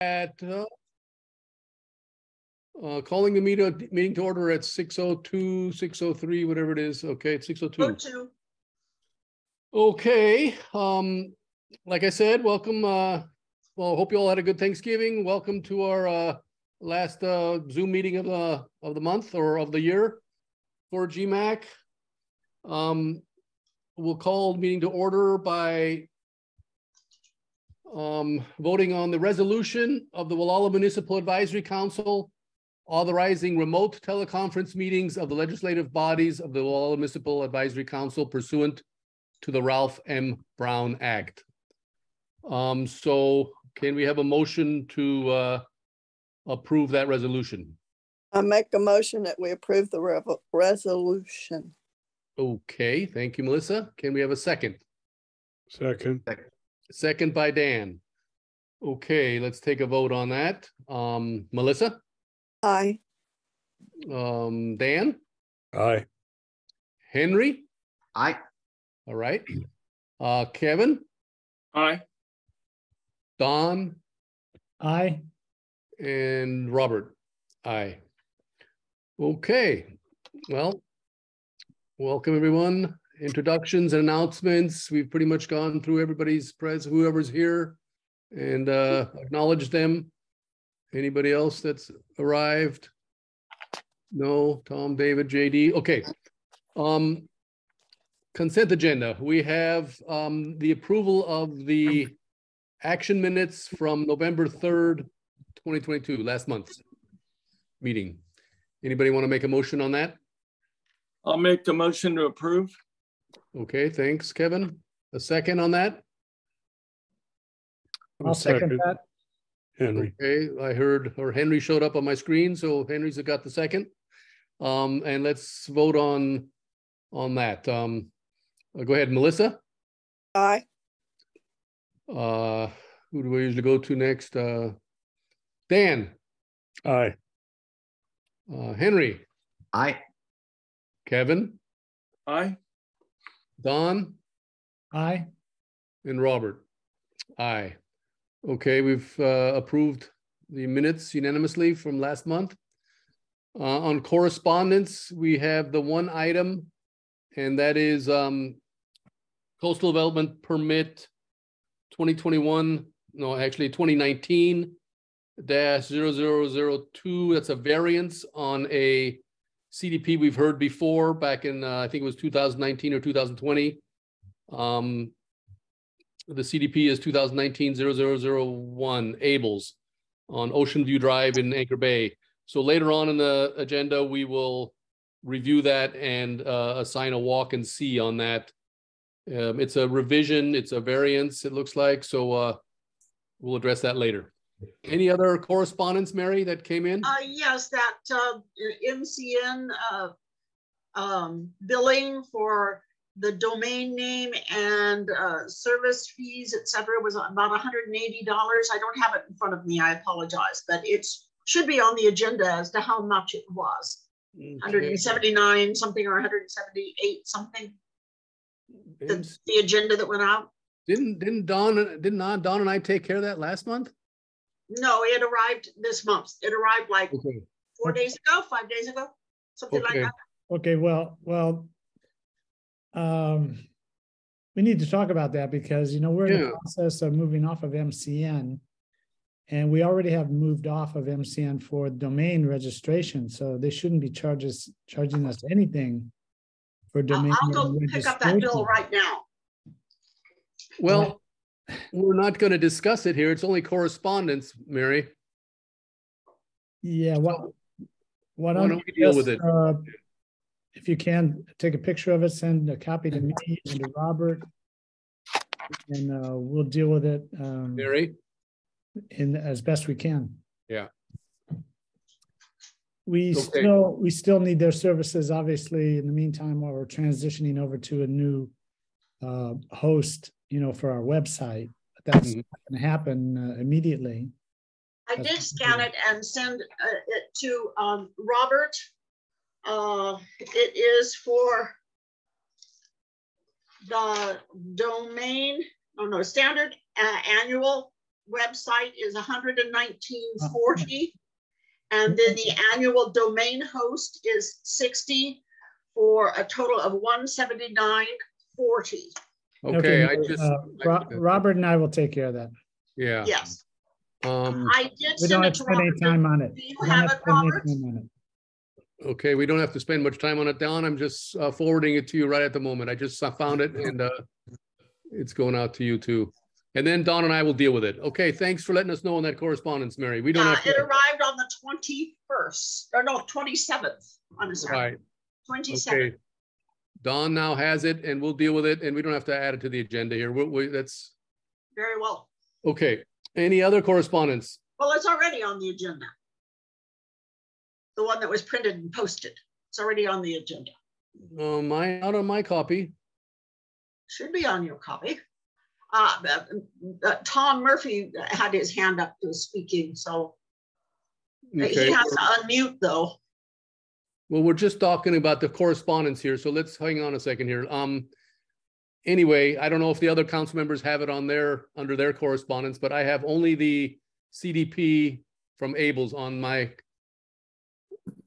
at calling the meeting to order at 6:02, 6:03, whatever it is. Okay, it's 6:02. Okay. Like I said, welcome. Well, hope you all had a good Thanksgiving. Welcome to our last Zoom meeting of the month or of the year for GMAC. We'll call the meeting to order by voting on the resolution of the Walla Municipal Advisory Council authorizing remote teleconference meetings of the legislative bodies of the Walla Municipal Advisory Council pursuant to the Ralph M. Brown Act. So can we have a motion to approve that resolution? I make a motion that we approve the resolution. Okay, thank you, Melissa. Can we have a second? Second. Second by Dan. Okay, let's take a vote on that. Melissa? Aye. Dan? Aye. Henry? Aye. All right. Kevin? Aye. Don? Aye. And Robert? Aye. Okay. Well, welcome everyone. Introductions and announcements. We've pretty much gone through everybody's whoever's here and acknowledged them. Anybody else that's arrived? No, Tom, David, JD. Okay. Consent agenda. We have the approval of the action minutes from November 3rd, 2022, last month's meeting. Anybody want to make a motion on that? I'll make the motion to approve. Okay, thanks, Kevin. A second on that? I'll second that. Henry. Okay, I heard, or Henry showed up on my screen, so Henry's got the second. And let's vote on that. Go ahead, Melissa. Aye. Who do we usually go to next? Dan. Aye. Henry. Aye. Kevin. Aye. Don. Aye. And Robert. Aye. Okay, we've approved the minutes unanimously from last month. On correspondence, we have the one item, and that is Coastal Development Permit 2021, no, actually 2019-0002. That's a variance on a CDP we've heard before back in, I think it was 2019 or 2020. The CDP is 2019-0001 Abels on Ocean View Drive in Anchor Bay. So later on in the agenda, we will review that and assign a walk and see on that. It's a revision, it's a variance, it looks like. So we'll address that later. Any other correspondence, Mary, that came in? Yes, that MCN billing for the domain name and service fees, etc., was about $180. I don't have it in front of me, I apologize, but it should be on the agenda as to how much it was. Okay. 179 something or 178 something. The agenda that went out. Didn't Don and I take care of that last month? No, it arrived this month. It arrived like 4 days ago, 5 days ago, something like that. Okay, well, we need to talk about that because, you know, we're in the process of moving off of MCN, and we already have moved off of MCN for domain registration, so they shouldn't be charging us anything for domain I'll go pick up that bill right now. Well, we're not going to discuss it here. It's only correspondence, Mary. Yeah, well, why don't we deal with it? If you can, take a picture of it, send a copy to me and to Robert, and we'll deal with it Mary? As best we can. Yeah. We still need their services, obviously, in the meantime, while we're transitioning over to a new host, you know, for our website. But that's not going to happen immediately. I did scan it and send it to Robert. It is for the domain, standard annual website is $119.40. And then the annual domain host is $60 for a total of $179.40. Okay, I just Robert and I will take care of that. yeah. Yes. I did We send don't it have to to spend any Robert. time on it. Do you We don't have have it, to spend any Robert? time on it. Okay, we don't have to spend much time on it, Don. I'm just forwarding it to you right at the moment. I just found it and it's going out to you too. And then Don and I will deal with it. Okay, thanks for letting us know on that correspondence, Mary. We don't have to. It arrived on the 21st, or no, 27th. I'm sorry. Right. 27th. Okay. Don now has it and we'll deal with it and we don't have to add it to the agenda here. That's Very well. okay. Any other correspondence? Well, it's already on the agenda. The one that was printed and posted. It's already on the agenda. Not on my copy. Should be on your copy. Tom Murphy had his hand up to speaking, so Okay. he has to unmute though. Well, we're just talking about the correspondence here, so let's hang on a second here. Anyway, I don't know if the other council members have it on under their correspondence, but I have only the CDP from Abel's on my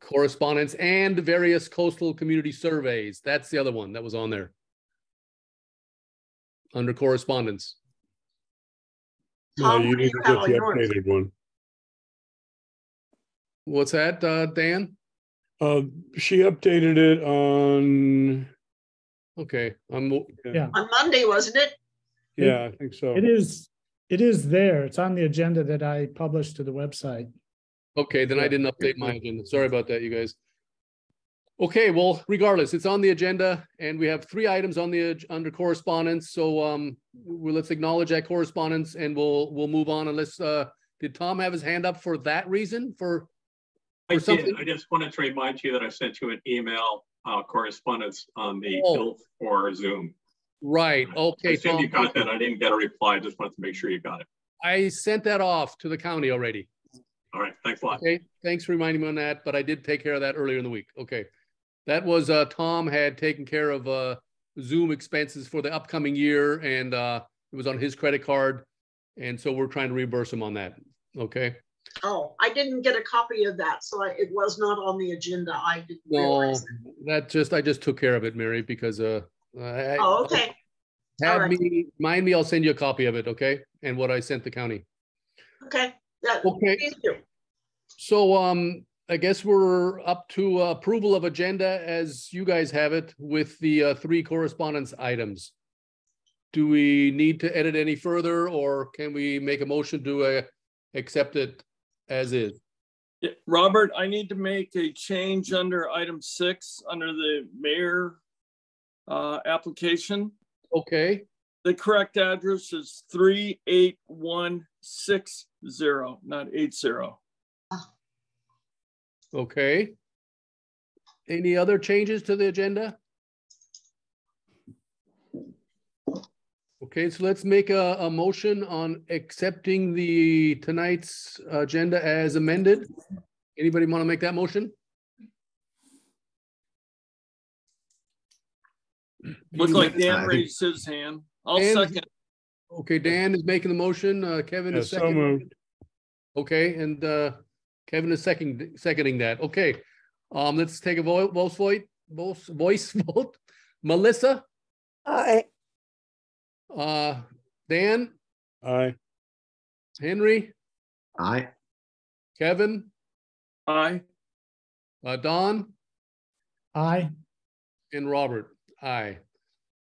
correspondence and various coastal community surveys. That's the other one that was on there under correspondence. No, Tom, you what do need you to have get on the yours? updated one. What's that, Dan? She updated it on, Okay, Yeah, On Monday, wasn't it? yeah, I think so. it is there. It's on the agenda that I published to the website. okay, then I didn't update my agenda. Sorry about that, you guys. Okay, well, regardless, it's on the agenda and we have 3 items on under correspondence. So let's acknowledge that correspondence and we'll move on unless did Tom have his hand up for that reason? I something? did. I just wanted to remind you that I sent you an email correspondence on the bill for Zoom. Right. Okay, I assume Tom. you got that. I didn't get a reply. I just wanted to make sure you got it. I sent that off to the county already. All right. Thanks a lot. Okay, thanks for reminding me on that, but I did take care of that earlier in the week. Okay. That was Tom had taken care of Zoom expenses for the upcoming year and it was on his credit card. And so we're trying to reimburse him on that. Okay. Oh, I didn't get a copy of that, so it was not on the agenda. I didn't No, realize that. I just took care of it, Mary, because Oh, okay. have All right. remind me, I'll send you a copy of it, okay? And what I sent the county. Okay. Yeah, Okay. please do. So I guess we're up to approval of agenda as you guys have it with the 3 correspondence items. Do we need to edit any further or can we make a motion to accept it as is? Yeah, Robert, I need to make a change under item 6 under the mayor application. Okay. The correct address is 38160, not 80. Okay. Any other changes to the agenda? Okay, so let's make a motion on accepting tonight's agenda as amended. Anybody want to make that motion? Looks like Dan raised his hand. I'll second. Okay, Dan is making the motion. Kevin is seconding. So moved. Okay, and Kevin is seconding that. Okay, let's take a voice vote. Melissa? Aye. Dan? Aye. Henry? Aye. Kevin? Aye. Don? Aye. And Robert? Aye.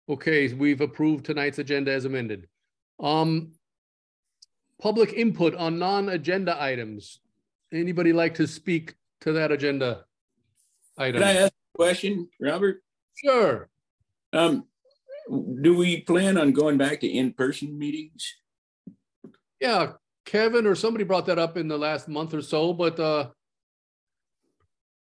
Okay, we've approved tonight's agenda as amended. Public input on non-agenda items. Anybody like to speak to that agenda item? Can I ask a question, Robert? Sure. Do we plan on going back to in-person meetings? Yeah, Kevin or somebody brought that up in the last month or so, but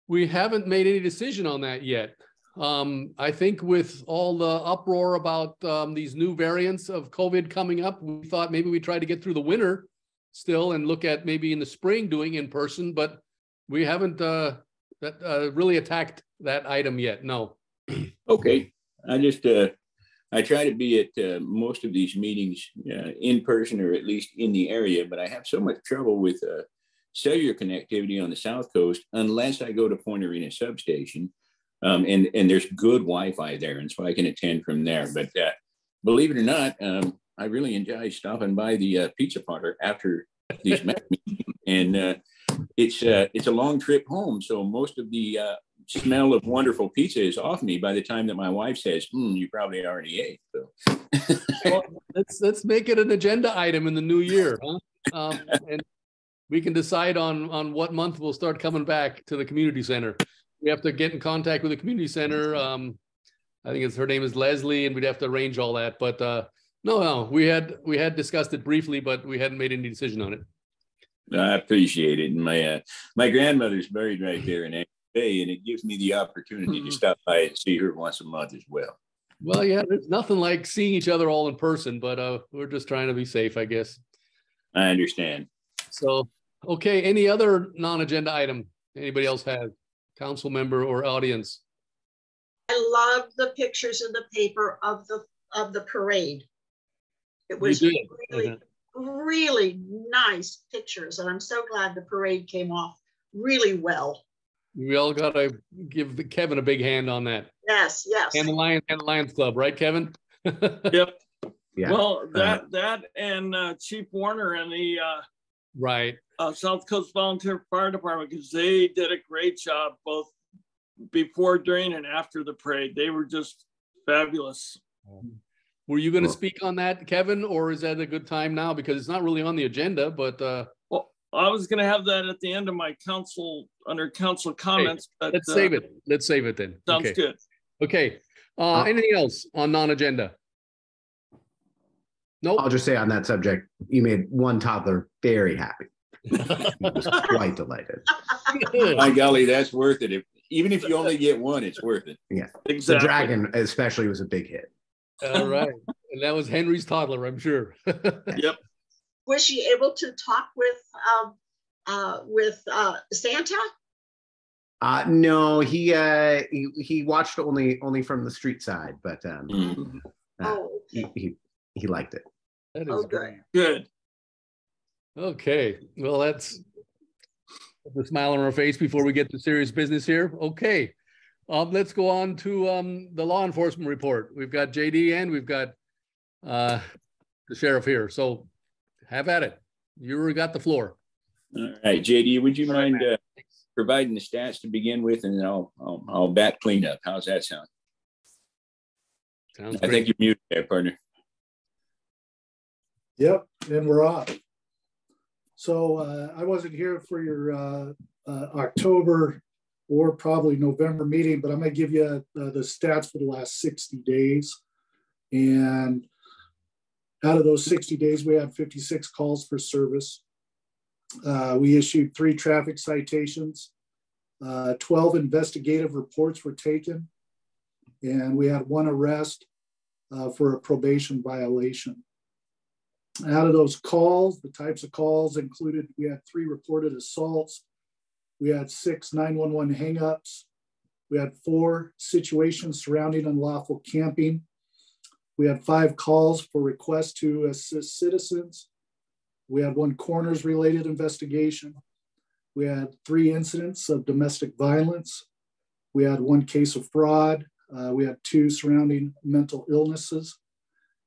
we haven't made any decision on that yet. I think with all the uproar about these new variants of COVID coming up, we thought maybe we try to get through the winter still and look at maybe in the spring doing in person, but we haven't really attacked that item yet. No. Okay, I just I try to be at most of these meetings in person or at least in the area, but I have so much trouble with cellular connectivity on the South Coast unless I go to Point Arena substation and there's good Wi-Fi there, and so I can attend from there. But believe it or not, I really enjoy stopping by the pizza parlor after these meetings, and it's a long trip home, so most of the smell of wonderful pizza is off me by the time that my wife says, you probably already ate. So. Well, let's make it an agenda item in the new year, huh? And we can decide on what month we'll start coming back to the community center. We have to get in contact with the community center. I think her name is Leslie, and we'd have to arrange all that. But no, we had discussed it briefly, but we hadn't made any decision on it. I appreciate it. And my grandmother's buried right there in Bay, and it gives me the opportunity to stop by and see her once a month as well. Well, yeah, there's nothing like seeing each other all in person, but we're just trying to be safe, I guess. I understand. So, okay, any other non-agenda item anybody else has? Council member or audience? I love the pictures in the paper of the parade. It was really nice pictures, and I'm so glad the parade came off really well. We all got to give Kevin a big hand on that. Yes, yes. And the Lions Club, right, Kevin? Yep. Yeah. Well, that and Chief Warner and the right South Coast Volunteer Fire Department, because they did a great job both before, during, and after the parade. They were just fabulous. Were you going to speak on that, Kevin, or is that a good time now? Because it's not really on the agenda, but well, I was going to have that at the end of my under council comments. Hey, but, let's save it. Let's save it then. Sounds okay. good. Okay. Anything else on non-agenda? Nope. I'll just say on that subject, you made one toddler very happy. He was quite delighted. My golly, that's worth it. Even if you only get one, it's worth it. Yeah. Exactly. The dragon especially was a big hit. All right. And that was Henry's toddler, I'm sure. Yep. Was she able to talk with Santa? No, he watched only from the street side, but he liked it. That is great. Good. Okay. Well, that's the smile on our face before we get to serious business here. Okay. Let's go on to the law enforcement report. We've got JD and we've got the sheriff here. So have at it. You got the floor. All right, JD, would you mind providing the stats to begin with, and then I'll bat clean up. How's that sound? Sounds I think you're muted there, partner. Yep, and we're off. So I wasn't here for your October or probably November meeting, but I'm going to give you the stats for the last 60 days. And out of those 60 days, we had 56 calls for service. We issued 3 traffic citations. 12 investigative reports were taken. And we had 1 arrest for a probation violation. Out of those calls, the types of calls included, we had 3 reported assaults. We had 6 911 hangups. We had 4 situations surrounding unlawful camping. We had 5 calls for requests to assist citizens. We had 1 coroner's related investigation. We had 3 incidents of domestic violence. We had 1 case of fraud. We had 2 surrounding mental illnesses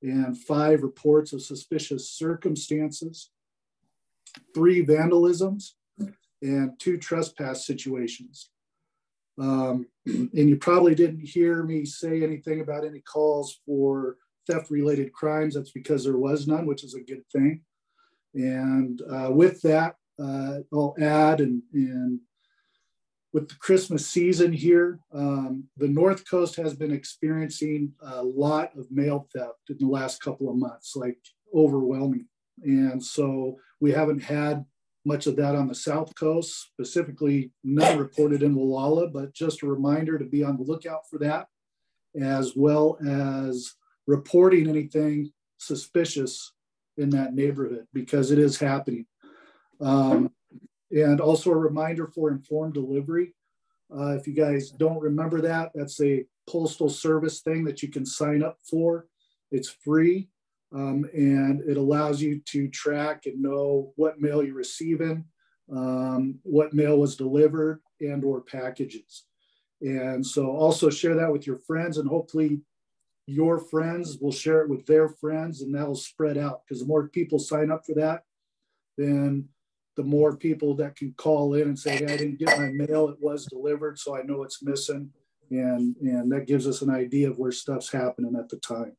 and 5 reports of suspicious circumstances, 3 vandalisms, and 2 trespass situations. And you probably didn't hear me say anything about any calls for theft-related crimes. That's because there was none, which is a good thing. And with that, I'll add, and with the Christmas season here, the North Coast has been experiencing a lot of mail theft in the last couple of months, like overwhelming. And so we haven't had much of that on the South Coast, specifically none reported in Wallala, but just a reminder to be on the lookout for that, as well as reporting anything suspicious in that neighborhood, because it is happening. And also a reminder for informed delivery. If you guys don't remember that, that's a postal service thing that you can sign up for. It's free, and it allows you to track and know what mail you're receiving, what mail was delivered, and or packages. And so also share that with your friends, and hopefully your friends will share it with their friends, and that'll spread out, because the more people sign up for that, then the more people that can call in and say, hey, I didn't get my mail, it was delivered, so I know it's missing. And that gives us an idea of where stuff's happening at the time.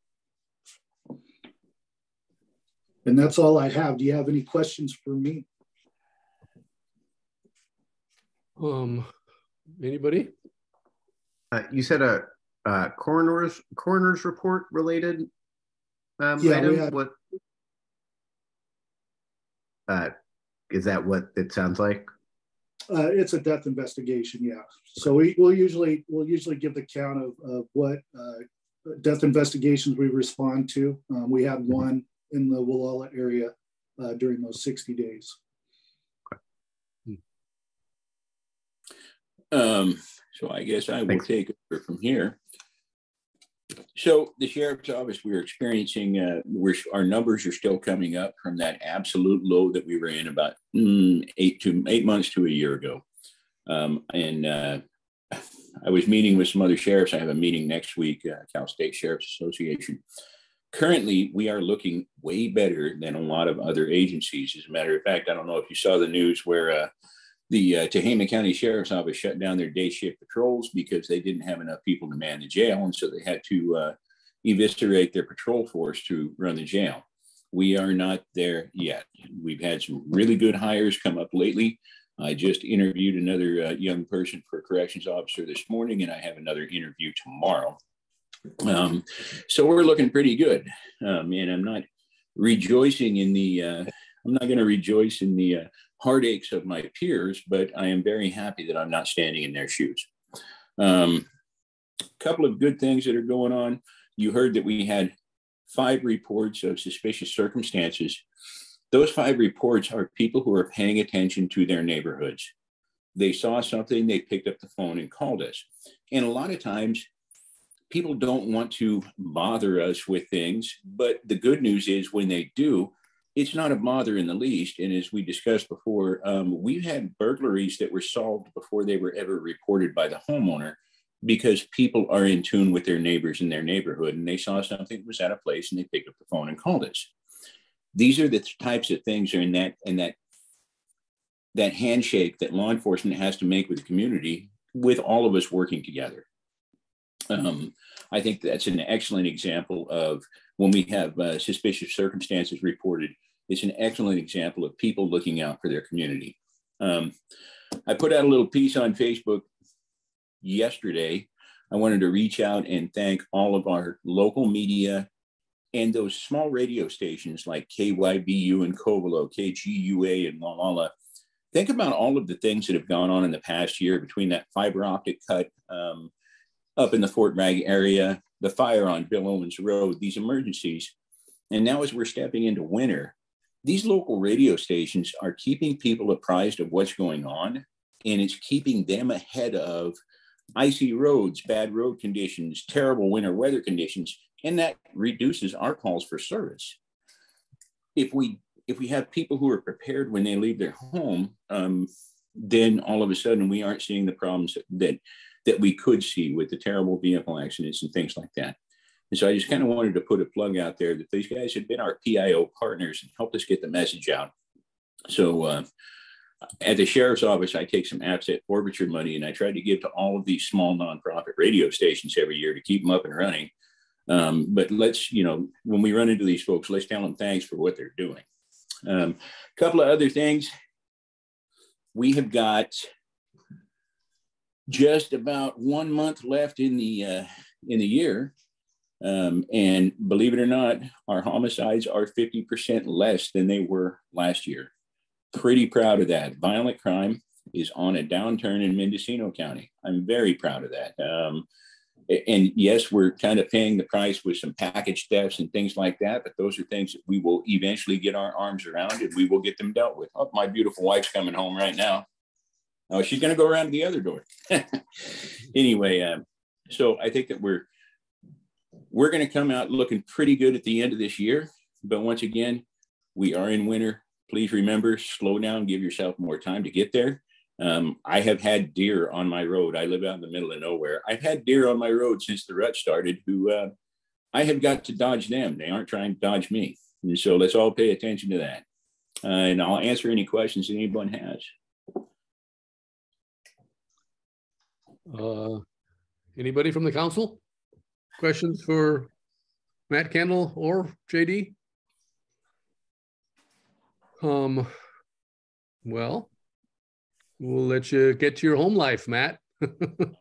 And that's all I have. Do you have any questions for me? Anybody? You said a coroner's report related Yeah, item. What is that? What it sounds like? It's a death investigation. Yeah. So we'll usually give the count of what death investigations we respond to. We had one in the Wallala area during those 60 days. So I guess I will take over from here. So the sheriff's office, we're experiencing, our numbers are still coming up from that absolute low that we were in about 8 months to a year ago. I was meeting with some other sheriffs. I have a meeting next week, Cal State Sheriff's Association. Currently, we are looking way better than a lot of other agencies. As a matter of fact, I don't know if you saw the news where the Tehama County Sheriff's Office shut down their day shift patrols because they didn't have enough people to man the jail. And so they had to eviscerate their patrol force to run the jail. We are not there yet. We've had some really good hires come up lately. I just interviewed another young person for a corrections officer this morning, and I have another interview tomorrow. So we're looking pretty good. And I'm not rejoicing in the, I'm not going to rejoice in the heartaches of my peers, but I am very happy that I'm not standing in their shoes. Couple of good things that are going on. You heard that we had 5 reports of suspicious circumstances. Those 5 reports are people who are paying attention to their neighborhoods. They saw something, they picked up the phone and called us. And a lot of times people don't want to bother us with things, but the good news is when they do, it's not a bother in the least. And as we discussed before, we've had burglaries that were solved before they were ever reported by the homeowner, because people are in tune with their neighbors in their neighborhood, and they saw something that was at a place and they picked up the phone and called us. These are the types of things are in that handshake that law enforcement has to make with the community, with all of us working together. I think that's an excellent example of when we have suspicious circumstances reported. It's an excellent example of people looking out for their community. I put out a little piece on Facebook yesterday. I wanted to reach out and thank all of our local media and those small radio stations like KYBU in Covelo, KGUA in Wallala. Think about all of the things that have gone on in the past year, between that fiber optic cut up in the Fort Bragg area, the fire on Bill Owens Road, these emergencies. And now as we're stepping into winter, these local radio stations are keeping people apprised of what's going on, and it's keeping them ahead of icy roads, bad road conditions, terrible winter weather conditions, and that reduces our calls for service. If we have people who are prepared when they leave their home, then all of a sudden we aren't seeing the problems that we could see with the terrible vehicle accidents and things like that. And so I just kind of wanted to put a plug out there that these guys have been our PIO partners and helped us get the message out. So at the sheriff's office, I take some asset forfeiture money and I try to give to all of these small nonprofit radio stations every year to keep them up and running. But let's, when we run into these folks, let's tell them thanks for what they're doing. A couple of other things. We have got just about 1 month left in the year. And believe it or not, our homicides are 50% less than they were last year. Pretty proud of that. Violent crime is on a downturn in Mendocino County. I'm very proud of that. And yes, we're kind of paying the price with some package thefts and things like that, but those are things that we will eventually get our arms around and we will get them dealt with. Oh, my beautiful wife's coming home right now. Oh, she's going to go around to the other door. Anyway, so I think that we're we're going to come out looking pretty good at the end of this year. But once again, we are in winter. Please remember, slow down, give yourself more time to get there. I have had deer on my road. I live out in the middle of nowhere. I've had deer on my road since the rut started who I have got to dodge them. They aren't trying to dodge me. And so let's all pay attention to that. And I'll answer any questions that anyone has. Anybody from the council? Questions for Matt Kendall or JD? Well, we'll let you get to your home life, Matt. All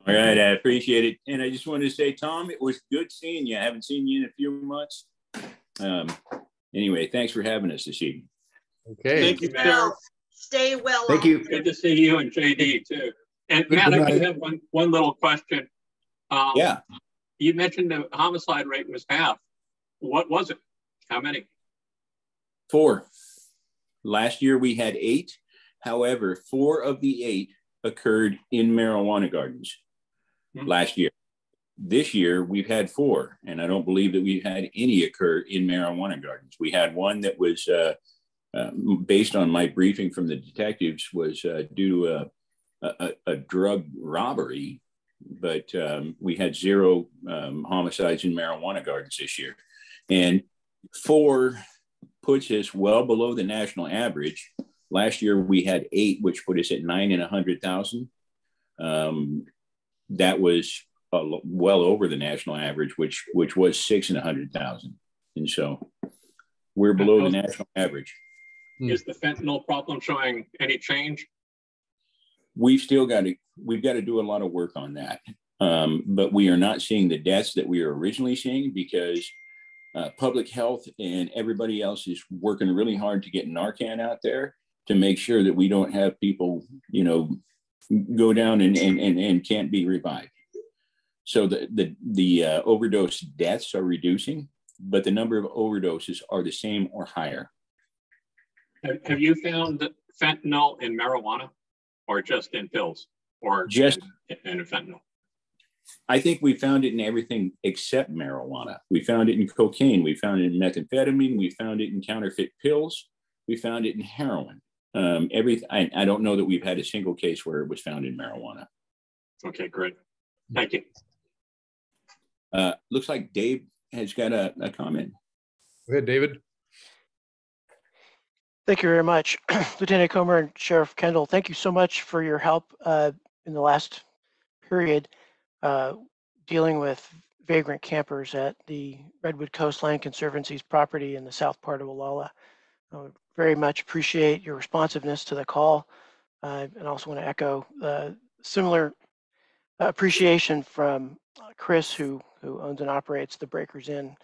right, I appreciate it. And I just wanted to say, Tom, it was good seeing you. I haven't seen you in a few months. Anyway, thanks for having us this evening. Okay. Thank you, Matt. Stay well. Thank you. Good to see you and JD too. And Matt, I just have one little question. Yeah. You mentioned the homicide rate was half. What was it? How many? 4. Last year we had 8. However, 4 of the 8 occurred in marijuana gardens last year. This year we've had 4, and I don't believe that we've had any occur in marijuana gardens. We had one that was based on my briefing from the detectives was due to a drug robbery, but we had 0 homicides in marijuana gardens this year. And 4 puts us well below the national average. Last year we had 8, which put us at 9 in 100,000. That was well over the national average, which was 6 in 100,000. And so we're below the national average. Is the fentanyl problem showing any change? We've got to do a lot of work on that. But we are not seeing the deaths that we were originally seeing because public health and everybody else is working really hard to get Narcan out there to make sure that we don't have people, go down and can't be revived. So the overdose deaths are reducing, but the number of overdoses are the same or higher. Have you found fentanyl in marijuana or just in pills or just in fentanyl? I think we found it in everything except marijuana. We found it in cocaine. We found it in methamphetamine. We found it in counterfeit pills. We found it in heroin. I don't know that we've had a single case where it was found in marijuana. Okay, great. Thank you. Looks like Dave has got a comment. Go ahead, David. Thank you very much. Lieutenant Comer and Sheriff Kendall, thank you so much for your help in the last period dealing with vagrant campers at the Redwood Coastline Conservancy's property in the south part of Wallala. I would very much appreciate your responsiveness to the call and also want to echo similar appreciation from Chris, who owns and operates the Breakers Inn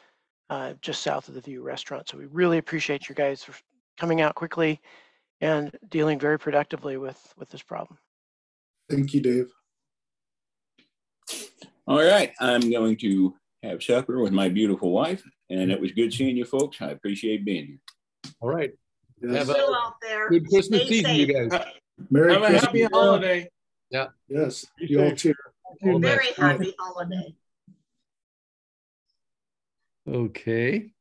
just south of the View restaurant. So we really appreciate you guys for coming out quickly and dealing very productively with this problem. Thank you, Dave. All right, I'm going to have supper with my beautiful wife, and it was good seeing you folks. I appreciate being here. All right. Yes. Have a out there. good Christmas Stay season, safe. you guys. Merry Have a Christmas. happy holiday. Yeah. Yes, you all too. All the Very best. happy holiday. Okay.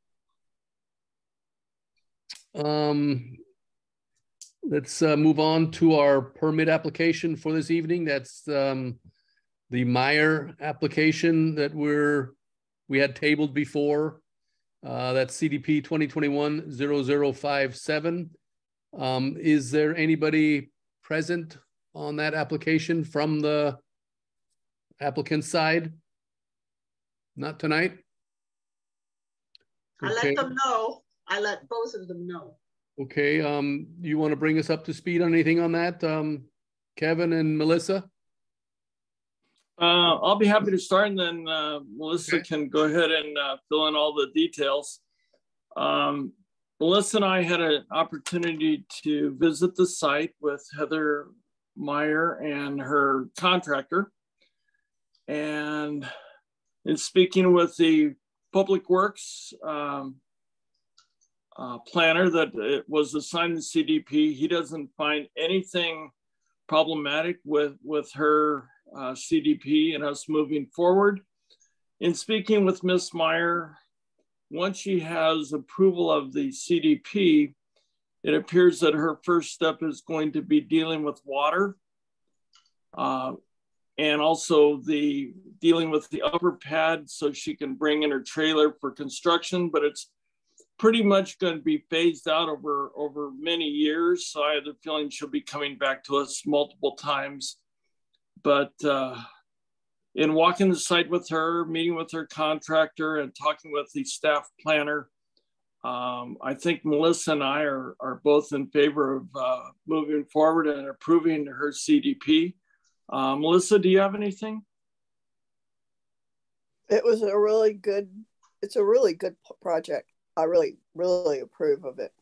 Let's move on to our permit application for this evening. That's the Meyer application that we had tabled before. That's CDP 2021-0057. Is there anybody present on that application from the applicant's side? Not tonight? I let them know. I let both of them know. Okay, you want to bring us up to speed on anything on that, Kevin and Melissa? I'll be happy to start, and then Melissa can go ahead and fill in all the details. Melissa and I had an opportunity to visit the site with Heather Meyer and her contractor. And in speaking with the Public Works planner that it was assigned to CDP, he doesn't find anything problematic with her CDP and us moving forward. in speaking with Ms. Meyer, once she has approval of the CDP, it appears that her first step is going to be dealing with water and also the dealing with the upper pad so she can bring in her trailer for construction, but it's pretty much going to be phased out over many years. So I have the feeling she'll be coming back to us multiple times. But in walking the site with her, meeting with her contractor and talking with the staff planner, I think Melissa and I are both in favor of moving forward and approving her CDP. Melissa, do you have anything? It's a really good project. I really, really approve of it.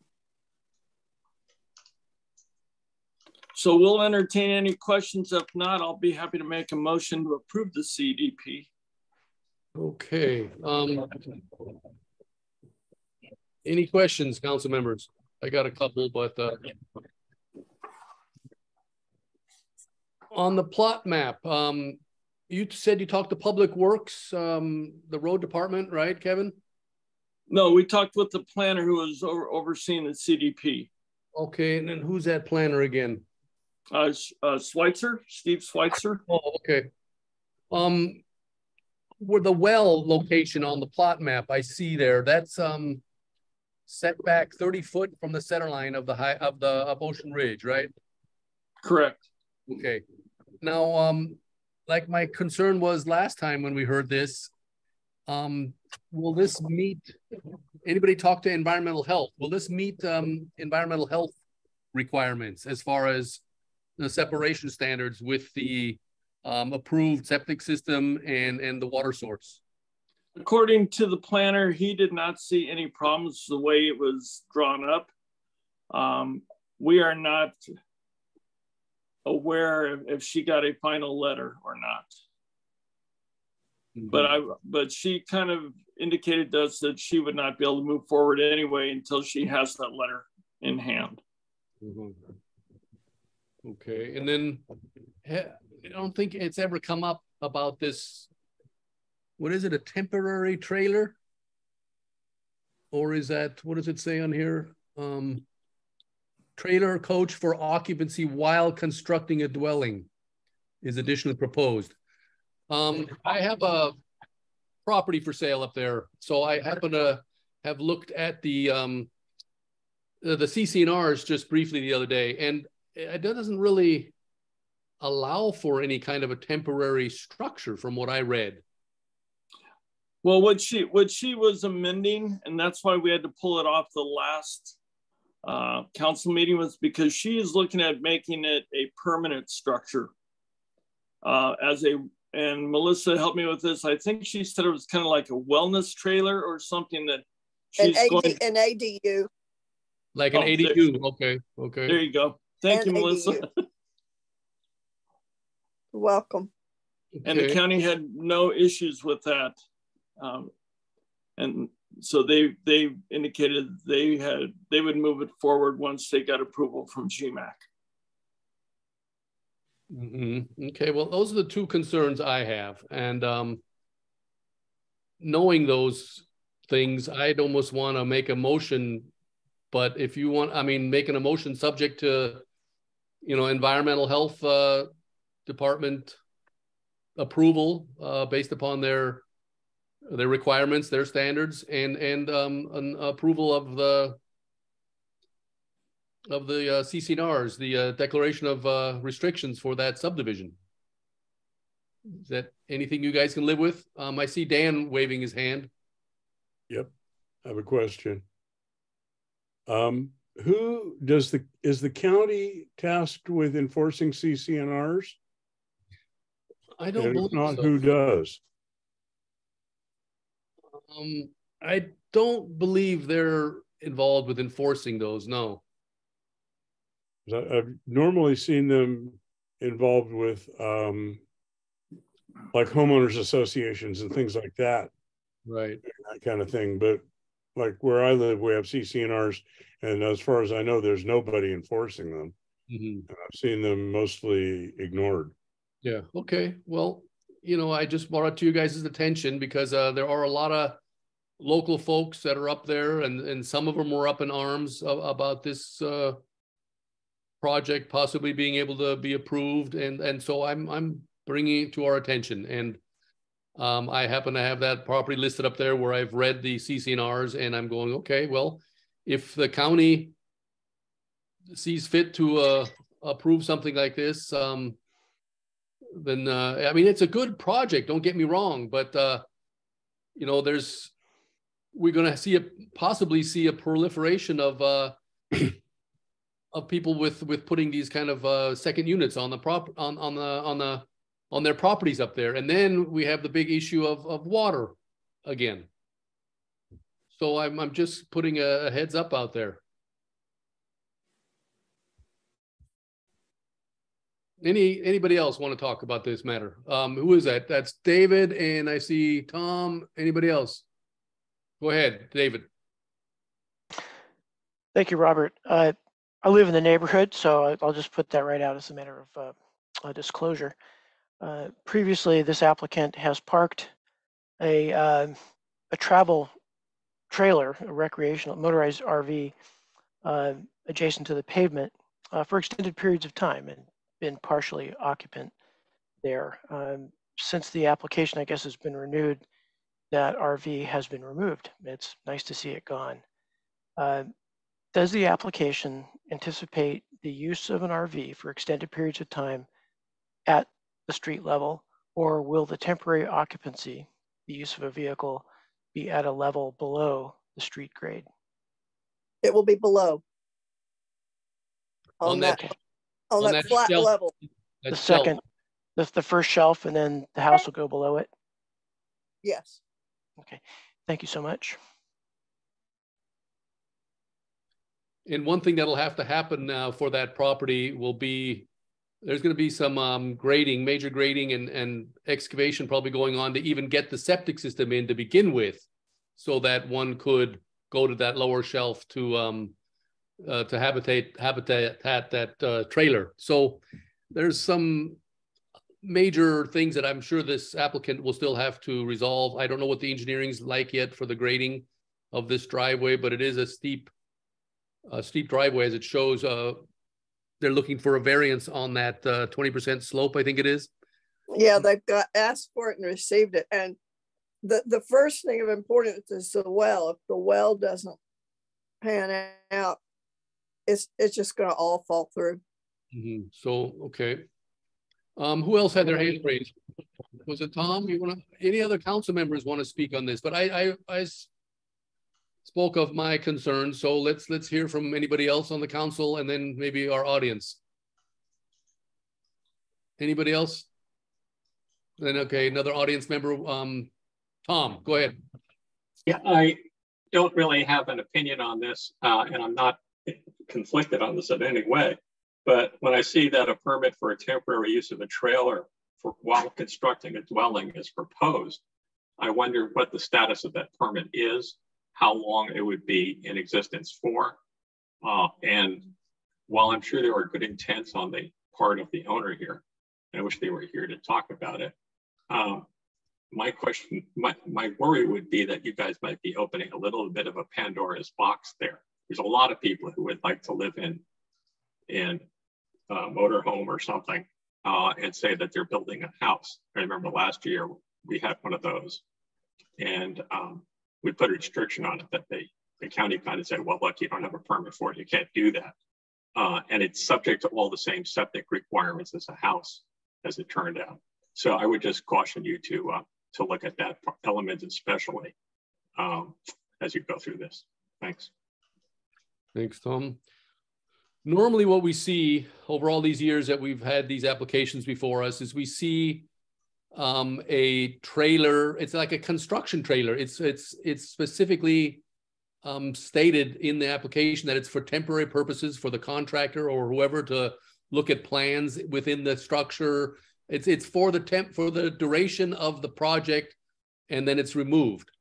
So we'll entertain any questions. If not, I'll be happy to make a motion to approve the CDP. Okay. Any questions, council members? I got a couple, but on the plot map, you said you talked to Public Works, the road department, right, Kevin? No, we talked with the planner who was overseeing the CDP. Okay, and then who's that planner again? Schweitzer, Steve Schweitzer. Oh, okay. Where the well location on the plot map I see there, that's set back 30 foot from the center line of the Ocean Ridge, right? Correct. Okay. Now, like my concern was last time when we heard this, will this meet, anybody talk to environmental health? Will this meet environmental health requirements as far as the separation standards with the approved septic system and the water source? According to the planner, he did not see any problems the way it was drawn up. We are not aware if she got a final letter or not. Mm-hmm. But she kind of indicated to us that she would not be able to move forward anyway until she has that letter in hand. Mm-hmm. Okay, and then I don't think it's ever come up about this. What is it, a temporary trailer? Or is that, what does it say on here? Trailer coach for occupancy while constructing a dwelling is additionally proposed. I have a property for sale up there. So I happen to have looked at the CC&Rs just briefly the other day, and it doesn't really allow for any kind of a temporary structure from what I read. Well, what she was amending, and that's why we had to pull it off the last council meeting, was because she is looking at making it a permanent structure. And Melissa helped me with this. I think she said it was kind of like a wellness trailer or something that she's an ADU. Like an ADU. Okay. There you go. Thank you, Melissa. Welcome. And the county had no issues with that. And so they indicated they would move it forward once they got approval from GMAC. Mm-hmm. Okay, well, those are the two concerns I have. And knowing those things, I'd almost want to make a motion. But if you want, I mean, making a motion subject to, environmental health department approval based upon their requirements, their standards, and an approval of the CC&Rs, the declaration of restrictions for that subdivision. Is that anything you guys can live with? I see Dan waving his hand. Yep, I have a question. Is the county tasked with enforcing CC&Rs? I don't believe not so. Who does? I don't believe they're involved with enforcing those, no. I've normally seen them involved with like homeowners associations and things like that. Right. That kind of thing. But like where I live, we have CC&Rs, and as far as I know, there's nobody enforcing them. Mm-hmm. And I've seen them mostly ignored. Yeah. Okay. Well, you know, I just brought it to you guys' attention because there are a lot of local folks that are up there, and some of them were up in arms about this project possibly being able to be approved, and so I'm bringing it to our attention. And I happen to have that property listed up there where I've read the CCNRs, and I'm going, okay, well, if the county sees fit to approve something like this, then I mean, it's a good project, don't get me wrong, but you know, we're going to possibly see a proliferation of people with putting these kind of second units on the on their properties up there. And then we have the big issue of water again. So I'm just putting a heads up out there. Anybody else want to talk about this matter? Who is that? That's David, and I see Tom. Anybody else? Go ahead, David. Thank you, Robert. I live in the neighborhood, so I'll just put that right out as a matter of disclosure. Previously, this applicant has parked a travel trailer, a recreational motorized RV, adjacent to the pavement for extended periods of time and been partially occupant there. Since the application, I guess, has been renewed, that RV has been removed. It's nice to see it gone. Does the application anticipate the use of an RV for extended periods of time at the street level, or will the temporary occupancy, the use of a vehicle, be at a level below the street grade? It will be below. On that flat shelf, level. The second, the first shelf, and then the house will go below it? Yes. Okay, thank you so much. And one thing that'll have to happen now for that property will be, there's going to be some grading, major grading and excavation probably going on to even get the septic system in to begin with, so that one could go to that lower shelf to habitat that trailer. So there's some major things that I'm sure this applicant will still have to resolve. I don't know what the engineering's like yet for the grading of this driveway, but it is a steep driveway, as it shows. They're looking for a variance on that 20% slope, I think it is. Yeah, they've asked for it and received it. And the first thing of importance is the well. If the well doesn't pan out, it's just going to all fall through. Mm-hmm. So, okay. Who else had their hand raised? Was it Tom? Any other council members want to speak on this? But I spoke of my concerns, so let's hear from anybody else on the council, and then maybe our audience. Anybody else? Then okay, another audience member. Tom, go ahead. Yeah, I don't really have an opinion on this, and I'm not conflicted on this in any way. But when I see that a permit for a temporary use of a trailer while constructing a dwelling is proposed, I wonder what the status of that permit is, how long it would be in existence for. And while I'm sure there are good intents on the part of the owner here, and I wish they were here to talk about it, my question, my worry would be that you guys might be opening a little bit of a Pandora's box there. There's a lot of people who would like to live in a motorhome or something and say that they're building a house. I remember last year we had one of those, and we put a restriction on it that the county kind of said, well, look, you don't have a permit for it, you can't do that. And it's subject to all the same septic requirements as a house, as it turned out. So I would just caution you to look at that element especially as you go through this. Thanks. Thanks, Tom. Normally what we see over all these years that we've had these applications before us is we see a trailer. It's like a construction trailer. It's specifically stated in the application that it's for temporary purposes for the contractor or whoever to look at plans within the structure. It's for the duration of the project, and then it's removed.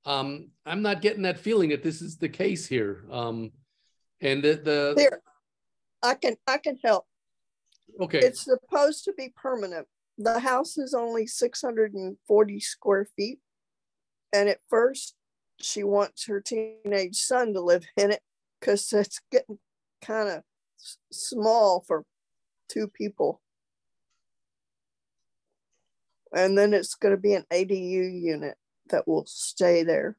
I'm not getting that feeling that this is the case here. And here, I can help. Okay. It's supposed to be permanent, The house is only 640 square feet. And at first she wants her teenage son to live in it because it's getting kind of small for 2 people. And then it's going to be an ADU unit that will stay there.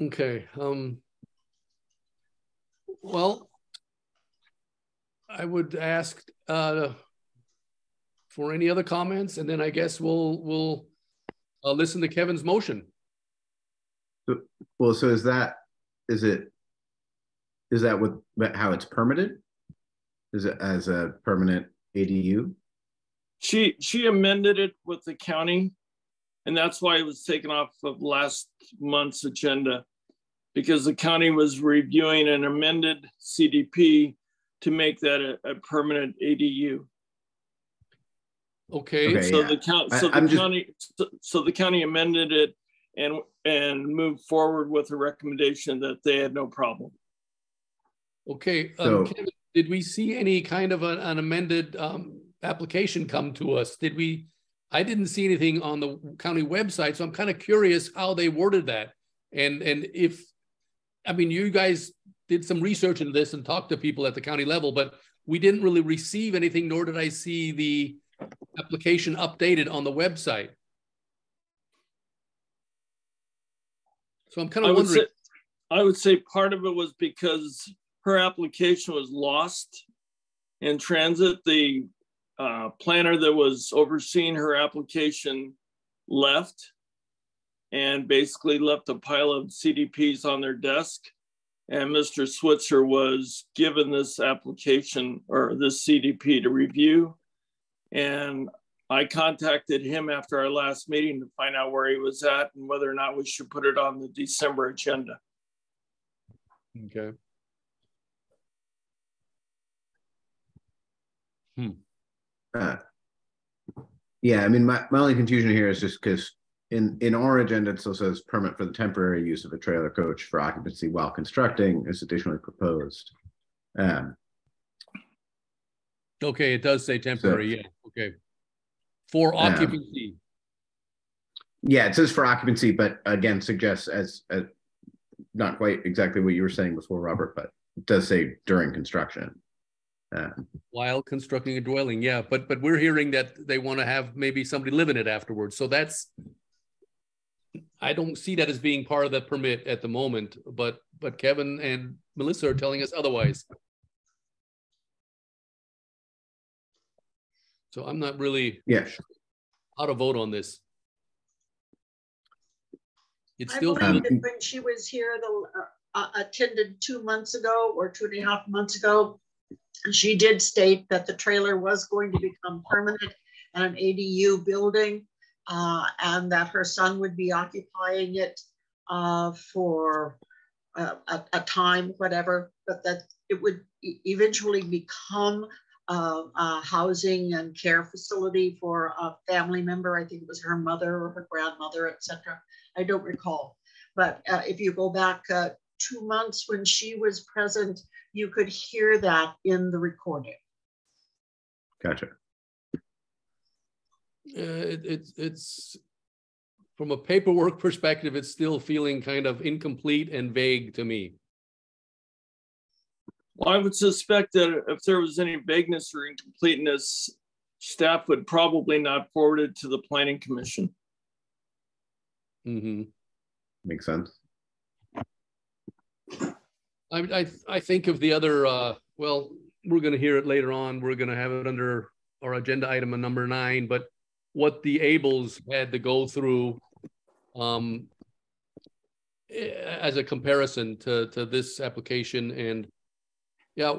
Okay. Well, I would ask for any other comments, and then I guess we'll listen to Kevin's motion. Well, so is that how it's permitted? Is it as a permanent ADU? She amended it with the county, and that's why it was taken off of last month's agenda, because the county was reviewing an amended CDP to make that a permanent ADU. Okay. So yeah. The county amended it and moved forward with a recommendation that they had no problem. Okay. Kevin, did we see any kind of an amended application come to us? I didn't see anything on the county website, so I'm kind of curious how they worded that. And if, I mean, you guys did some research into this and talked to people at the county level, but we didn't really receive anything, nor did I see the application updated on the website. So I'm kind of wondering. I would say part of it was because her application was lost in transit. The planner that was overseeing her application left and basically left a pile of CDPs on their desk. And Mr. Switzer was given this application or this CDP to review. And I contacted him after our last meeting to find out where he was at and whether or not we should put it on the December agenda. Okay. Yeah, I mean, my only confusion here is just because in our agenda, it still says permit for the temporary use of a trailer coach for occupancy while constructing is additionally proposed. Okay, it does say temporary, yeah, okay. For occupancy. Yeah, it says for occupancy, but again, suggests as not quite exactly what you were saying before, Robert, but it does say during construction. While constructing a dwelling, yeah, but we're hearing that they want to have maybe somebody live in it afterwards. So that's, I don't see that as being part of the permit at the moment, but Kevin and Melissa are telling us otherwise. So I'm not really sure how to vote on this. It's still I believe that when she was here, attended 2 months ago or 2.5 months ago, she did state that the trailer was going to become permanent and an ADU building, and that her son would be occupying it for a time, whatever, but that it would eventually become a housing and care facility for a family member. I think it was her mother or her grandmother, etc. I don't recall. But if you go back 2 months when she was present, you could hear that in the recording. Gotcha. It's from a paperwork perspective, it's still feeling kind of incomplete and vague to me. Well, I would suspect that if there was any vagueness or incompleteness, staff would probably not forward it to the Planning Commission. Mm-hmm. Makes sense. I think of the other, well, we're going to hear it later on. We're going to have it under our agenda item number 9, but what the Ables had to go through as a comparison to this application. And yeah,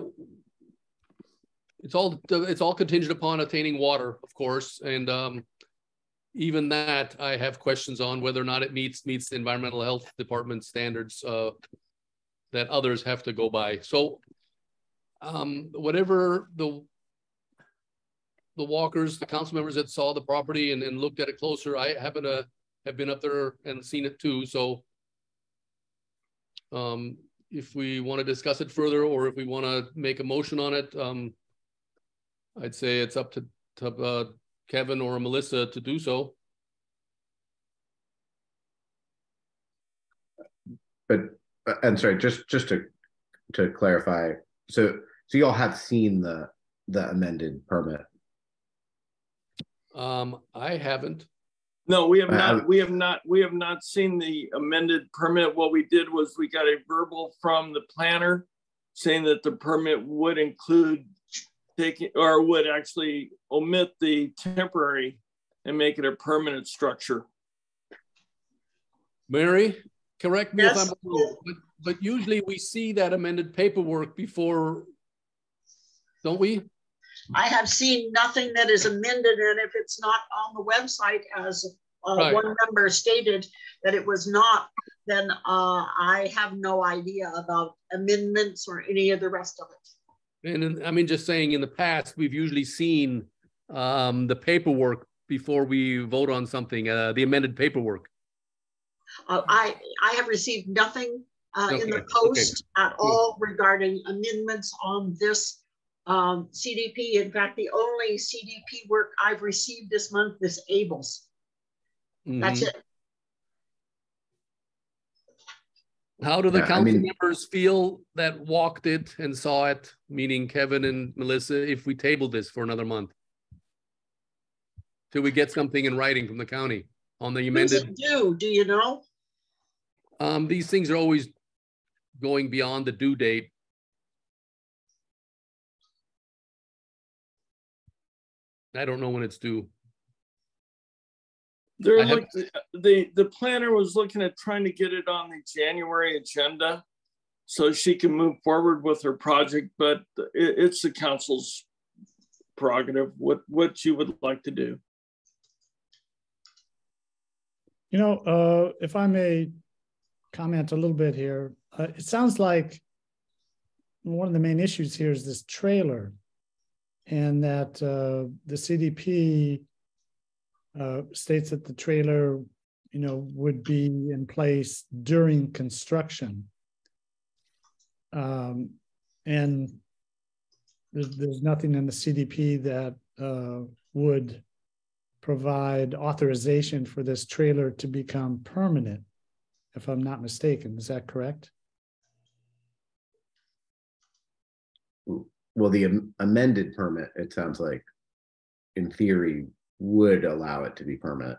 it's all contingent upon attaining water, of course. And even that, I have questions on whether or not it meets the environmental health department standards that others have to go by. So whatever the Walkers, the council members that saw the property and looked at it closer, I happen to have been up there and seen it too. So if we want to discuss it further, or if we want to make a motion on it, I'd say it's up to Kevin or Melissa to do so. But I'm sorry, just to clarify, so you all have seen the amended permit? I haven't. No, we have not. We have not seen the amended permit. What we did was we got a verbal from the planner saying that the permit would include taking, or would actually omit the temporary and make it a permanent structure. Mary, correct me Yes. if I'm wrong, but usually we see that amended paperwork before, don't we? I have seen nothing that is amended, and if it's not on the website, as Right. one member stated that it was not, then I have no idea about amendments or any of the rest of it. And I mean, just saying, in the past, we've usually seen the paperwork before we vote on something, the amended paperwork. I have received nothing in the Okay, post okay. at all regarding amendments on this CDP. In fact, the only CDP work I've received this month is Abel's. That's it. How do the council members feel that walked it and saw it, meaning Kevin and Melissa, if we table this for another month? Till we get something in writing from the county on the amended? Do you know? These things are always going beyond the due date. I don't know when it's due. The planner was looking at trying to get it on the January agenda so she can move forward with her project, but it's the council's prerogative what you would like to do. You know, if I may comment a little bit here, it sounds like one of the main issues here is this trailer, and that the CDP states that the trailer, you know, would be in place during construction. And there's nothing in the CDP that would provide authorization for this trailer to become permanent, if I'm not mistaken. Is that correct? Well, the amended permit, it sounds like, in theory, would allow it to be permanent,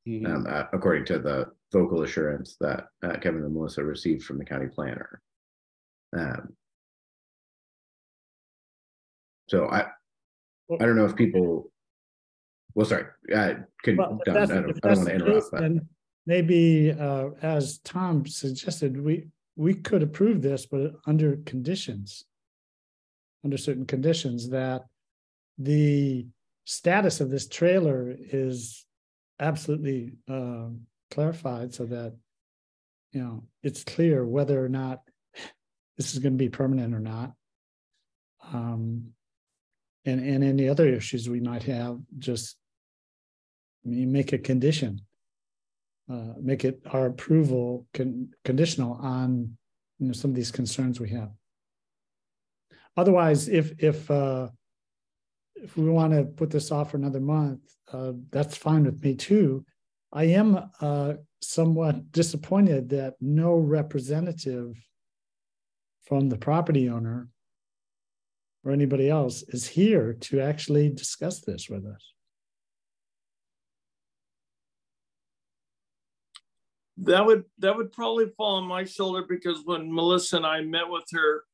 according to the vocal assurance that Kevin and Melissa received from the county planner. So I don't know if people. Well, sorry, I don't want to interrupt. Then maybe, as Tom suggested, we could approve this, but under certain conditions, that the status of this trailer is absolutely clarified, so that, you know, it's clear whether or not this is going to be permanent or not. And any other issues we might have, just make a condition, make it our approval conditional on, you know, some of these concerns we have. Otherwise, if we want to put this off for another month, that's fine with me too. I am somewhat disappointed that no representative from the property owner or anybody else is here to actually discuss this with us. That would probably fall on my shoulder, because when Melissa and I met with her,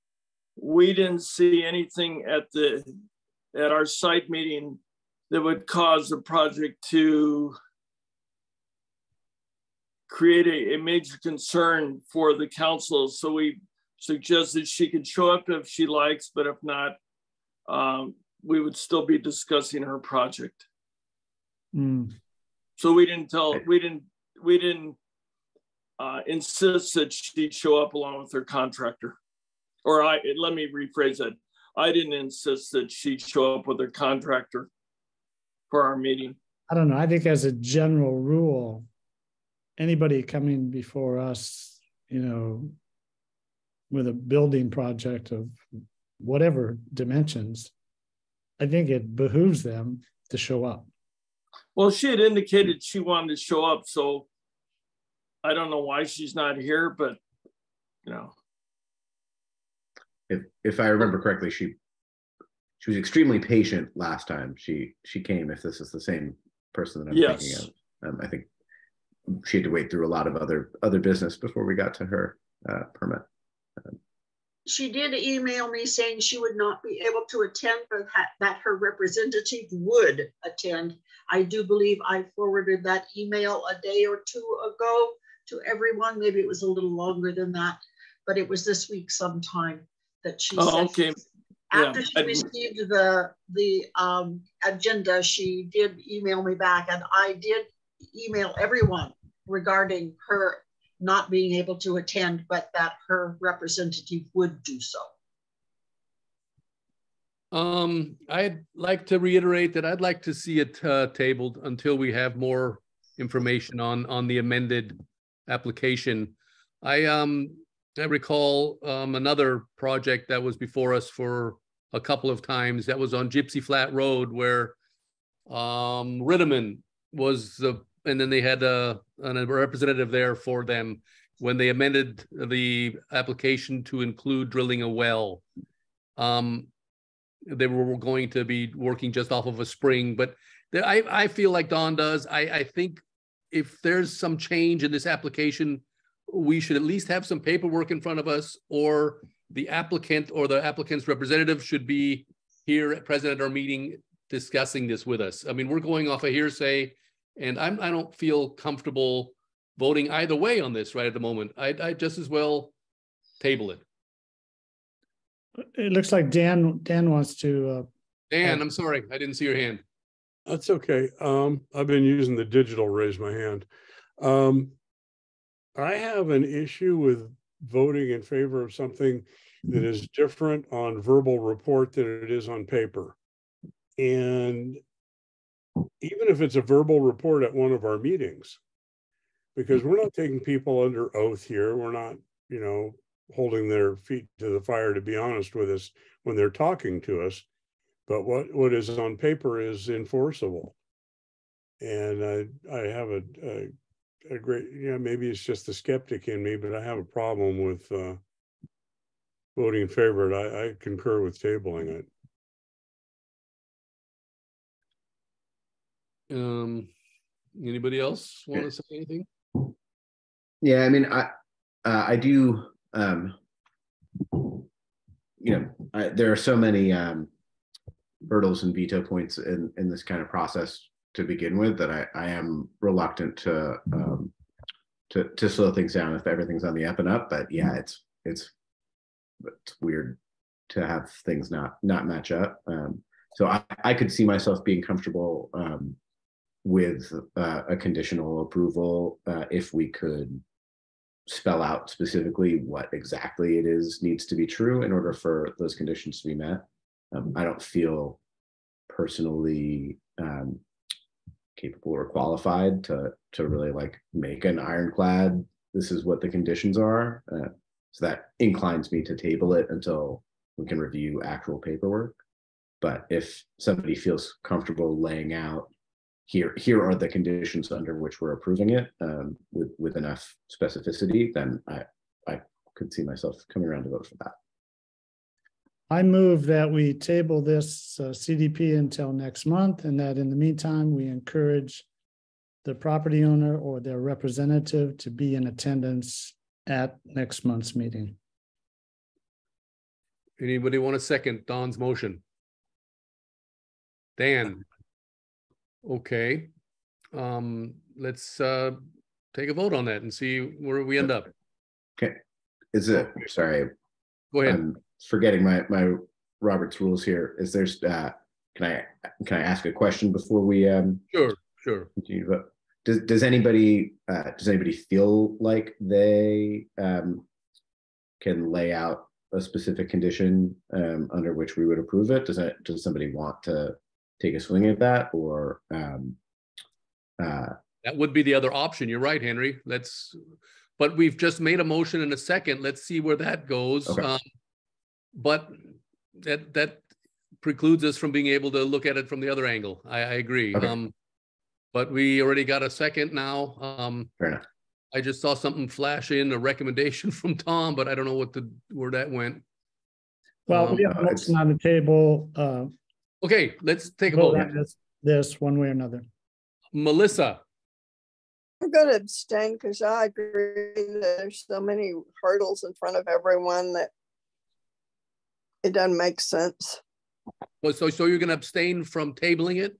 we didn't see anything at our site meeting that would cause the project to create a major concern for the council. So we suggested she could show up if she likes, but if not, we would still be discussing her project. So we didn't insist that she show up along with her contractor. Or let me rephrase that. I didn't insist that she show up with her contractor for our meeting. I don't know. I think as a general rule, anybody coming before us, you know, with a building project of whatever dimensions, I think it behooves them to show up. Well, she had indicated she wanted to show up, so I don't know why she's not here, but you know. If I remember correctly, she was extremely patient last time she came. If this is the same person that I'm thinking of, I think she had to wait through a lot of other business before we got to her permit. She did email me saying she would not be able to attend, but that her representative would attend. I do believe I forwarded that email a day or two ago to everyone. Maybe it was a little longer than that, but it was this week sometime that she said. Okay. After she received the agenda, she did email me back, and I did email everyone regarding her not being able to attend, but that her representative would do so. I'd like to reiterate that I'd like to see it tabled until we have more information on the amended application. I recall another project that was before us for a couple of times. That was on Gypsy Flat Road, where Ritterman was and then they had a representative there for them when they amended the application to include drilling a well. They were going to be working just off of a spring, but I feel like Don does. I think if there's some change in this application, we should at least have some paperwork in front of us, or the applicant or the applicant's representative should be here present at our meeting discussing this with us. I mean, we're going off a hearsay, and I don't feel comfortable voting either way on this right at the moment. I just as well table it. It looks like Dan wants to. Dan, I'm sorry, I didn't see your hand. That's okay. I've been using the digital raise my hand. I have an issue with voting in favor of something that is different on verbal report than it is on paper. And even if it's a verbal report at one of our meetings, because we're not taking people under oath here. We're not, holding their feet to the fire, to be honest with us, when they're talking to us. But what is on paper is enforceable. And I have a great, maybe it's just the skeptic in me, but I have a problem with voting in favor of it. I concur with tabling it. Anybody else want to say anything? Yeah, I mean, I do. There are so many hurdles and veto points in this kind of process to begin with that I am reluctant to slow things down if everything's on the up and up. But yeah, it's weird to have things not match up. So I could see myself being comfortable with a conditional approval if we could spell out specifically what exactly it is needs to be true in order for those conditions to be met. I don't feel personally capable or qualified to really make an ironclad, this is what the conditions are. So that inclines me to table it until we can review actual paperwork. But if somebody feels comfortable laying out, here are the conditions under which we're approving it with enough specificity, then I could see myself coming around to vote for that. I move that we table this CDP until next month, and that in the meantime, we encourage the property owner or their representative to be in attendance at next month's meeting. Anybody want to second Don's motion? Dan. Okay. Let's take a vote on that and see where we end up. Okay. Sorry. Go ahead. I'm forgetting my Robert's rules here. Is there's can I ask a question before we Sure. continue to vote? Does anybody feel like they can lay out a specific condition under which we would approve it? Does somebody want to take a swing at that, or that would be the other option? You're right, Henry. But we've just made a motion in a second. Let's see where that goes. Okay. But that precludes us from being able to look at it from the other angle. I agree. Okay. But we already got a second now. Fair enough. I just saw something flash in, a recommendation from Tom, but I don't know where that went. Well, we have a motion on the table. Okay, let's take a vote vote. on this one way or another. Melissa, I'm going to abstain because I agree that there's so many hurdles in front of everyone that it doesn't make sense. well, so you're going to abstain from tabling it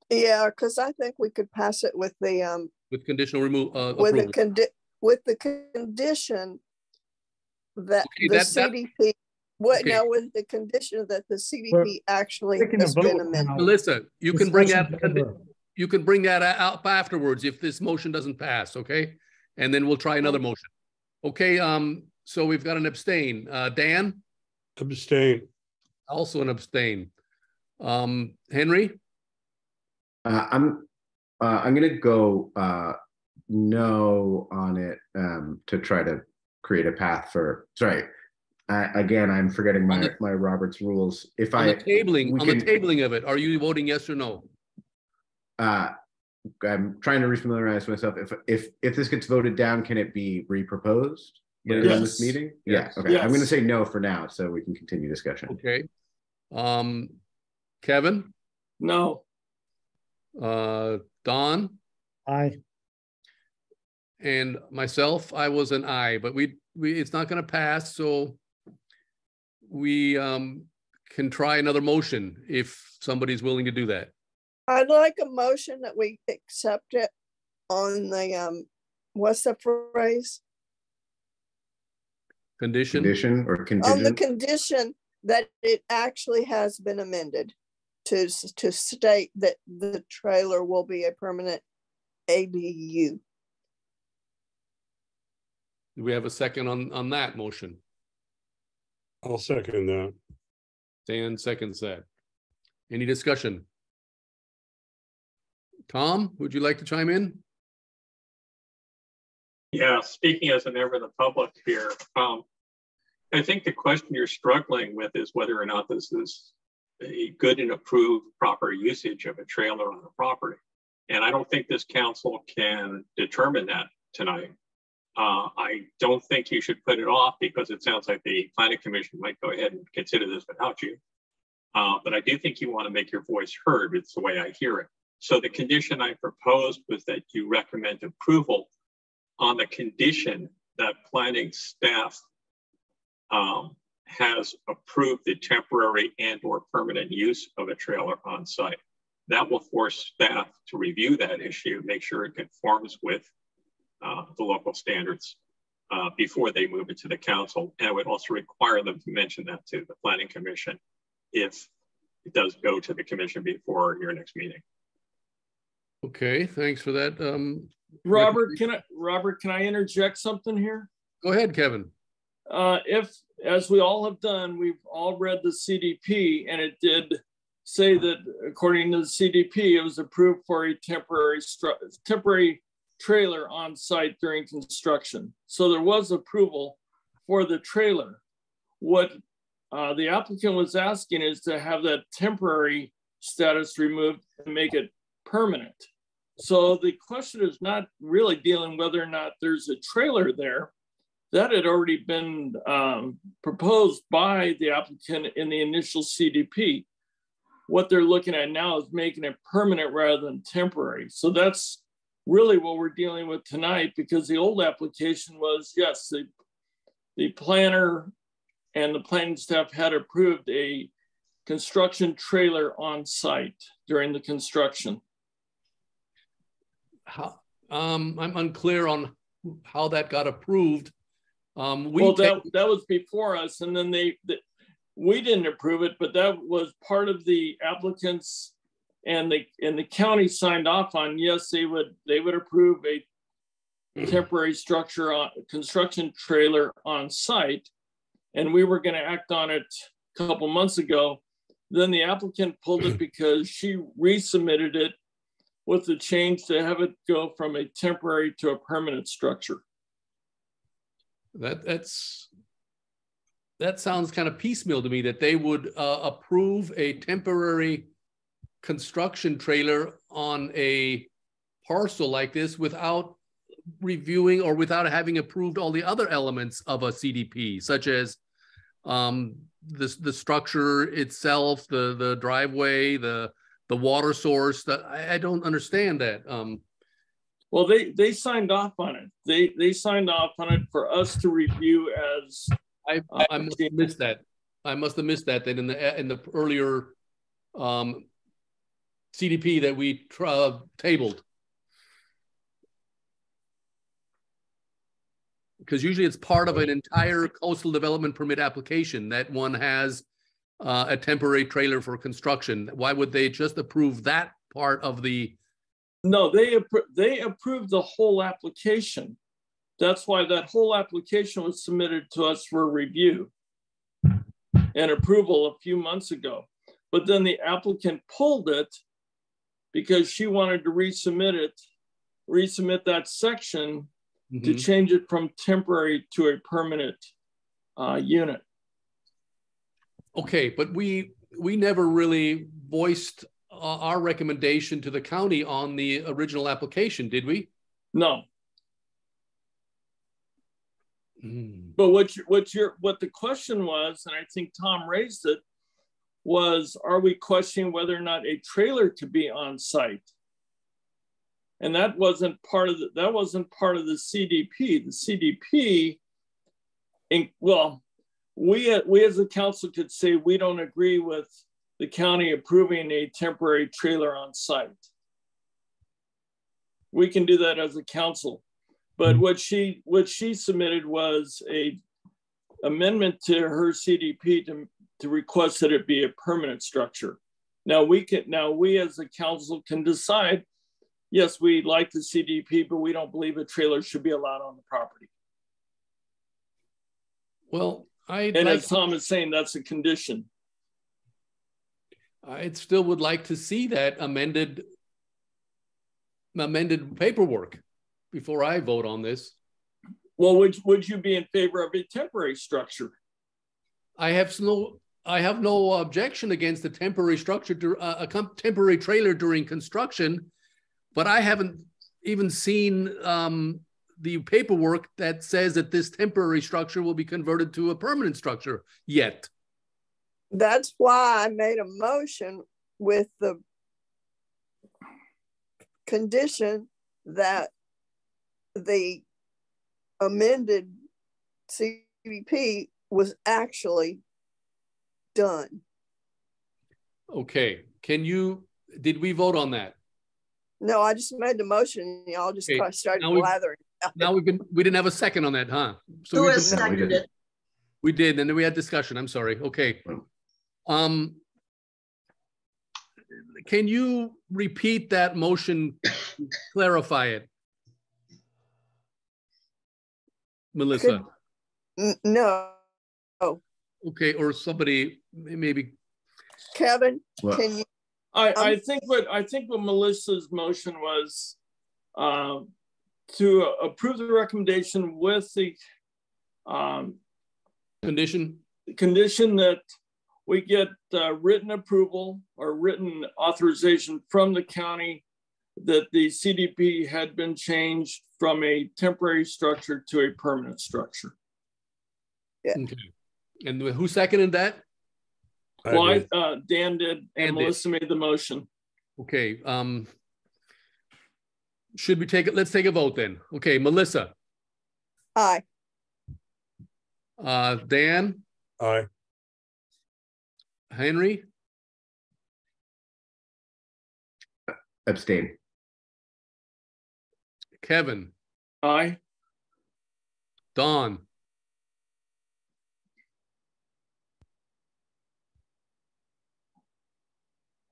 Yeah, because I think we could pass it with the with conditional approval? with the condition that Okay, the that- CDP. What okay. now with the condition that the CDP actually has been amended. Melissa, you can bring that. Discussion over. You can bring that out afterwards if this motion doesn't pass, okay? And then we'll try another motion. Okay, so we've got an abstain. Dan? Abstain. Also an abstain. Henry? I'm gonna go no on it to try to create a path for. Sorry, again, I'm forgetting my Robert's rules. If on the tabling of it, are you voting yes or no? I'm trying to refamiliarize myself. If this gets voted down, can it be reproposed later in this meeting? Yes. Yeah. Okay. Yes. I'm going to say no for now, so we can continue discussion. Okay. Kevin? No. Don? Aye. And myself, I was an aye, but we it's not going to pass, so we can try another motion if somebody's willing to do that. I'd like a motion that we accept it on the what's the phrase? Condition? Condition or contingent? On the condition that it actually has been amended to state that the trailer will be a permanent ADU. Do we have a second on that motion? I'll second that. Dan seconds that. Any discussion? Tom, would you like to chime in? Yeah, speaking as a member of the public here, I think the question you're struggling with is whether or not this is a good and approved proper usage of a trailer on a property. And I don't think this council can determine that tonight. I don't think you should put it off because it sounds like the planning commission might go ahead and consider this without you. But I do think you want to make your voice heard. It's the way I hear it. So the condition I proposed was that you recommend approval on the condition that planning staff has approved the temporary and/or permanent use of a trailer on site. That will force staff to review that issue, make sure it conforms with the local standards before they move it to the council. And it would also require them to mention that to the planning commission if it does go to the commission before your next meeting. Okay, thanks for that. Robert, can I interject something here? Go ahead, Kevin. If, as we all have done, we've all read the CDP, and it did say that according to the CDP, it was approved for a temporary trailer on site during construction. So there was approval for the trailer. What the applicant was asking is to have that temporary status removed and make it permanent. So the question is not really dealing whether or not there's a trailer there. That had already been proposed by the applicant in the initial CDP. What they're looking at now is making it permanent rather than temporary. So that's really what we're dealing with tonight, because the old application was, yes, the planner and the planning staff had approved a construction trailer on site during the construction. I'm unclear on how that got approved. That was before us, and then we didn't approve it, but that was part of the applicants, and the county signed off on. Yes, they would approve a temporary construction trailer on site, and we were going to act on it a couple months ago. Then the applicant pulled it because she resubmitted it with the change to have it go from a temporary to a permanent structure. That's that sounds kind of piecemeal to me, that they would approve a temporary construction trailer on a parcel like this without reviewing or without having approved all the other elements of a CDP, such as the structure itself, the driveway, the water source. I don't understand that. Well, they signed off on it. They signed off on it for us to review as. I must have missed that. I must have missed that. Then in the earlier CDP that we tabled, because usually it's part of an entire coastal development permit application that one has a temporary trailer for construction. Why would they just approve that part of the? No, they approved the whole application. That's why that whole application was submitted to us for review and approval a few months ago. But then the applicant pulled it because she wanted to resubmit that section to change it from temporary to a permanent unit. Okay, but we never really voiced our recommendation to the county on the original application, did we? No. But what the question was, and I think Tom raised it, was, are we questioning whether or not a trailer to be on site? And that wasn't part of the CDP. The CDP, we as a council could say we don't agree with the county approving a temporary trailer on site. We can do that as a council. But what she submitted was a amendment to her CDP to request that it be a permanent structure. Now we as a council can decide, yes, we like the CDP, but we don't believe a trailer should be allowed on the property. Well, as Tom is saying, that's a condition. I still would like to see that amended paperwork before I vote on this. Well, would you be in favor of a temporary structure? I have no objection against a temporary structure, a temporary trailer during construction, but I haven't even seen the paperwork that says that this temporary structure will be converted to a permanent structure yet. That's why I made a motion with the condition that the amended CDP was actually done. Okay, did we vote on that? No, I just made the motion. Y'all just kind of started blathering. Now we didn't have a second on that, huh? So who has seconded it? We did, and then we had discussion. I'm sorry. Okay. Can you repeat that motion, clarify it? Melissa? No. Okay, or somebody, maybe. Kevin, can you? I think what Melissa's motion was to approve the recommendation with the condition that we get written approval or written authorization from the county that the CDP had been changed from a temporary structure to a permanent structure. Yeah. Okay. And who seconded that? Well, Dan did, and Melissa made the motion. Okay. Should we take it? Let's take a vote then. Okay, Melissa. Aye. Dan. Aye. Henry. Abstain. Kevin. Aye. Don.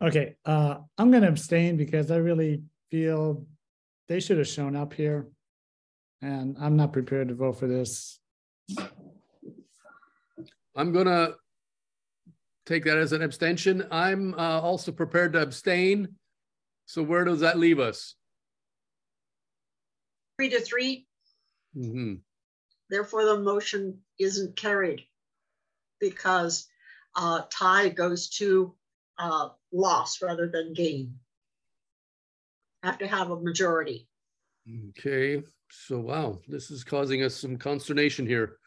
Okay, I'm going to abstain because I really feel they should have shown up here, and I'm not prepared to vote for this. I'm going to take that as an abstention. I'm also prepared to abstain. So where does that leave us? 3-3. Mm-hmm. Therefore, the motion isn't carried. because tie goes to loss rather than gain. Have to have a majority. Okay, so wow, this is causing us some consternation here.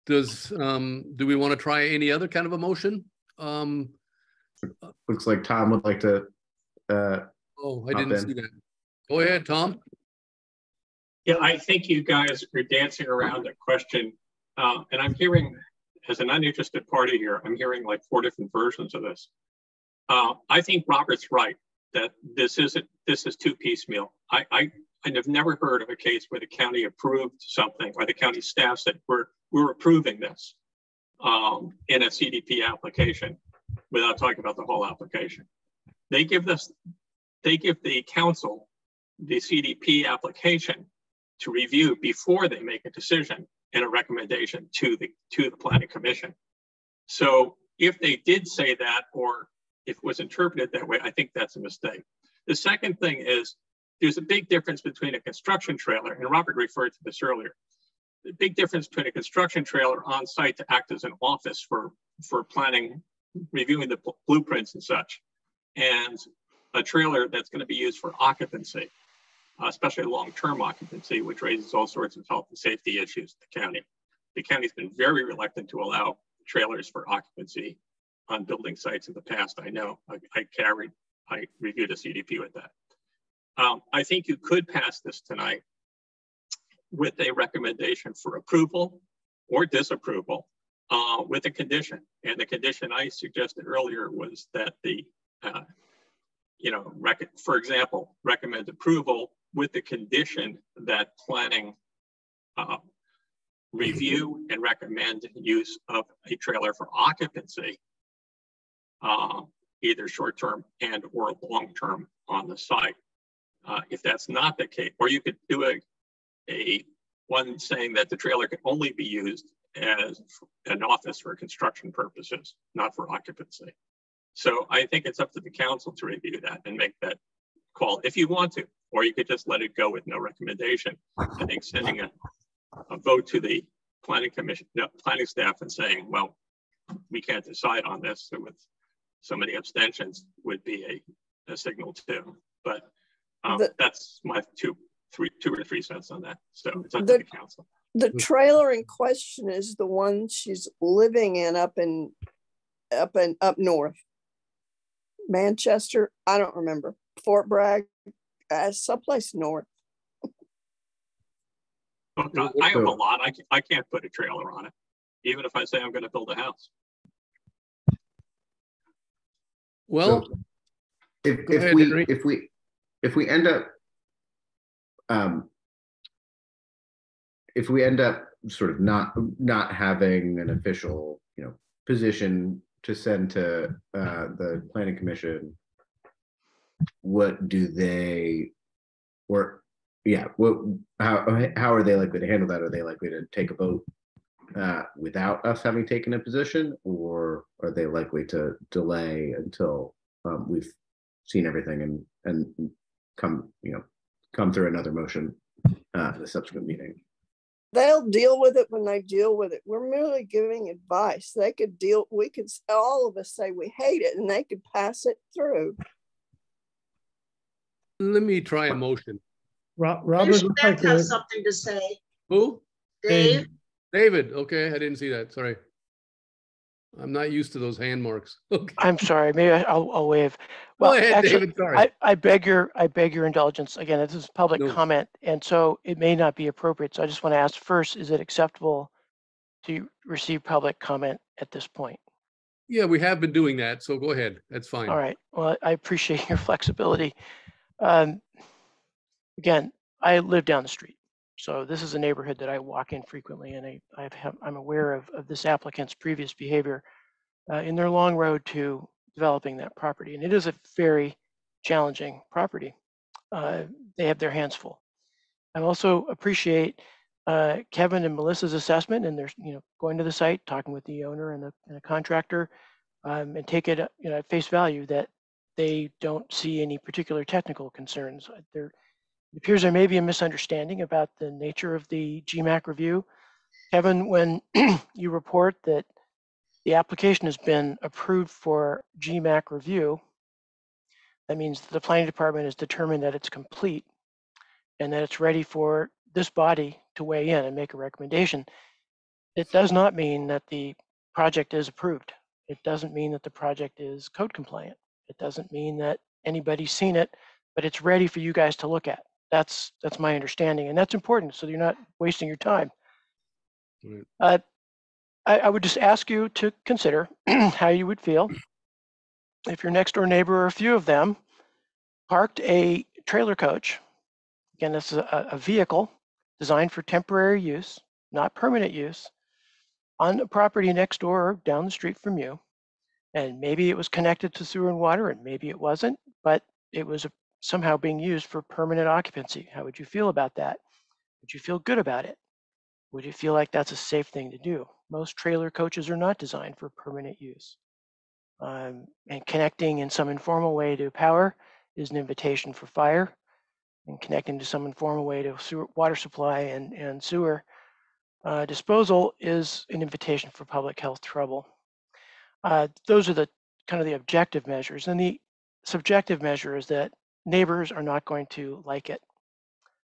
Does do we want to try any other kind of a motion? Looks like Tom would like to. Oh, I didn't see that. Go ahead, Tom. Yeah, I think you guys are dancing around a question, and I'm hearing, as an uninterested party here, I'm hearing like 4 different versions of this. I think Robert's right that this is too piecemeal. I have never heard of a case where the county approved something, or the county staff said we're approving this in a CDP application without talking about the whole application. They give the council the CDP application to review before they make a decision and a recommendation to the planning commission. So if they did say that, or if it was interpreted that way, I think that's a mistake. The second thing is there's a big difference between a construction trailer, and Robert referred to this earlier. The big difference between a construction trailer on site to act as an office for planning, reviewing the blueprints and such, and a trailer that's going to be used for occupancy, especially long-term occupancy, which raises all sorts of health and safety issues in the county. The county's been very reluctant to allow trailers for occupancy on building sites in the past. I know, I reviewed a CDP with that. I think you could pass this tonight with a recommendation for approval or disapproval with a condition. And the condition I suggested earlier was that the, for example, recommend approval with the condition that planning review and recommend use of a trailer for occupancy, either short-term and or long-term on the site. If that's not the case, or you could do a one saying that the trailer can only be used as an office for construction purposes, not for occupancy. So I think it's up to the council to review that and make that call if you want to, or you could just let it go with no recommendation. I think sending a vote to the planning commission, planning staff, and saying, well, we can't decide on this, so with so many abstentions would be a signal too. But that's my two or three cents on that. So it's up to the council. The trailer in question is the one she's living in up north. Manchester, I don't remember. Fort Bragg, someplace north. Look, I have a lot. I can't put a trailer on it, even if I say I'm going to build a house. Well, so if we end up sort of not having an official position to send to the planning commission, what do they, or how are they likely to handle that? Are they likely to take a vote without us having taken a position, or are they likely to delay until we've seen everything and come through another motion in the subsequent meeting? They'll deal with it when they deal with it. We're merely giving advice. They could we could all of us say we hate it, and they could pass it through. Let me try a motion. Robert has something to say. Who? Dave. David. Okay, I didn't see that. Sorry. I'm not used to those hand marks. Okay. I'm sorry. Maybe I'll wave. Well, go ahead, actually, David. Sorry. I beg your indulgence. Again, this is public comment, and so it may not be appropriate. So I just want to ask first: is it acceptable to receive public comment at this point? Yeah, we have been doing that. So go ahead. That's fine. All right. Well, I appreciate your flexibility. Again, I live down the street, so this is a neighborhood that I walk in frequently, and I'm aware of this applicant's previous behavior in their long road to developing that property, and it is a very challenging property. They have their hands full. I also appreciate Kevin and Melissa's assessment, and they're going to the site, talking with the owner and the contractor, and take it at face value that they don't see any particular technical concerns. It appears there may be a misunderstanding about the nature of the GMAC review. Kevin, when you report that the application has been approved for GMAC review, that means the planning department has determined that it's complete and that it's ready for this body to weigh in and make a recommendation. It does not mean that the project is approved. It doesn't mean that the project is code compliant. It doesn't mean that anybody's seen it, but it's ready for you guys to look at. That's my understanding, and that's important, so you're not wasting your time. Right. I would just ask you to consider how you would feel if your next door neighbor, or a few of them, parked a trailer coach. Again, this is a vehicle designed for temporary use, not permanent use, on the property next door or down the street from you. And maybe it was connected to sewer and water, and maybe it wasn't, but it was somehow being used for permanent occupancy. How would you feel about that? Would you feel good about it? Would you feel like that's a safe thing to do? Most trailer coaches are not designed for permanent use. And connecting in some informal way to power is an invitation for fire, and connecting to some informal way to water supply and sewer disposal is an invitation for public health trouble. Those are the kind of the objective measures, and the subjective measure is that neighbors are not going to like it.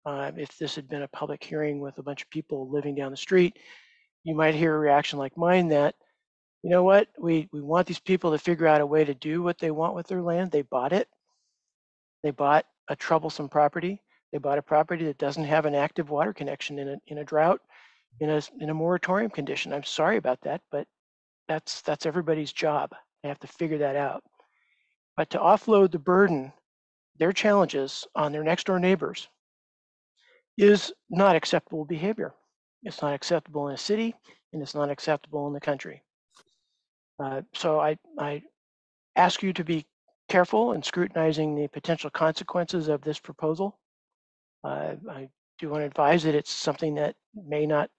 If this had been a public hearing with a bunch of people living down the street, you might hear a reaction like mine that, you know what, we want these people to figure out a way to do what they want with their land. They bought it. They bought a troublesome property. They bought a property that doesn't have an active water connection in a drought, in a moratorium condition. I'm sorry about that, but that's everybody's job. They have to figure that out. But to offload the burden, their challenges, on their next door neighbors is not acceptable behavior. It's not acceptable in a city, and it's not acceptable in the country. So I ask you to be careful in scrutinizing the potential consequences of this proposal. I do want to advise that it's something that may not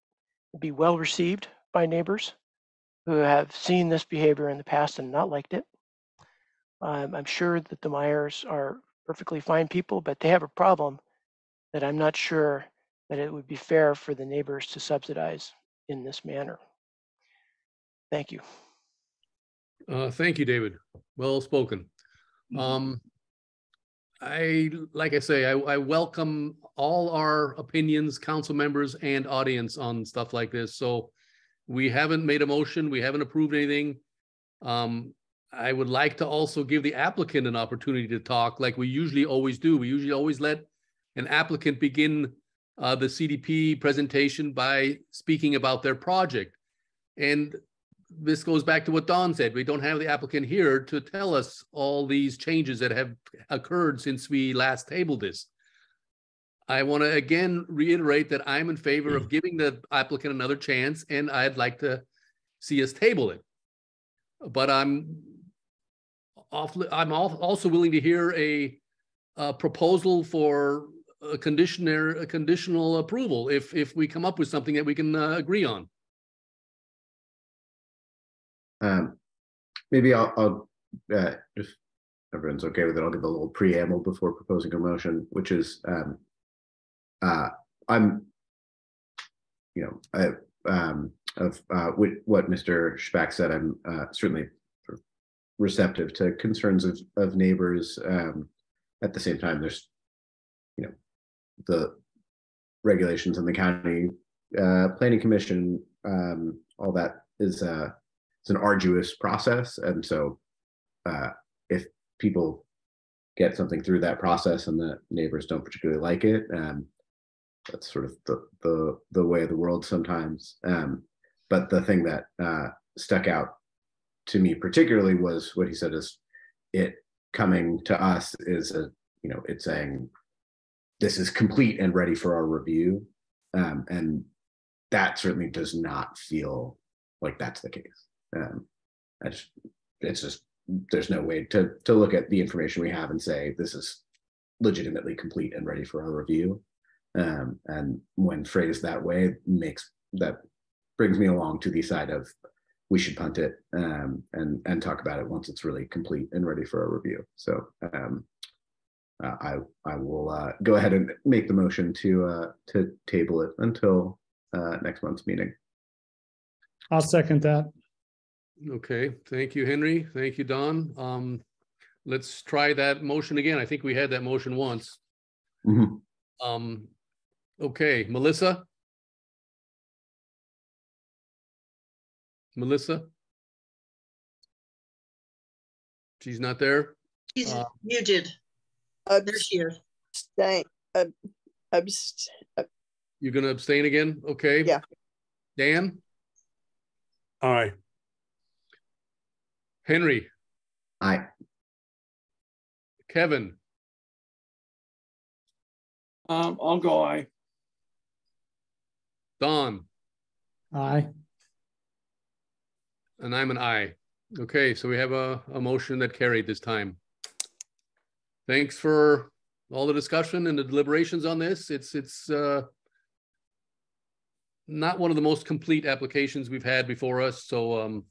be well received by neighbors who have seen this behavior in the past and not liked it. I'm sure that the Meyers are perfectly fine people, but they have a problem that I'm not sure that it would be fair for the neighbors to subsidize in this manner. Thank you. Thank you, David. Well spoken. Like I say, I welcome all our opinions, council members and audience on stuff like this. So we haven't made a motion. We haven't approved anything. I would like to also give the applicant an opportunity to talk like we usually always do. We usually always let an applicant begin the CDP presentation by speaking about their project. And this goes back to what Don said. We don't have the applicant here to tell us all these changes that have occurred since we last tabled this. I want to again reiterate that I'm in favor of giving the applicant another chance, and I'd like to see us table it. But I'm also willing to hear a proposal for a conditional approval if we come up with something that we can agree on. Maybe I'll if everyone's okay with it, I'll give a little preamble before proposing a motion, which is I'm, of what Mr. Shpak said, I'm certainly receptive to concerns of neighbors. At the same time, there's, the regulations in the county planning commission, all that is it's an arduous process. And so if people get something through that process and the neighbors don't particularly like it, that's sort of the way of the world sometimes. But the thing that stuck out to me particularly was what he said is it coming to us is it's saying this is complete and ready for our review. And that certainly does not feel like that's the case. It's just, there's no way to look at the information we have and say, this is legitimately complete and ready for our review. And when phrased that way, brings me along to the side of we should punt it and talk about it once it's really complete and ready for our review. So I will go ahead and make the motion to table it until next month's meeting. I'll second that. Okay, thank you, Henry. Thank you, Don. Let's try that motion again. I think we had that motion once. Mhm. Okay, Melissa? Melissa? She's not there? She's muted. There she is. Abstain. You're going to abstain again? Okay. Yeah. Dan? Aye. Henry? Aye. Kevin? I'll go aye. Don? Aye. And I'm an aye. Okay, so we have a motion that carried this time. Thanks for all the discussion and the deliberations on this. It's not one of the most complete applications we've had before us. So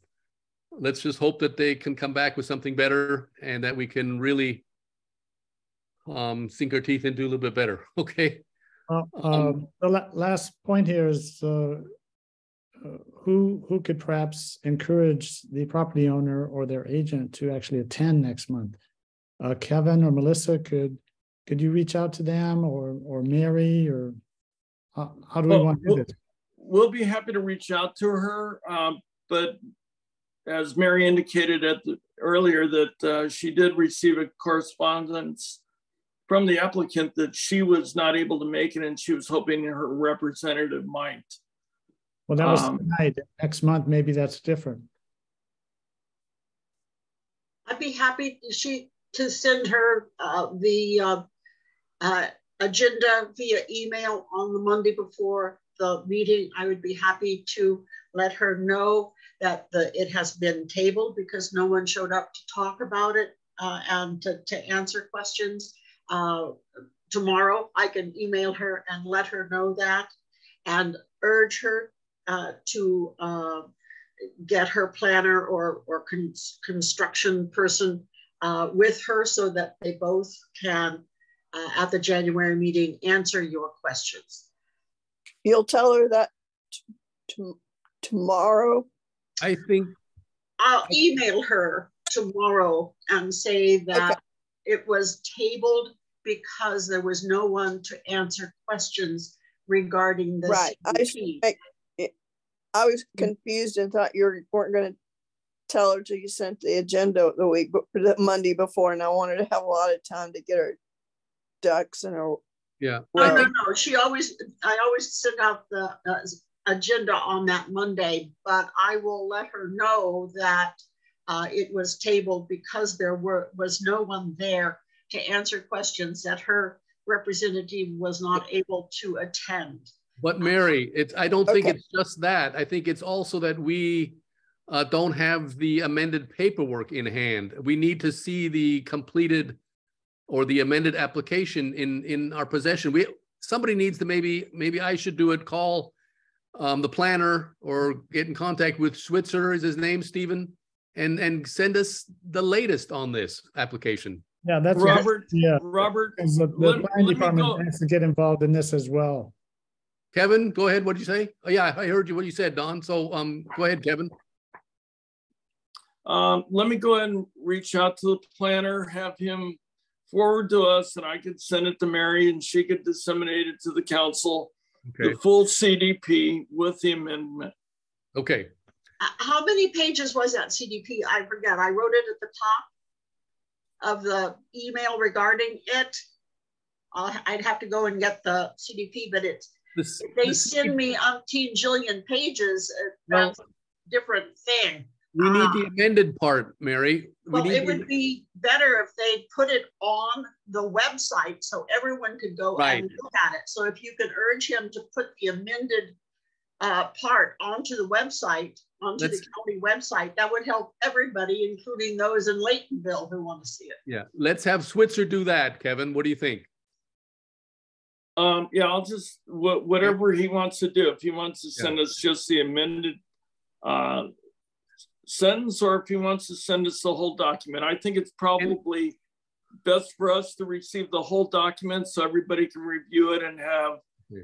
let's just hope that they can come back with something better and that we can really sink our teeth into a little bit better. Okay. The last point here is who could perhaps encourage the property owner or their agent to actually attend next month? Kevin or Melissa, could you reach out to them, or Mary, or how do we want to do this? We'll be happy to reach out to her, but as Mary indicated earlier, that she did receive a correspondence from the applicant that she was not able to make it, and she was hoping her representative might. Well, that was tonight. Next month, maybe that's different. I'd be happy to send her the agenda via email on the Monday before the meeting. I would be happy to let her know that it has been tabled because no one showed up to talk about it and to answer questions. Tomorrow, I can email her and let her know that and urge her to get her planner or construction person with her so that they both can, at the January meeting, answer your questions. You'll tell her that tomorrow? I think I'll email her tomorrow and say that it was tabled because there was no one to answer questions regarding the CDP. I was confused and thought you weren't going to tell her till you sent the agenda the Monday before, and I wanted to have a lot of time to get her ducks in a No. I always send out the agenda on that Monday, but I will let her know that it was tabled because there was no one there to answer questions, that her representative was not able to attend. But Mary, I don't think it's just that. I think it's also that we don't have the amended paperwork in hand. We need to see the completed or the amended application in our possession. Somebody needs to maybe I should do it. Call the planner or get in contact with Switzer, is his name, Stephen, and send us the latest on this application. Yeah, that's Robert. Yeah, Robert, the planning department has to get involved in this as well. Kevin, go ahead. What did you say? Oh, yeah, I heard you. What you said, Don. So go ahead, Kevin. Let me go ahead and reach out to the planner, have him forward to us, and I could send it to Mary and she could disseminate it to the council, the full CDP with the amendment. Okay. How many pages was that CDP? I forget. I wrote it at the top of the email regarding it. I'd have to go and get the CDP, but they send me umpteen jillion pages. That's a different thing. We need the amended part, Mary. It would be better if they put it on the website so everyone could go and look at it. So if you could urge him to put the amended part onto the website, onto the county website, that would help everybody, including those in Laytonville who want to see it. Yeah, let's have Switzer do that, Kevin. What do you think? Yeah, I'll just, whatever he wants to do. If he wants to send us just the amended sentence, or if he wants to send us the whole document. I think it's probably best for us to receive the whole document so everybody can review it and have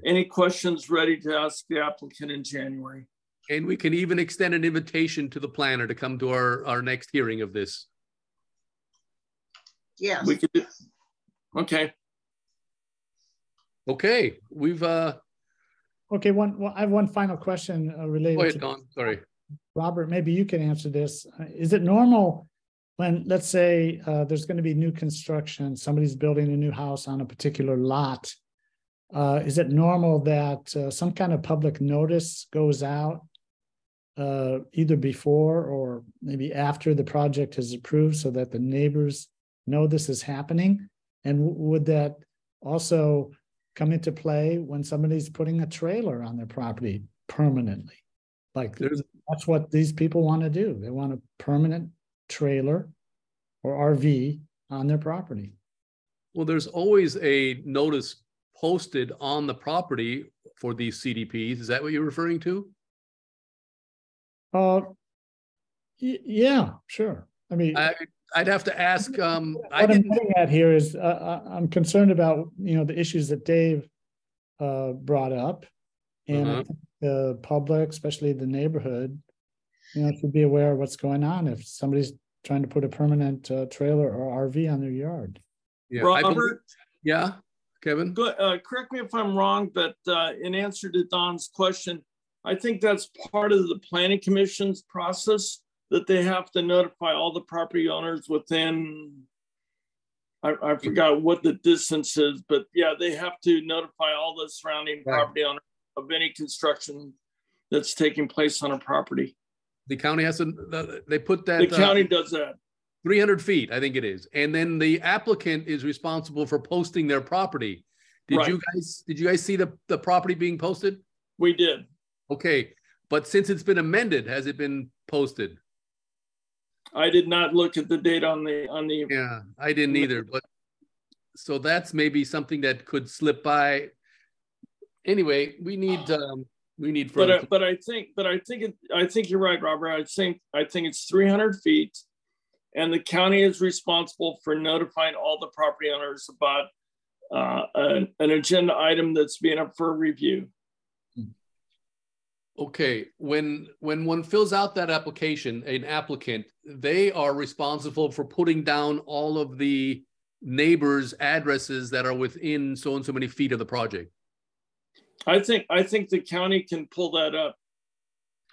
any questions ready to ask the applicant in January. And we can even extend an invitation to the planner to come to our next hearing of this. Yes. We could do. Okay. Okay, we've Okay, I have one final question related go ahead, to Don. Sorry. Robert, maybe you can answer this. Is it normal when, let's say, there's going to be new construction, somebody's building a new house on a particular lot? Is it normal that some kind of public notice goes out either before or maybe after the project is approved so that the neighbors know this is happening? And would that also come into play when somebody's putting a trailer on their property permanently? Like that's what these people want to do. They want a permanent trailer or RV on their property. Well, there's always a notice posted on the property for these CDPs. Is that what you're referring to? Yeah, sure. I mean, I'd have to ask. What I'm getting at here is I'm concerned about the issues that Dave brought up, and I think the public, especially the neighborhood, should be aware of what's going on if somebody's trying to put a permanent trailer or RV on their yard. Yeah, Robert. Yeah, Kevin. Correct me if I'm wrong, but in answer to Don's question, I think that's part of the planning commission's process, that they have to notify all the property owners within, I forgot what the distance is, but yeah, they have to notify all the surrounding property owners of any construction that's taking place on a property. The county has to, they put that. The county does that. 300 feet, I think it is. And then the applicant is responsible for posting their property. Did you guys see the property being posted? We did. Okay, but since it's been amended, has it been posted? I did not look at the date on the. Yeah, I didn't either. But so that's maybe something that could slip by. Anyway, we need further. But I think you're right, Robert. I think it's 300 feet, and the county is responsible for notifying all the property owners about an agenda item that's being up for review. Okay, when one fills out that application, an applicant, they are responsible for putting down all of the neighbors' addresses that are within so and so many feet of the project. I think the county can pull that up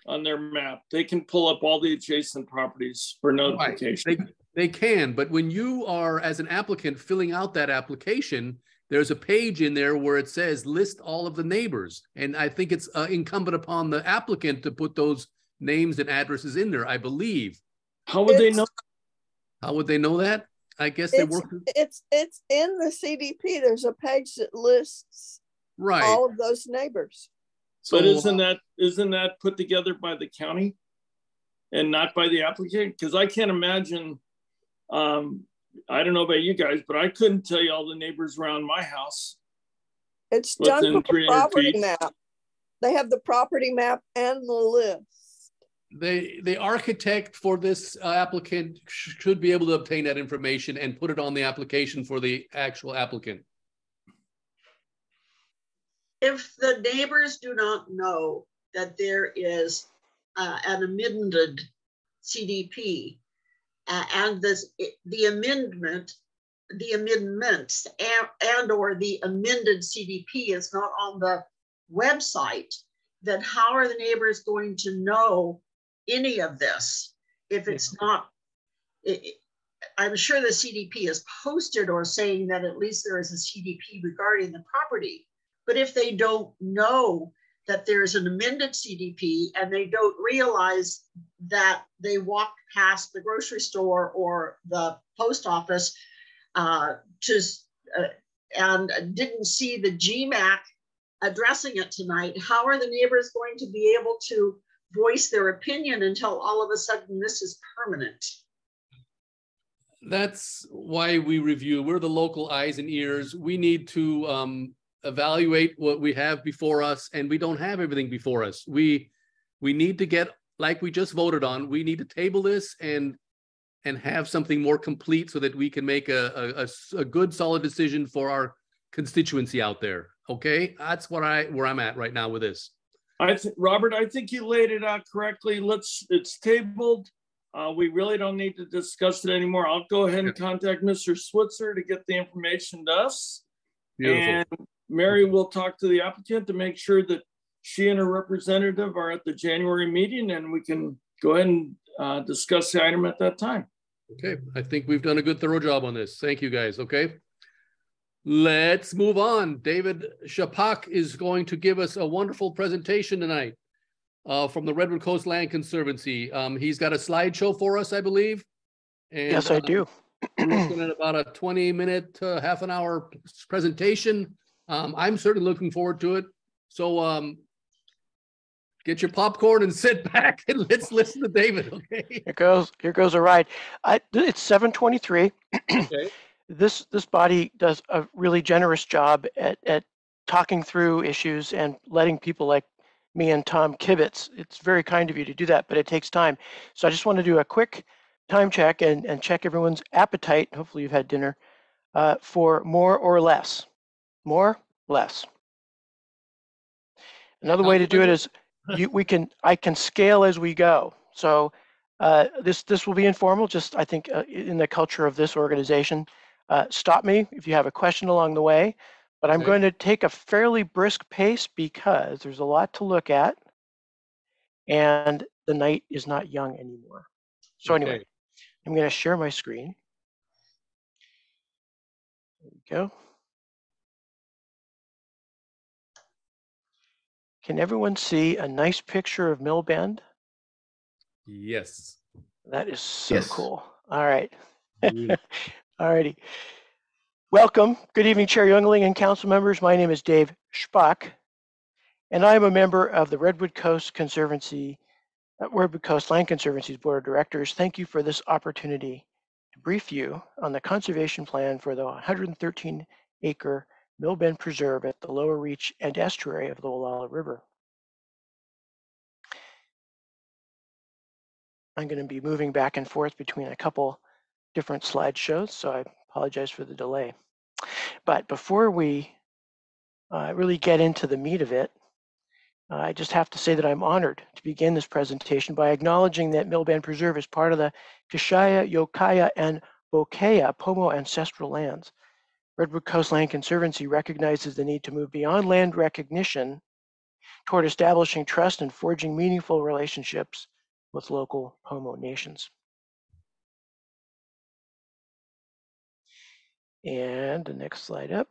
on their map. They can pull up all the adjacent properties for notification. Right. They can, but when you are, as an applicant, filling out that application, there's a page in there where it says list all of the neighbors. And I think it's incumbent upon the applicant to put those names and addresses in there, I believe. How would they know? How would they know that? I guess they work. It's in the CDP. There's a page that lists all of those neighbors. So, but isn't that put together by the county and not by the applicant? Because I can't imagine, I don't know about you guys, but I couldn't tell you all the neighbors around my house. It's done for the property map. They have the property map and the list. The architect for this applicant should be able to obtain that information and put it on the application for the actual applicant. If the neighbors do not know that there is an amended CDP and the amendments and or the amended CDP is not on the website, then how are the neighbors going to know any of this if it's not? I'm sure the CDP is posted or saying that at least there is a CDP regarding the property. But if they don't know that there's an amended CDP and they don't realize that they walked past the grocery store or the post office and didn't see the GMAC addressing it tonight, how are the neighbors going to be able to voice their opinion until all of a sudden this is permanent? That's why we review. We're the local eyes and ears. We need to evaluate what we have before us, and we don't have everything before us. We need to get, like we just voted on, we need to table this and have something more complete so that we can make a good, solid decision for our constituency out there. Okay, that's where I'm at right now with this. Robert, I think you laid it out correctly. It's tabled. We really don't need to discuss it anymore. I'll go ahead and contact Mr. Switzer to get the information to us. Beautiful. And Mary will talk to the applicant to make sure that she and her representative are at the January meeting, and we can go ahead and discuss the item at that time. Okay, I think we've done a good thorough job on this. Thank you guys, okay? Let's move on. David Shpak is going to give us a wonderful presentation tonight from the Redwood Coast Land Conservancy. He's got a slideshow for us, I believe. And, yes, I do. We're looking at about a 20-minute, half an hour presentation. I'm certainly looking forward to it. So get your popcorn and sit back and let's listen to David, okay? Here goes a ride. It's 7:23. Okay. This body does a really generous job at talking through issues and letting people like me and Tom kibitz. It's very kind of you to do that, but it takes time. So I just want to do a quick time check and check everyone's appetite. Hopefully you've had dinner for more or less. More, less. Another way to do it is I can scale as we go. So this will be informal, just I think in the culture of this organization. Stop me if you have a question along the way, but I'm going to take a fairly brisk pace because there's a lot to look at and the night is not young anymore. So anyway, I'm going to share my screen. There we go. Can everyone see a nice picture of Mill Bend? Yes. That is so cool. All right. All righty. Welcome. Good evening, Chair Youngling and council members. My name is Dave Shpak, and I am a member of the Redwood Coast Land Conservancy's Board of Directors. Thank you for this opportunity to brief you on the conservation plan for the 113-acre Mill Bend Preserve at the lower reach and estuary of the Wallala River. I'm going to be moving back and forth between a couple different slideshows, so I apologize for the delay. But before we really get into the meat of it, I just have to say that I'm honored to begin this presentation by acknowledging that Mill Bend Preserve is part of the Kashaya, Yokaia, and Bokaya Pomo ancestral lands. Redwood Coast Land Conservancy recognizes the need to move beyond land recognition toward establishing trust and forging meaningful relationships with local Pomo nations. And the next slide up.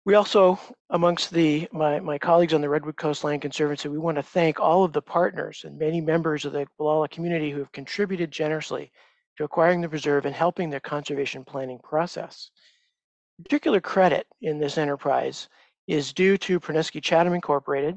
We also, amongst my colleagues on the Redwood Coast Land Conservancy, we want to thank all of the partners and many members of the Wallala community who have contributed generously to acquiring the preserve and helping the conservation planning process. Particular credit in this enterprise is due to Perniske Chatham Incorporated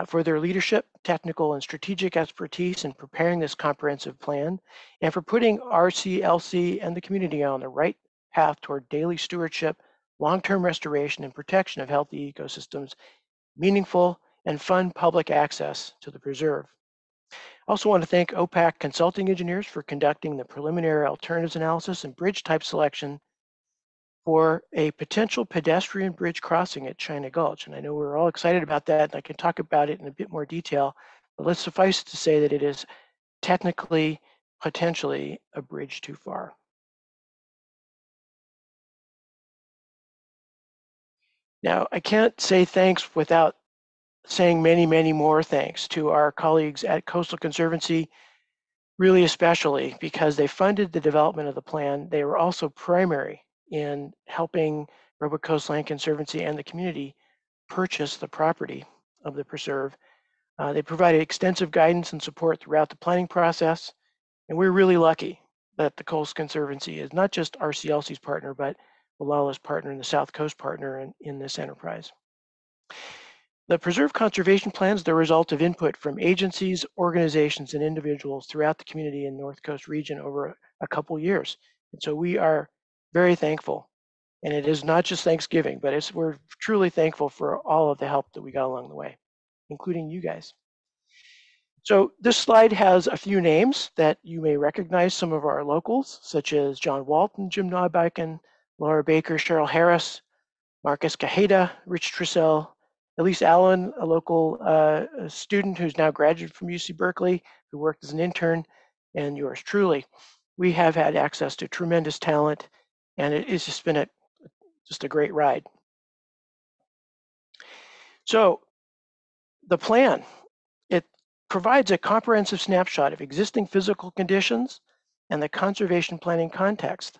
for their leadership, technical and strategic expertise in preparing this comprehensive plan, and for putting RCLC and the community on the right path toward daily stewardship, long-term restoration and protection of healthy ecosystems, meaningful and fun public access to the preserve. I also want to thank OPAC Consulting Engineers for conducting the preliminary alternatives analysis and bridge type selection for a potential pedestrian bridge crossing at China Gulch. And I know we're all excited about that, and I can talk about it in a bit more detail, but let's suffice to say that it is technically, potentially a bridge too far. Now, I can't say thanks without saying many, many more thanks to our colleagues at Coastal Conservancy, really especially because they funded the development of the plan. They were also primary in helping Redwood Coast Land Conservancy and the community purchase the property of the preserve. They provided extensive guidance and support throughout the planning process, and we're really lucky that the Coastal Conservancy is not just RCLC's partner, but Wallala's partner and the South Coast partner in this enterprise. The preserve conservation plan is the result of input from agencies, organizations, and individuals throughout the community in North Coast region over a couple years. And so we are very thankful. And it is not just Thanksgiving, but we're truly thankful for all of the help that we got along the way, including you guys. So this slide has a few names that you may recognize, some of our locals, such as John Walton, Jim Neubecken, Laura Baker, Cheryl Harris, Marcus Cajeda, Rich Trissell, Elise Allen, a local student who's now graduated from UC Berkeley, who worked as an intern, and yours truly. We have had access to tremendous talent, and it's just been just a great ride. So the plan, it provides a comprehensive snapshot of existing physical conditions and the conservation planning context.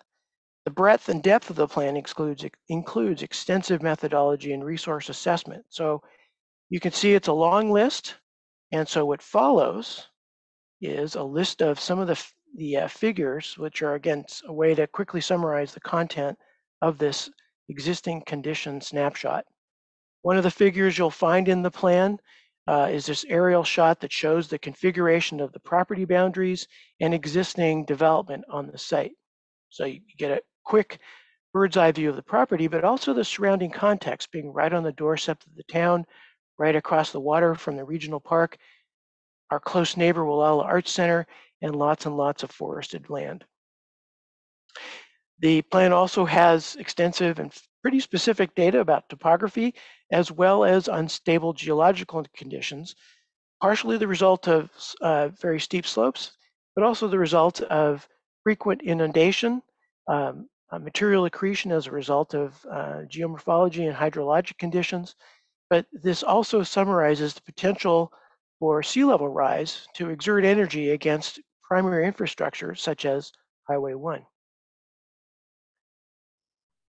The breadth and depth of the plan includes extensive methodology and resource assessment. So you can see it's a long list. And so what follows is a list of some of the figures, which are, again, a way to quickly summarize the content of this existing condition snapshot. One of the figures you'll find in the plan is this aerial shot that shows the configuration of the property boundaries and existing development on the site. So you get a quick bird's eye view of the property, but also the surrounding context, being right on the doorstep of the town, right across the water from the regional park, our close neighbor Wallala Arts Center, and lots of forested land. The plan also has extensive and pretty specific data about topography, as well as unstable geological conditions, partially the result of very steep slopes, but also the result of frequent inundation, material accretion as a result of geomorphology and hydrologic conditions. But this also summarizes the potential for sea level rise to exert energy against primary infrastructure such as Highway 1.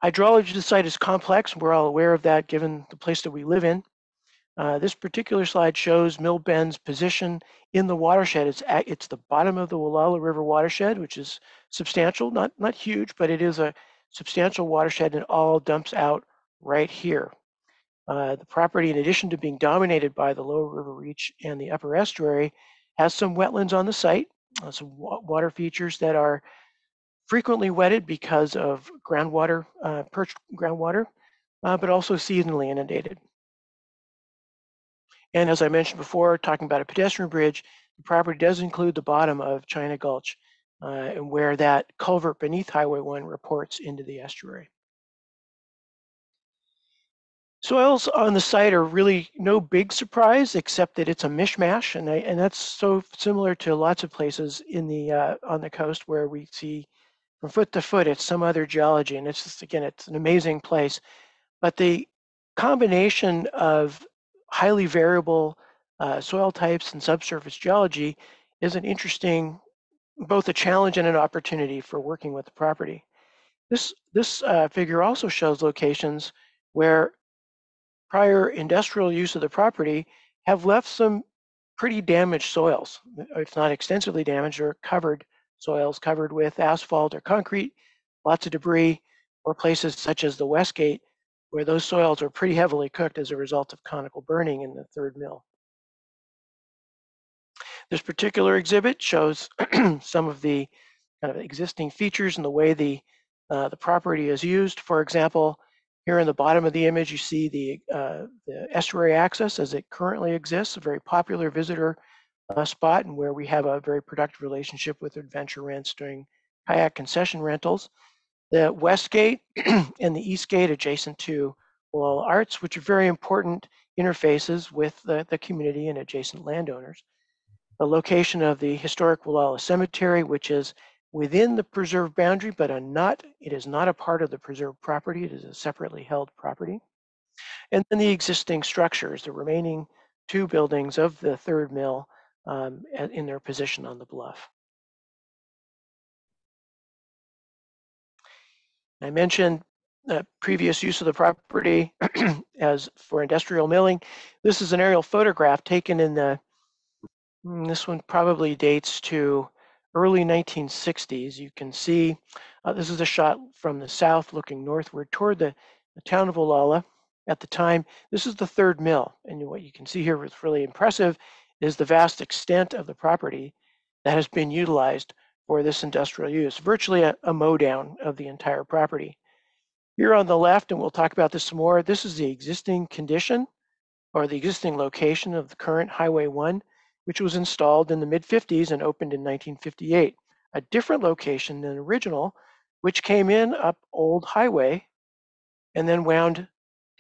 Hydrology of the site is complex. We're all aware of that given the place that we live in. This particular slide shows Mill Bend's position in the watershed. It's the bottom of the Wallala River watershed, which is substantial, not huge, but it is a substantial watershed, and it all dumps out right here. The property, in addition to being dominated by the lower river reach and the upper estuary, has some wetlands on the site, some water features that are frequently wetted because of groundwater, perched groundwater, but also seasonally inundated. And as I mentioned before, talking about a pedestrian bridge, the property does include the bottom of China Gulch, and where that culvert beneath Highway 1 reports into the estuary. Soils on the site are really no big surprise, except that it's a mishmash, and that's so similar to lots of places in the on the coast where we see from foot to foot it's some other geology, and it's just, again, it's an amazing place. But the combination of highly variable soil types and subsurface geology is an interesting, both a challenge and an opportunity for working with the property. This figure also shows locations where prior industrial use of the property have left some pretty damaged soils, if not extensively damaged, or covered soils covered with asphalt or concrete, lots of debris, or places such as the Westgate, where those soils are pretty heavily cooked as a result of conical burning in the third mill. This particular exhibit shows some of the kind of existing features and the way the property is used. For example, here in the bottom of the image, you see the estuary access as it currently exists, a very popular visitor spot, and where we have a very productive relationship with Adventure Rents doing kayak concession rentals. The West Gate and the East Gate adjacent to Wallala Arts, which are very important interfaces with the community and adjacent landowners. The location of the historic Wallala Cemetery, which is within the preserve boundary, but it is not a part of the preserved property. It is a separately held property. And then the existing structures, the remaining two buildings of the third mill in their position on the bluff. I mentioned the previous use of the property as for industrial milling. This is an aerial photograph taken in this one probably dates to early 1960s. You can see this is a shot from the south looking northward toward the town of Wallala. At the time, this is the third mill, and what you can see here is really impressive is the vast extent of the property that has been utilized for this industrial use, virtually a mow down of the entire property. Here on the left, and we'll talk about this some more, this is the existing condition or the existing location of the current Highway 1, which was installed in the mid-50s and opened in 1958. A different location than original, which came in up Old Highway and then wound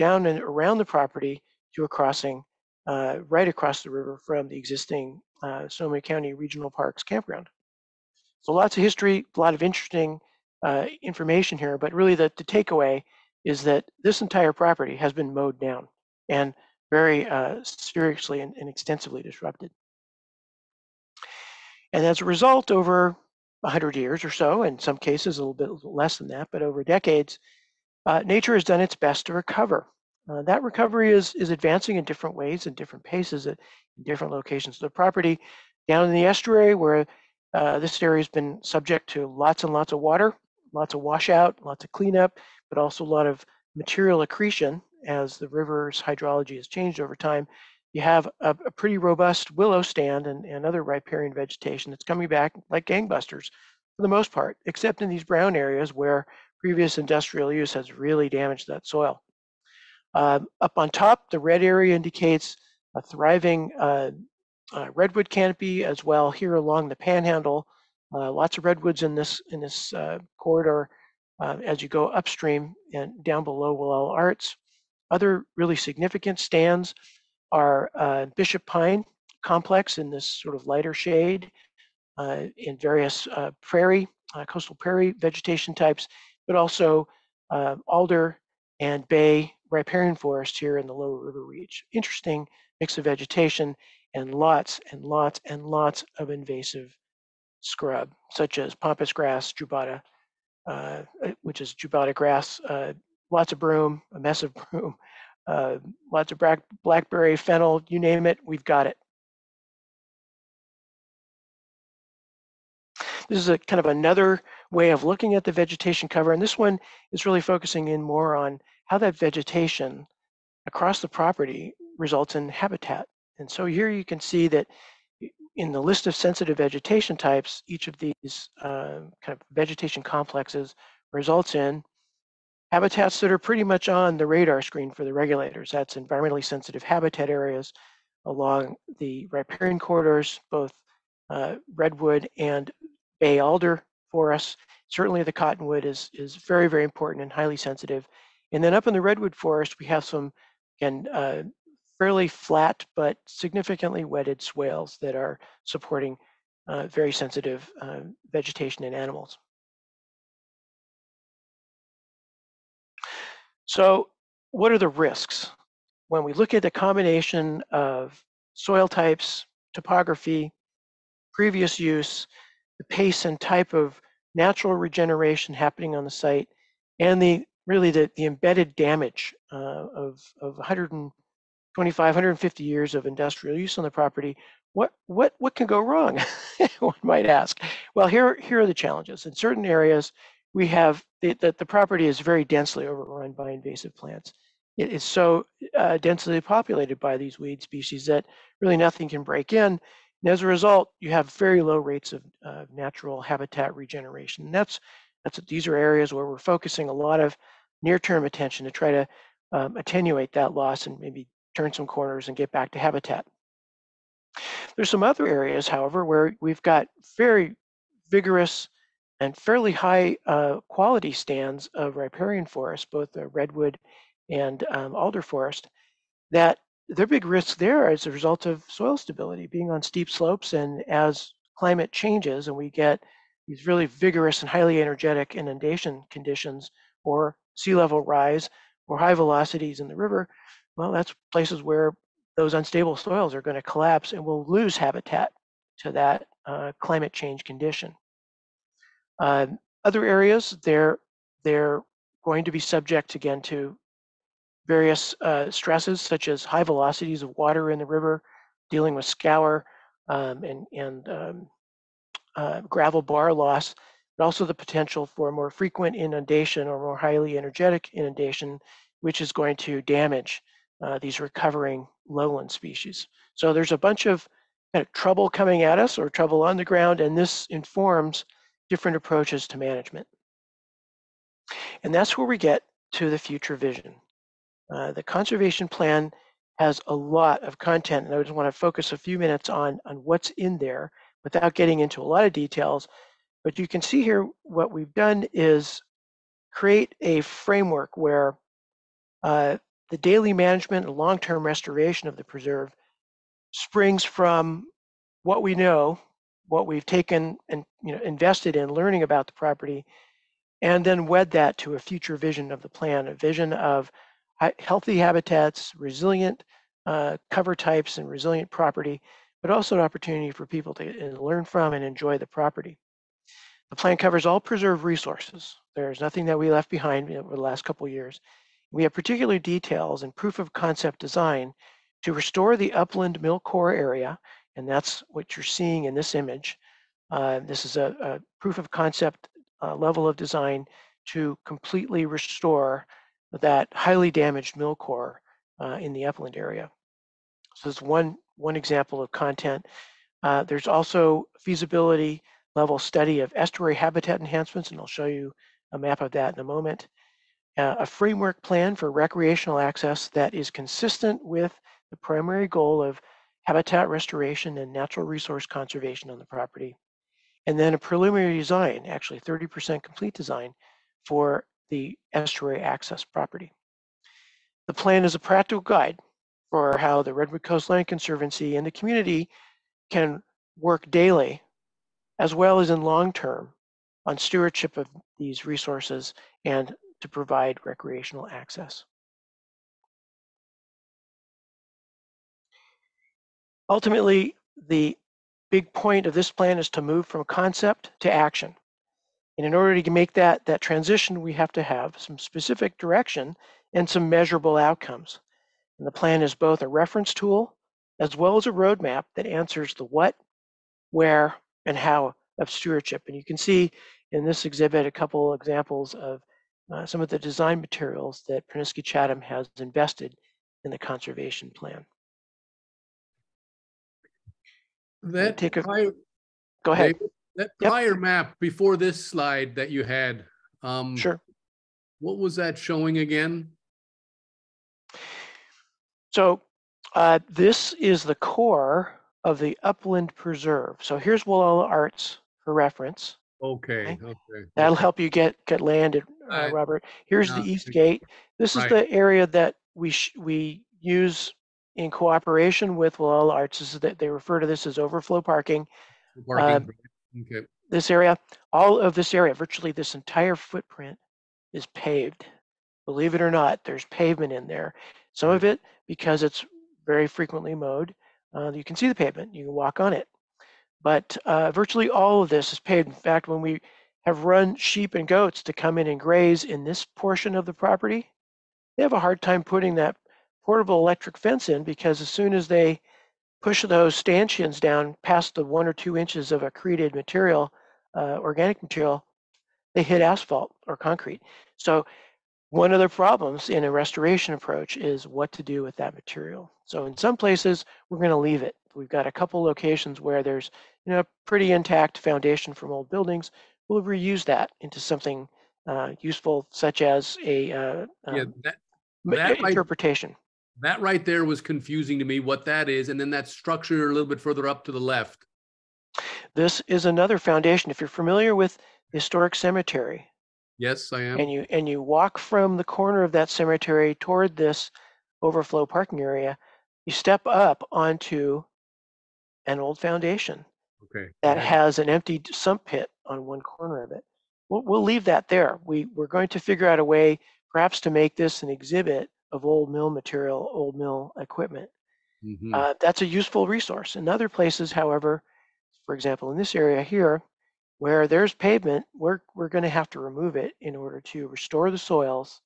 down and around the property to a crossing right across the river from the existing Sonoma County Regional Parks campground. So lots of history, a lot of interesting information here, but really the takeaway is that this entire property has been mowed down and very seriously and extensively disrupted. And as a result, over 100 years or so, in some cases a little bit less than that, but over decades, nature has done its best to recover. That recovery is advancing in different ways and different paces at different locations of the property. Down in the estuary, where this area has been subject to lots and lots of water, lots of washout, lots of cleanup, but also a lot of material accretion as the river's hydrology has changed over time. You have a pretty robust willow stand and other riparian vegetation that's coming back like gangbusters for the most part, except in these brown areas where previous industrial use has really damaged that soil. Up on top, the red area indicates a thriving redwood canopy as well here along the panhandle. Lots of redwoods in this corridor as you go upstream and down below Willell Arts. Other really significant stands are Bishop Pine complex in this sort of lighter shade in various coastal prairie vegetation types, but also alder and bay riparian forest here in the lower river reach. Interesting mix of vegetation and lots and lots and lots of invasive scrub, such as pampas grass, jubata, which is jubata grass, lots of broom, a mess of broom, lots of blackberry, fennel, you name it, we've got it. This is a kind of another way of looking at the vegetation cover, and this one is really focusing in more on how that vegetation across the property results in habitat. And so here you can see that in the list of sensitive vegetation types, each of these kind of vegetation complexes results in habitats that are pretty much on the radar screen for the regulators. That's environmentally sensitive habitat areas along the riparian corridors, both redwood and bay alder forests. Certainly the cottonwood is very, very important and highly sensitive. And then up in the redwood forest, we have some, again, fairly flat but significantly wetted swales that are supporting very sensitive vegetation and animals. So what are the risks? When we look at the combination of soil types, topography, previous use, the pace and type of natural regeneration happening on the site, and really the embedded damage of 125, 150 years of industrial use on the property, what can go wrong? One might ask. Well, here are the challenges. In certain areas, we have the property is very densely overrun by invasive plants. It is so densely populated by these weed species that really nothing can break in. And as a result, you have very low rates of natural habitat regeneration. And these are areas where we're focusing a lot of near-term attention to try to attenuate that loss and maybe turn some corners and get back to habitat. There's some other areas, however, where we've got very vigorous and fairly high quality stands of riparian forest, both the redwood and alder forest, that there are big risks there as a result of soil stability, being on steep slopes. And as climate changes and we get these really vigorous and highly energetic inundation conditions or sea level rise or high velocities in the river, well, that's places where those unstable soils are going to collapse and we'll lose habitat to that climate change condition. Other areas, they're going to be subject again to various stresses, such as high velocities of water in the river, dealing with scour and gravel bar loss, but also the potential for more frequent inundation or more highly energetic inundation, which is going to damage these recovering lowland species. So there's a bunch of kind of trouble coming at us or trouble on the ground, and this informs different approaches to management. And that's where we get to the future vision. The conservation plan has a lot of content, and I just want to focus a few minutes on what's in there without getting into a lot of details. But you can see here what we've done is create a framework where the daily management and long-term restoration of the preserve springs from what we know, what we've taken and invested in learning about the property, and then wed that to a future vision of the plan, a vision of healthy habitats, resilient cover types, and resilient property, but also an opportunity for people to learn from and enjoy the property. The plan covers all preserved resources. There's nothing that we left behind over the last couple of years. We have particular details and proof of concept design to restore the upland mill core area, and that's what you're seeing in this image. This is a proof of concept level of design to completely restore that highly damaged mill core in the upland area. So it's one example of content. There's also feasibility level study of estuary habitat enhancements, and I'll show you a map of that in a moment. A framework plan for recreational access that is consistent with the primary goal of habitat restoration and natural resource conservation on the property. And then a preliminary design, actually 30% complete design for the estuary access property. The plan is a practical guide for how the Redwood Coastline Conservancy and the community can work daily, as well as in long term, on stewardship of these resources and to provide recreational access. Ultimately, the big point of this plan is to move from concept to action. And in order to make that transition, we have to have some specific direction and some measurable outcomes. And the plan is both a reference tool as well as a roadmap that answers the what, where, and how of stewardship. And you can see in this exhibit a couple examples of some of the design materials that Pennsky Chatham has invested in the conservation plan. That go ahead. David, that prior map before this slide that you had, sure. What was that showing again? So this is the core of the upland preserve. So here's Wallala Arts for reference. Okay. That'll help you get landed, Robert. Here's the East Gate. This is the area that we use in cooperation with Wallala Arts. This is that they refer to this as overflow parking. Okay. This area, all of this area, virtually this entire footprint is paved. Believe it or not, there's pavement in there. Some of it because it's very frequently mowed. You can see the pavement, you can walk on it. But virtually all of this is paved. In fact, when we have run sheep and goats to come in and graze in this portion of the property, they have a hard time putting that portable electric fence in because as soon as they push those stanchions down past the 1 or 2 inches of accreted material, organic material, they hit asphalt or concrete. So one of the problems in a restoration approach is what to do with that material. So in some places, we're going to leave it. We've got a couple locations where there's a pretty intact foundation from old buildings. We'll reuse that into something useful, such as a interpretation. That right there was confusing to me, what that is, and then that structure a little bit further up to the left. This is another foundation. If you're familiar with the historic cemetery. Yes, I am. And you walk from the corner of that cemetery toward this overflow parking area, you step up onto an old foundation that has an empty sump pit on one corner of it. We'll leave that there. We're going to figure out a way perhaps to make this an exhibit of old mill material, old mill equipment. That's a useful resource. In other places, however, for example, in this area here, where there's pavement, we're going to have to remove it in order to restore the soils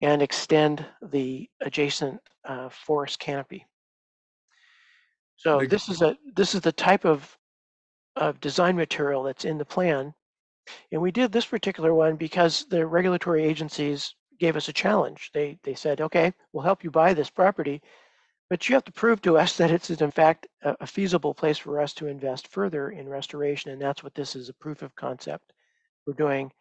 and extend the adjacent forest canopy. So this is the type of design material that's in the plan. And we did this particular one because the regulatory agencies gave us a challenge. They said, okay, we'll help you buy this property, but you have to prove to us that it's in fact a feasible place for us to invest further in restoration. And that's what this is, a proof of concept. We're doing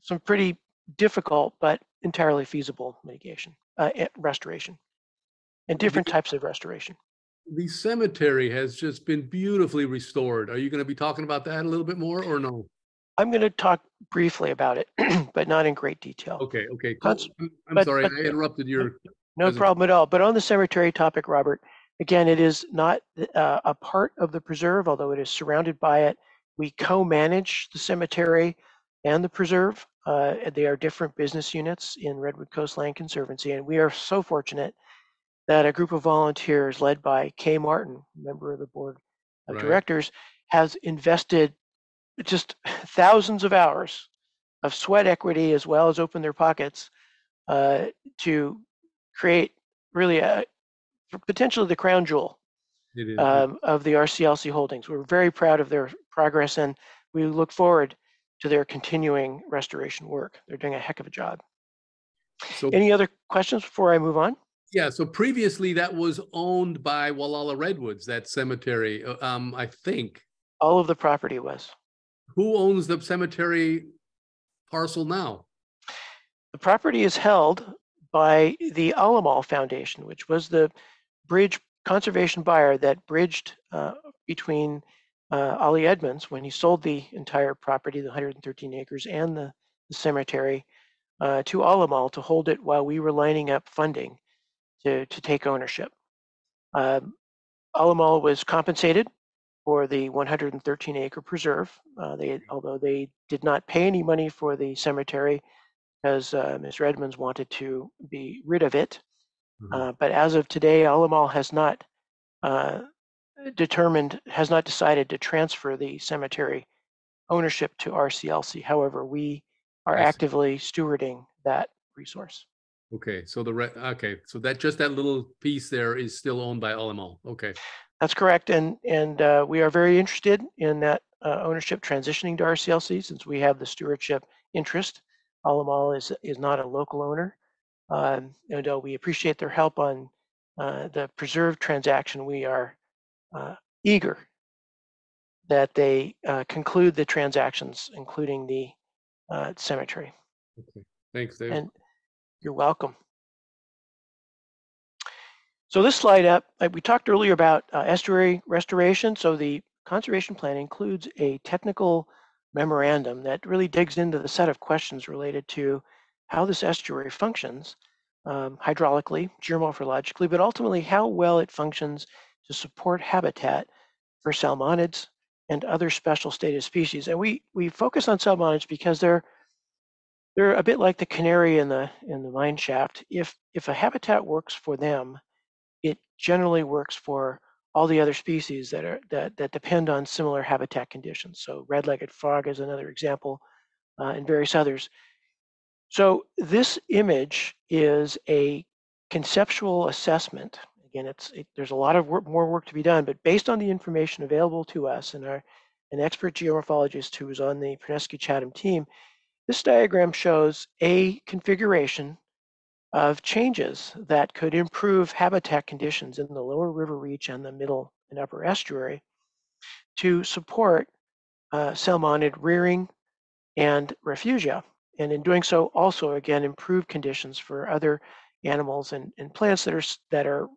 some pretty difficult but entirely feasible mitigation, restoration, and different types of restoration. The cemetery has just been beautifully restored. Are you going to be talking about that a little bit more or no? I'm going to talk briefly about it, but not in great detail. Okay. Cons- I'm sorry, I interrupted your. No problem at all. But on the cemetery topic, Robert, again, it is not a part of the preserve, although it is surrounded by it. We co-manage the cemetery and the preserve. They are different business units in Redwood Coast Land Conservancy, and we are so fortunate that a group of volunteers led by Kay Martin, member of the board of directors, has invested just thousands of hours of sweat equity as well as open their pockets to create really potentially the crown jewel of the RCLC holdings. We're very proud of their progress, and we look forward to their continuing restoration work. They're doing a heck of a job. So, any other questions before I move on? Yeah, so previously that was owned by Wallala Redwoods, that cemetery, I think. All of the property was. Who owns the cemetery parcel now? The property is held by the Alamal Foundation, which was the bridge conservation buyer that bridged between Ollie Edmonds when he sold the entire property, the 113 acres, and the cemetery to Alamal to hold it while we were lining up funding to take ownership. Alamal was compensated for the 113 acre preserve, although they did not pay any money for the cemetery, because Mr. Edmonds wanted to be rid of it. But as of today, Alamal has not decided to transfer the cemetery ownership to RCLC. However, we are actively stewarding that resource. Okay, so so that little piece there is still owned by Alamal. Okay, that's correct, and we are very interested in that ownership transitioning to RCLC, since we have the stewardship interest. Alamal is not a local owner, and we appreciate their help on the preserve transaction. We are eager that they conclude the transactions, including the cemetery. Okay, thanks, Dave. And you're welcome. So this slide up, we talked earlier about estuary restoration. So the conservation plan includes a technical memorandum that really digs into the set of questions related to how this estuary functions hydraulically, geomorphologically, but ultimately how well it functions to support habitat for salmonids and other special status species. And we focus on salmonids because they're a bit like the canary in the mine shaft. If a habitat works for them, it generally works for all the other species that depend on similar habitat conditions. So red-legged frog is another example, and various others. So this image is a conceptual assessment. Again, there's a lot of more work to be done, but based on the information available to us and an expert geomorphologist who was on the Pernesky-Chatham team, this diagram shows a configuration of changes that could improve habitat conditions in the lower river reach and the middle and upper estuary to support salmonid rearing and refugia. And in doing so, also, again, improve conditions for other animals and plants that are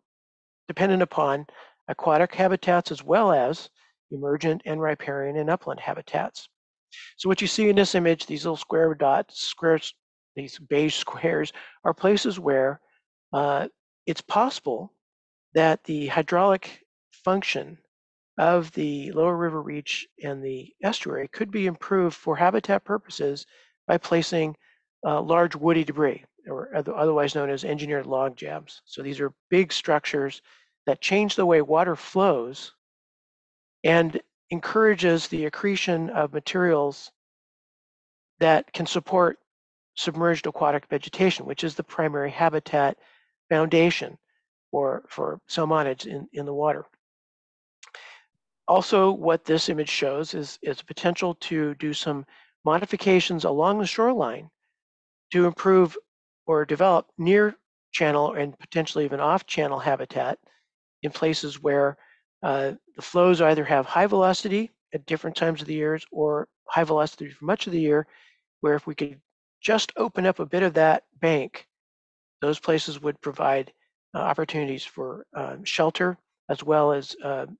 dependent upon aquatic habitats as well as emergent and riparian and upland habitats. So what you see in this image, these little square dots, these beige squares, are places where it's possible that the hydraulic function of the lower river reach and the estuary could be improved for habitat purposes by placing large woody debris, or otherwise known as engineered log jams. So these are big structures that change the way water flows and encourages the accretion of materials that can support submerged aquatic vegetation, which is the primary habitat foundation for salmonids in the water. Also, what this image shows is potential to do some modifications along the shoreline to improve or develop near channel and potentially even off channel habitat in places where the flows either have high velocity at different times of the year or high velocity for much of the year, where if we could just open up a bit of that bank, those places would provide opportunities for shelter as well as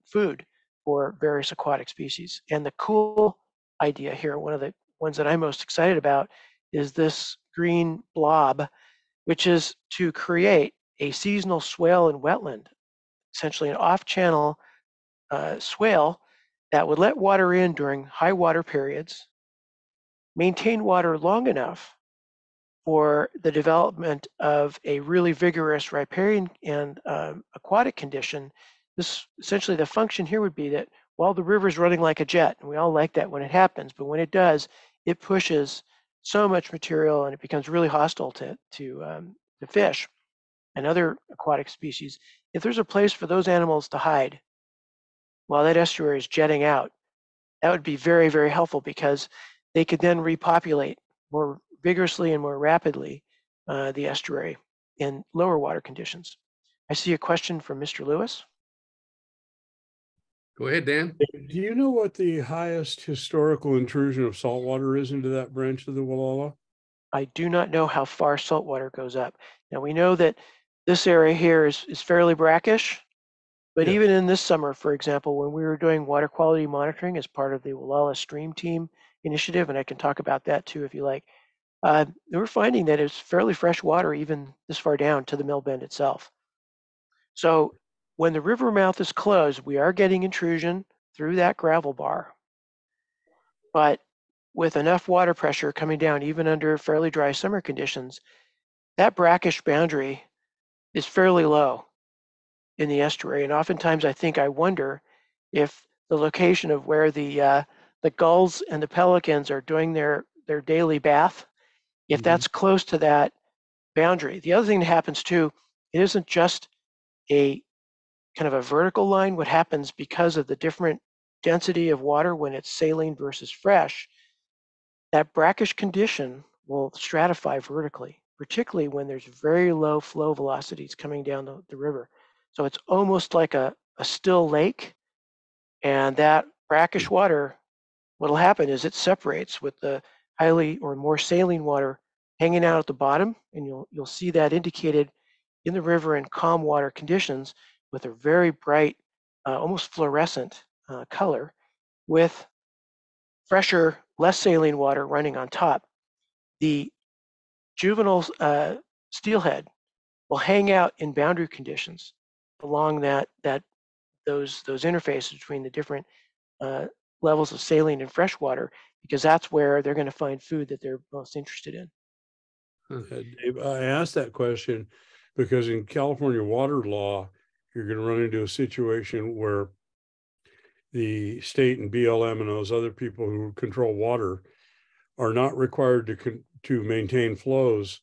food for various aquatic species. And the cool idea here, one of ones that I'm most excited about is this green blob, which is to create a seasonal swale and wetland, essentially an off-channel swale that would let water in during high water periods, maintain water long enough for the development of a really vigorous riparian and aquatic condition. This essentially, the function here would be that while the river is running like a jet, and we all like that when it happens, but when it does, it pushes so much material and it becomes really hostile to fish and other aquatic species. If there's a place for those animals to hide while that estuary is jetting out, that would be very, very helpful, because they could then repopulate more vigorously and more rapidly the estuary in lower water conditions. I see a question from Mr. Lewis. Go ahead, Dan. Do you know what the highest historical intrusion of saltwater is into that branch of the Wallala? I do not know how far saltwater goes up. Now, we know that this area here is fairly brackish, but Yes. even in this summer, for example, when we were doing water quality monitoring as part of the Wallala Stream Team initiative, and I can talk about that too if you like, we were finding that it's fairly fresh water even this far down to the mill bend itself. So when the river mouth is closed, we are getting intrusion through that gravel bar. But with enough water pressure coming down, even under fairly dry summer conditions, that brackish boundary is fairly low in the estuary. And oftentimes I wonder if the location of where the gulls and the pelicans are doing their daily bath, if that's close to that boundary. The other thing that happens too, it isn't just a kind of a vertical line. What happens because of the different density of water when it's saline versus fresh, that brackish condition will stratify vertically, particularly when there's very low flow velocities coming down the river. So it's almost like a still lake, and that brackish water, what'll happen is it separates with the highly or more saline water hanging out at the bottom, and you'll see that indicated in the river in calm water conditions with a very bright, almost fluorescent color, with fresher, less saline water running on top. The juvenile steelhead will hang out in boundary conditions along those interfaces between the different levels of saline and fresh water, because that's where they're going to find food that they're most interested in. Dave, I asked that question because in California water law, you're going to run into a situation where the state and BLM and those other people who control water are not required to maintain flows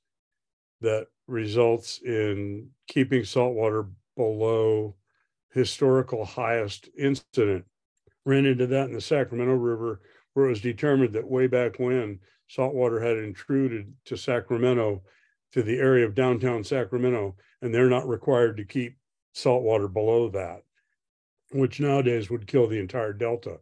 that results in keeping saltwater below historical highest incident. Ran into that in the Sacramento River, where it was determined that way back when saltwater had intruded to Sacramento, to the area of downtown Sacramento, and they're not required to keep saltwater below that, which nowadays would kill the entire delta.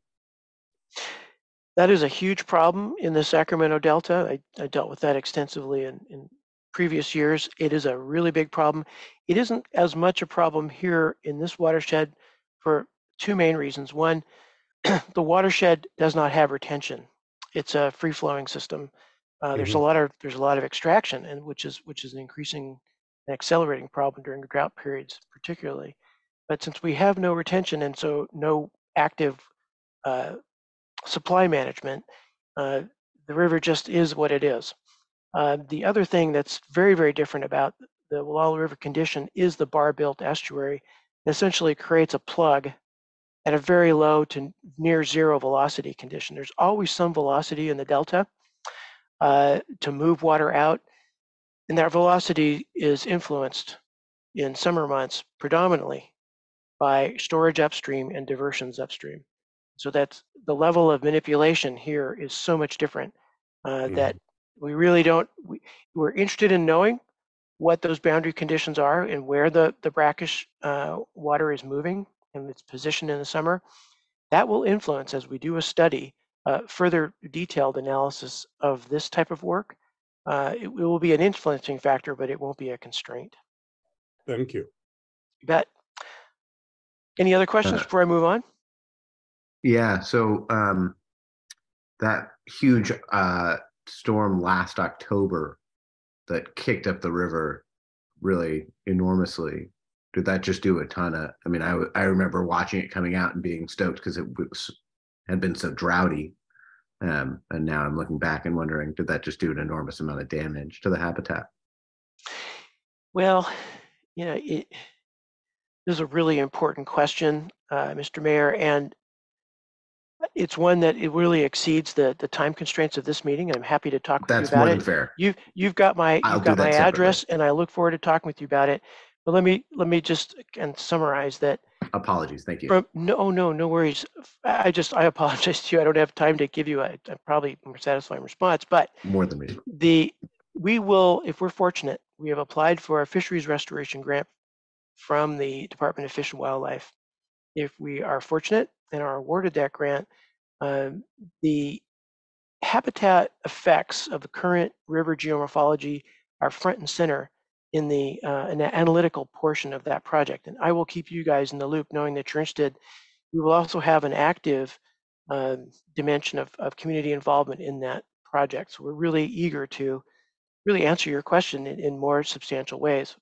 That is a huge problem in the Sacramento Delta. I dealt with that extensively in previous years. It is a really big problem. It isn't as much a problem here in this watershed for two main reasons. One, the watershed does not have retention. It's a free-flowing system. There's a lot of extraction, and which is an increasing and accelerating problem during drought periods, particularly. But since we have no retention and so no active supply management, the river just is what it is. The other thing that's very, very different about the Wallala River condition is the bar-built estuary. It essentially creates a plug at a very low to near zero velocity condition. There's always some velocity in the delta to move water out, and that velocity is influenced in summer months predominantly by storage upstream and diversions upstream. So that's the level of manipulation here is so much different that we really don't, we're interested in knowing what those boundary conditions are and where the brackish water is moving and its position in the summer. That will influence, as we do a study, further detailed analysis of this type of work. It will be an influencing factor, but it won't be a constraint. Thank you. You bet. Any other questions before I move on? Yeah, so that huge storm last October that kicked up the river really enormously, did that just do a ton of, I mean, I remember watching it coming out and being stoked because it had been so droughty. And now I'm looking back and wondering, did that just do an enormous amount of damage to the habitat? Well, you know, this is a really important question, Mr. Mayor, and it's one that it really exceeds the time constraints of this meeting. I'm happy to talk with you about it. That's more than fair. You've got my address, and I look forward to talking with you about it. But let me just summarize that. Apologies, thank you. No worries. I apologize to you. I don't have time to give you a probably more satisfying response, but more than me. We will, if we're fortunate, we have applied for a fisheries restoration grant from the Department of Fish and Wildlife. If we are fortunate and are awarded that grant, the habitat effects of the current river geomorphology are front and center in the analytical portion of that project. And I will keep you guys in the loop, knowing that you're interested. We will also have an active dimension of community involvement in that project. So we're really eager to really answer your question in more substantial ways.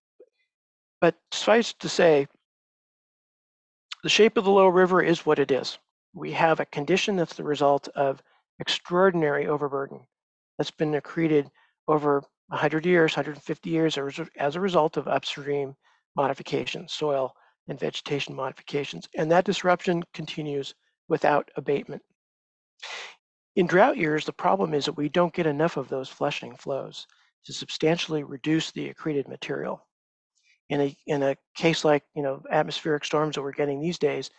But suffice to say, the shape of the low river is what it is. We have a condition that's the result of extraordinary overburden that's been accreted over 100 years, 150 years as a result of upstream modifications, soil and vegetation modifications. And that disruption continues without abatement. In drought years, the problem is that we don't get enough of those flushing flows to substantially reduce the accreted material. In a case like, you know, atmospheric storms that we're getting these days,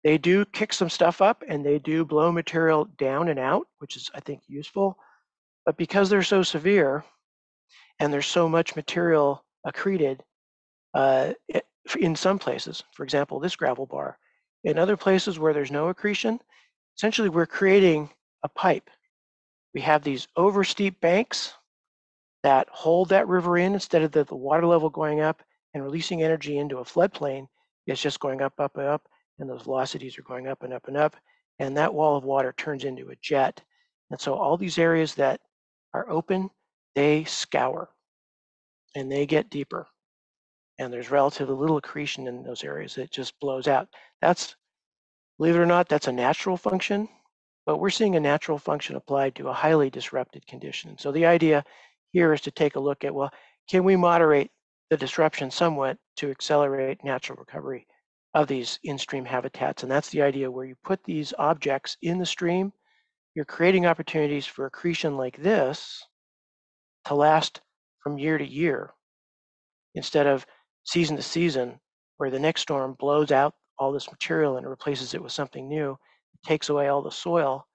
they do kick some stuff up and they do blow material down and out, which is, I think, useful. But because they're so severe and there's so much material accreted in some places, for example, this gravel bar, in other places where there's no accretion, essentially we're creating a pipe. We have these over steep banks that hold that river in instead of the water level going up and releasing energy into a floodplain. It's just going up, up, and up, and those velocities are going up and up and up, and that wall of water turns into a jet. And so all these areas that are open, they scour and they get deeper. And there's relatively little accretion in those areas. It just blows out. That's, believe it or not, that's a natural function, but we're seeing a natural function applied to a highly disrupted condition. So the idea here is to take a look at, well, can we moderate the disruption somewhat to accelerate natural recovery of these in-stream habitats? And that's the idea, where you put these objects in the stream, you're creating opportunities for accretion like this to last from year to year, instead of season to season, where the next storm blows out all this material and replaces it with something new, it takes away all the soil,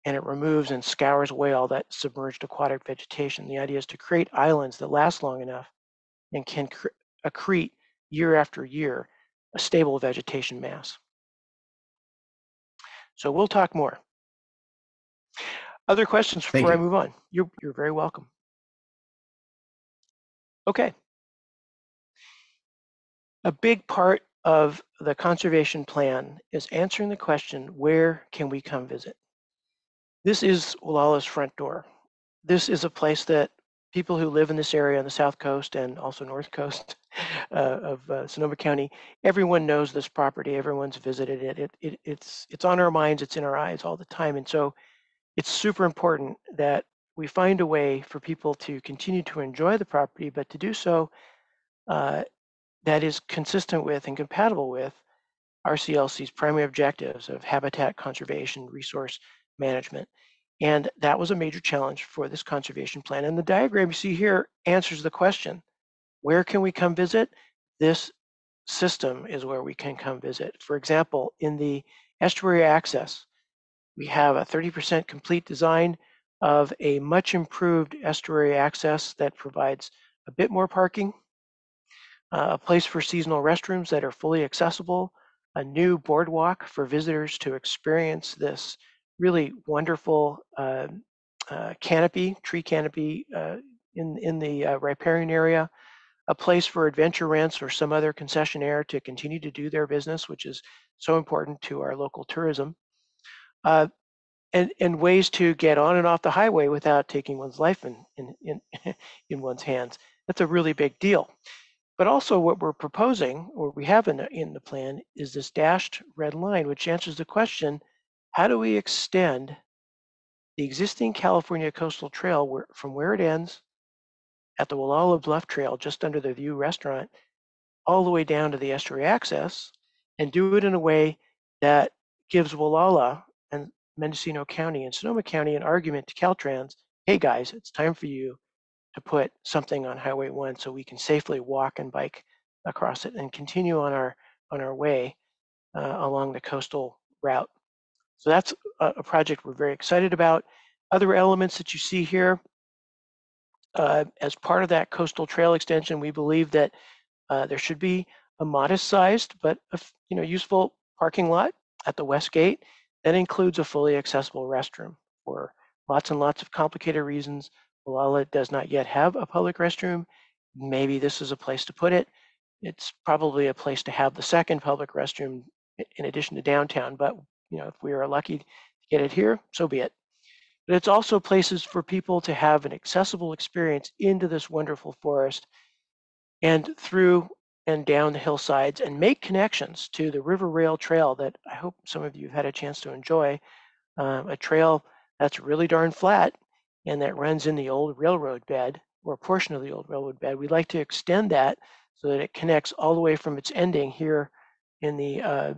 and it removes and scours away all that submerged aquatic vegetation. The idea is to create islands that last long enough and can accrete year after year a stable vegetation mass. So we'll talk more. Other questions before I move on? You're very welcome. Okay. A big part of the conservation plan is answering the question, where can we come visit? This is Wallala's front door. This is a place that people who live in this area on the south coast and also north coast of Sonoma County, everyone knows this property. Everyone's visited it. It's on our minds. It's in our eyes all the time. And so it's super important that we find a way for people to continue to enjoy the property, but to do so that is consistent with and compatible with RCLC's primary objectives of habitat conservation, resource management. And that was a major challenge for this conservation plan. And the diagram you see here answers the question, where can we come visit? This system is where we can come visit. For example, in the estuary access, we have a 30% complete design of a much improved estuary access that provides a bit more parking, a place for seasonal restrooms that are fully accessible, a new boardwalk for visitors to experience this really wonderful canopy, tree canopy in the riparian area, a place for adventure rents or some other concessionaire to continue to do their business, which is so important to our local tourism. and ways to get on and off the highway without taking one's life in one's hands. That's a really big deal. But also what we're proposing, or we have in the plan, is this dashed red line, which answers the question, how do we extend the existing California Coastal Trail from where it ends at the Walla Bluff Trail, just under the View Restaurant, all the way down to the estuary access, and do it in a way that gives Walla and Mendocino County and Sonoma County an argument to Caltrans, hey guys, it's time for you to put something on Highway 1 so we can safely walk and bike across it and continue on our way along the coastal route. So that's a project we're very excited about. Other elements that you see here, as part of that coastal trail extension, we believe that there should be a modest-sized but useful parking lot at the west gate that includes a fully accessible restroom. For lots and lots of complicated reasons, Walla does not yet have a public restroom. Maybe this is a place to put it. It's probably a place to have the second public restroom in addition to downtown, but if we are lucky to get it here, so be it. But it's also places for people to have an accessible experience into this wonderful forest and through and down the hillsides and make connections to the River Rail Trail that I hope some of you have had a chance to enjoy, a trail that's really darn flat and that runs in the old railroad bed, or a portion of the old railroad bed. We'd like to extend that so that it connects all the way from its ending here in the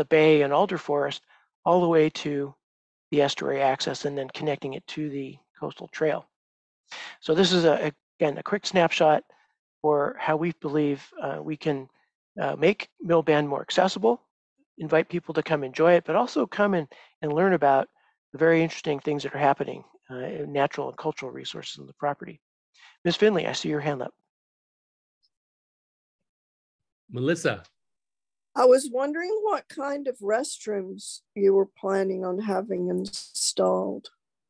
bay and alder forest all the way to the estuary access and then connecting it to the coastal trail. So this is, again, a quick snapshot for how we believe we can make Mill Bend more accessible, invite people to come enjoy it, but also come and learn about the very interesting things that are happening in natural and cultural resources on the property. Ms. Finley, I see your hand up. Melissa. I was wondering what kind of restrooms you were planning on having installed.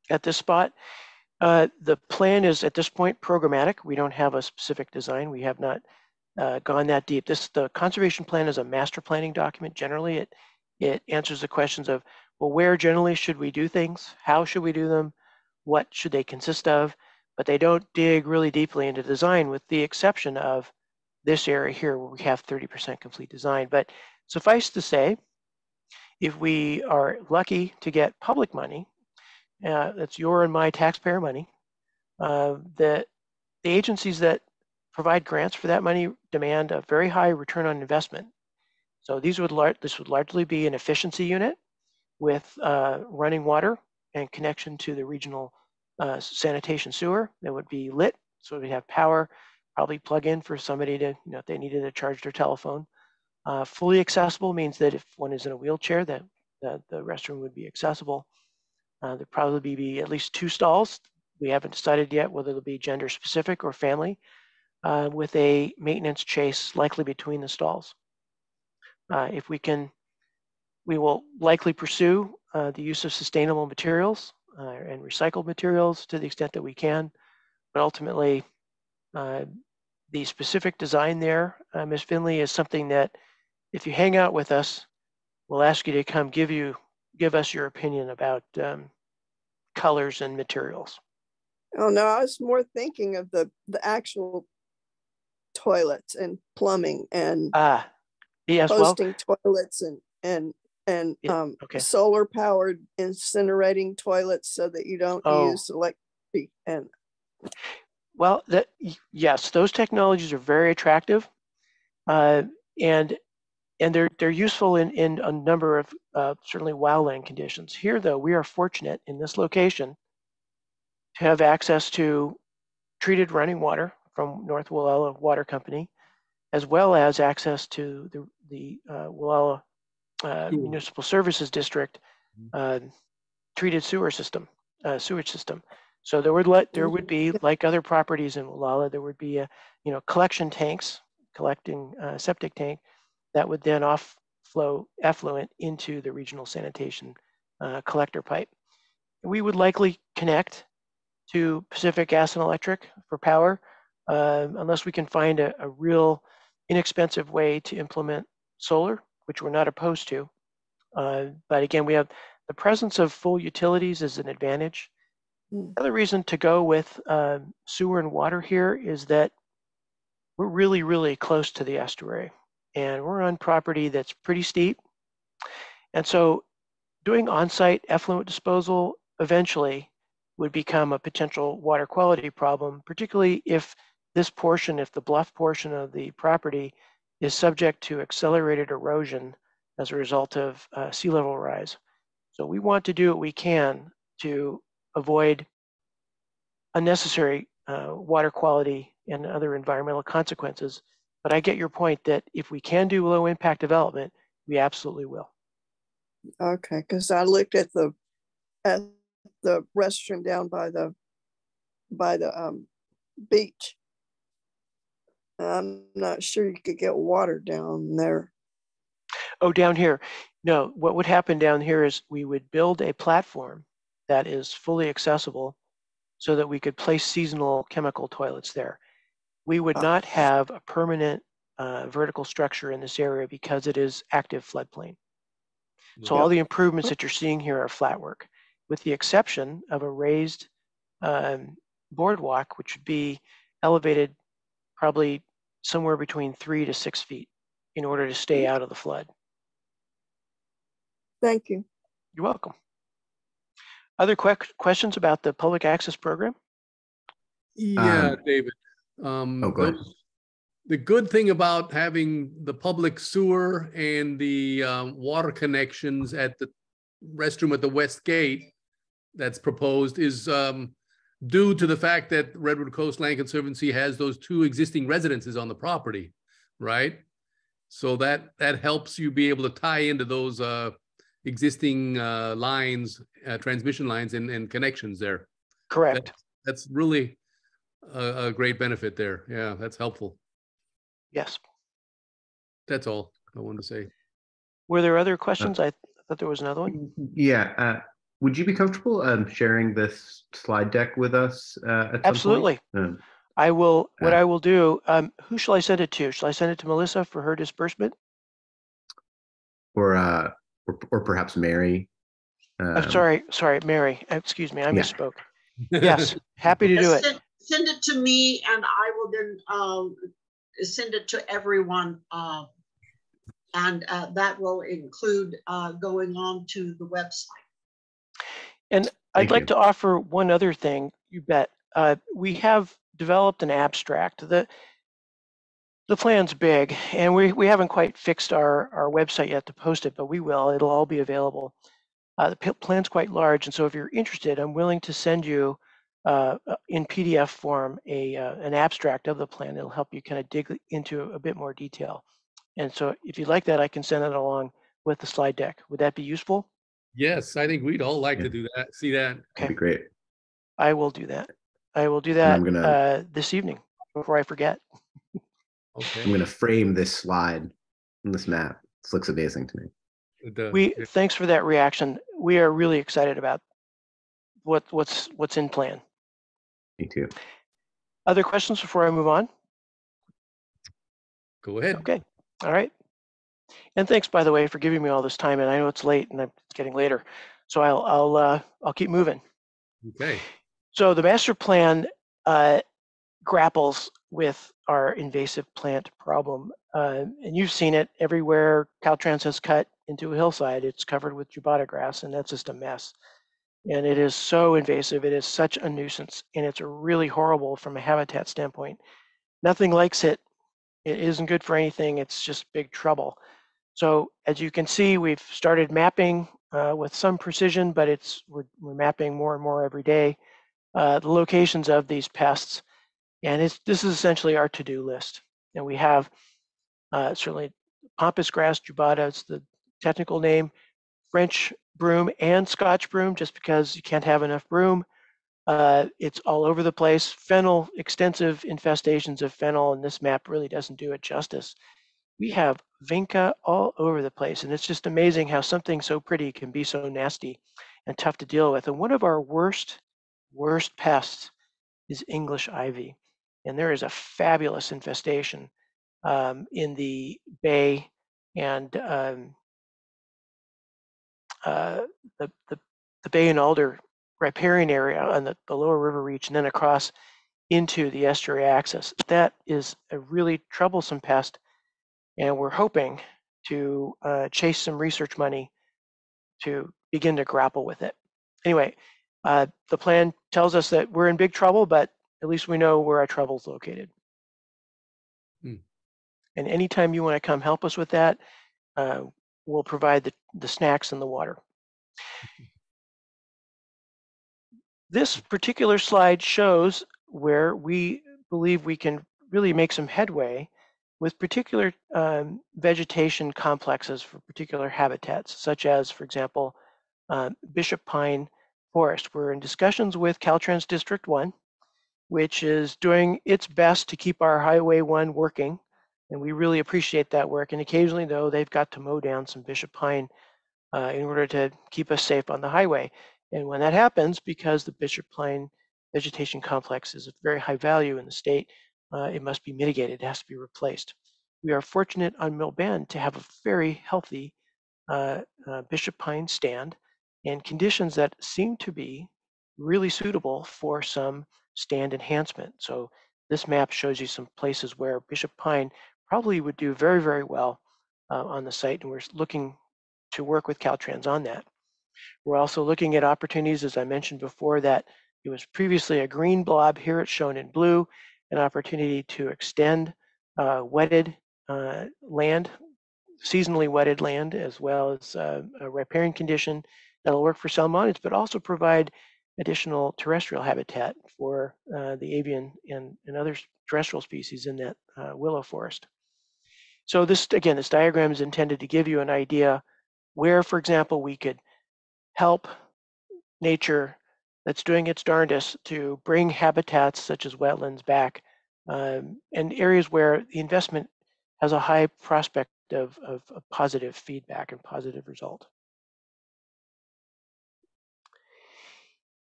At this spot, the plan is at this point programmatic. We don't have a specific design. We have not gone that deep. The conservation plan is a master planning document. Generally, it answers the questions of, well, where generally should we do things? How should we do them? What should they consist of? But they don't dig really deeply into design, with the exception of this area here where we have 30% complete design. But suffice to say, if we are lucky to get public money, that's your and my taxpayer money, the agencies that provide grants for that money demand a very high return on investment. So this would largely be an efficiency unit with running water and connection to the regional sanitation sewer that would be lit, so we'd have power, probably plug in for somebody to, if they needed to charge their telephone. Fully accessible means that if one is in a wheelchair, that the restroom would be accessible. There'd probably be at least 2 stalls. We haven't decided yet whether they'll be gender specific or family, with a maintenance chase likely between the stalls. If we can, we will likely pursue the use of sustainable materials and recycled materials to the extent that we can, but ultimately, the specific design there, Ms. Finley, is something that if you hang out with us, we'll ask you to come give us your opinion about colors and materials. Oh no, I was more thinking of the actual toilets and plumbing and yes, posting toilets and okay. solar powered incinerating toilets so that you don't use electricity. And well, yes, those technologies are very attractive, and they're useful in a number of certainly wildland conditions. Here, though, we are fortunate in this location to have access to treated running water from North Walla Water Company, as well as access to the Walla Municipal Services District treated sewage system. So there would be, like other properties in Walla, there would be collection tanks collecting septic tank that would then flow effluent into the regional sanitation collector pipe. We would likely connect to Pacific Gas and Electric for power, unless we can find a real inexpensive way to implement solar, which we're not opposed to. But again, we have the presence of full utilities is an advantage. Mm. The other reason to go with sewer and water here is that we're really, really close to the estuary, and we're on property that's pretty steep. And so doing on-site effluent disposal eventually would become a potential water quality problem, particularly if this portion, if the bluff portion of the property is subject to accelerated erosion as a result of sea level rise. So we want to do what we can to avoid unnecessary water quality and other environmental consequences. But I get your point that if we can do low impact development, we absolutely will. Okay, because I looked at the restroom down by the beach. I'm not sure you could get water down there. Oh, down here. No, what would happen down here is we would build a platform that is fully accessible so that we could place seasonal chemical toilets there. We would not have a permanent vertical structure in this area because it is active floodplain. So all the improvements that you're seeing here are flat work, with the exception of a raised boardwalk, which would be elevated probably somewhere between 3 to 6 feet in order to stay out of the flood. Thank you. You're welcome. Other questions about the public access program? Yeah, David. Go ahead. The good thing about having the public sewer and the water connections at the restroom at the west gate that's proposed is due to the fact that Redwood Coast Land Conservancy has those 2 existing residences on the property, right? So that helps you be able to tie into those existing lines, transmission lines and connections there. Correct. That's really a great benefit there. Yeah, that's helpful. Yes. That's all I wanted to say. Were there other questions? I thought there was another one. Yeah. Would you be comfortable sharing this slide deck with us at Absolutely. some point? I will. What I will do. Who shall I send it to? Shall I send it to Melissa for her disbursement? Or perhaps Mary? Sorry, Mary. Excuse me, I misspoke. Yes, happy to do it. Send it to me, and I will then send it to everyone, and that will include going on to the website. And I'd like to offer one other thing. You bet. We have developed an abstract. The plan's big, and we haven't quite fixed our website yet to post it, but we will. It'll all be available. The plan's quite large, and so if you're interested, I'm willing to send you in PDF form an abstract of the plan. It'll help you kind of dig into a bit more detail. And so if you'd like that, I can send it along with the slide deck. Would that be useful? Yes, I think we'd all like to do that. See that? Okay. That'd be great. I will do that. I will do that this evening before I forget. Okay. I'm going to frame this slide and this map. This looks amazing to me. Thanks for that reaction. We are really excited about what's in plan. Me too. Other questions before I move on? Go ahead. Okay. All right. And thanks, by the way, for giving me all this time. And I know it's late and it's getting later, so I'll keep moving. Okay. So the master plan grapples with our invasive plant problem, and you've seen it everywhere. Caltrans has cut into a hillside. It's covered with jubata grass, and that's just a mess. And it is so invasive. It is such a nuisance, and it's really horrible from a habitat standpoint. Nothing likes it. It isn't good for anything. It's just big trouble. So as you can see, we've started mapping with some precision, but we're mapping more and more every day the locations of these pests. And this is essentially our to-do list. And we have certainly pampas grass, jubata, it's the technical name, French broom and Scotch broom, just because you can't have enough broom. It's all over the place. Fennel, extensive infestations of fennel, and this map really doesn't do it justice. We have vinca all over the place, and it's just amazing how something so pretty can be so nasty and tough to deal with. And one of our worst pests is English ivy, and there is a fabulous infestation in the bay and the Bay and Alder riparian area on the lower river reach and then across into the estuary axis. That is a really troublesome pest, and we're hoping to chase some research money to begin to grapple with it. Anyway, the plan tells us that we're in big trouble, but at least we know where our trouble is located. And anytime you want to come help us with that, we'll provide the snacks and the water. This particular slide shows where we believe we can really make some headway with particular vegetation complexes for particular habitats, such as, for example, Bishop Pine Forest. We're in discussions with Caltrans District 1, which is doing its best to keep our Highway 1 working, and we really appreciate that work. And occasionally, though, they've got to mow down some Bishop Pine in order to keep us safe on the highway. And when that happens, because the Bishop Pine vegetation complex is of very high value in the state, it must be mitigated. It has to be replaced. We are fortunate on Mill Bend to have a very healthy Bishop Pine stand and conditions that seem to be really suitable for some stand enhancement. So this map shows you some places where Bishop Pine probably would do very, very well on the site, and we're looking to work with Caltrans on that. We're also looking at opportunities, as I mentioned before, that it was previously a green blob. Here it's shown in blue, an opportunity to extend wetted land, seasonally wetted land, as well as a riparian condition that'll work for salmonids, but also provide additional terrestrial habitat for the avian and other terrestrial species in that willow forest. So this, again, this diagram is intended to give you an idea where, for example, we could help nature that's doing its darndest to bring habitats such as wetlands back, and areas where the investment has a high prospect of positive feedback and positive result.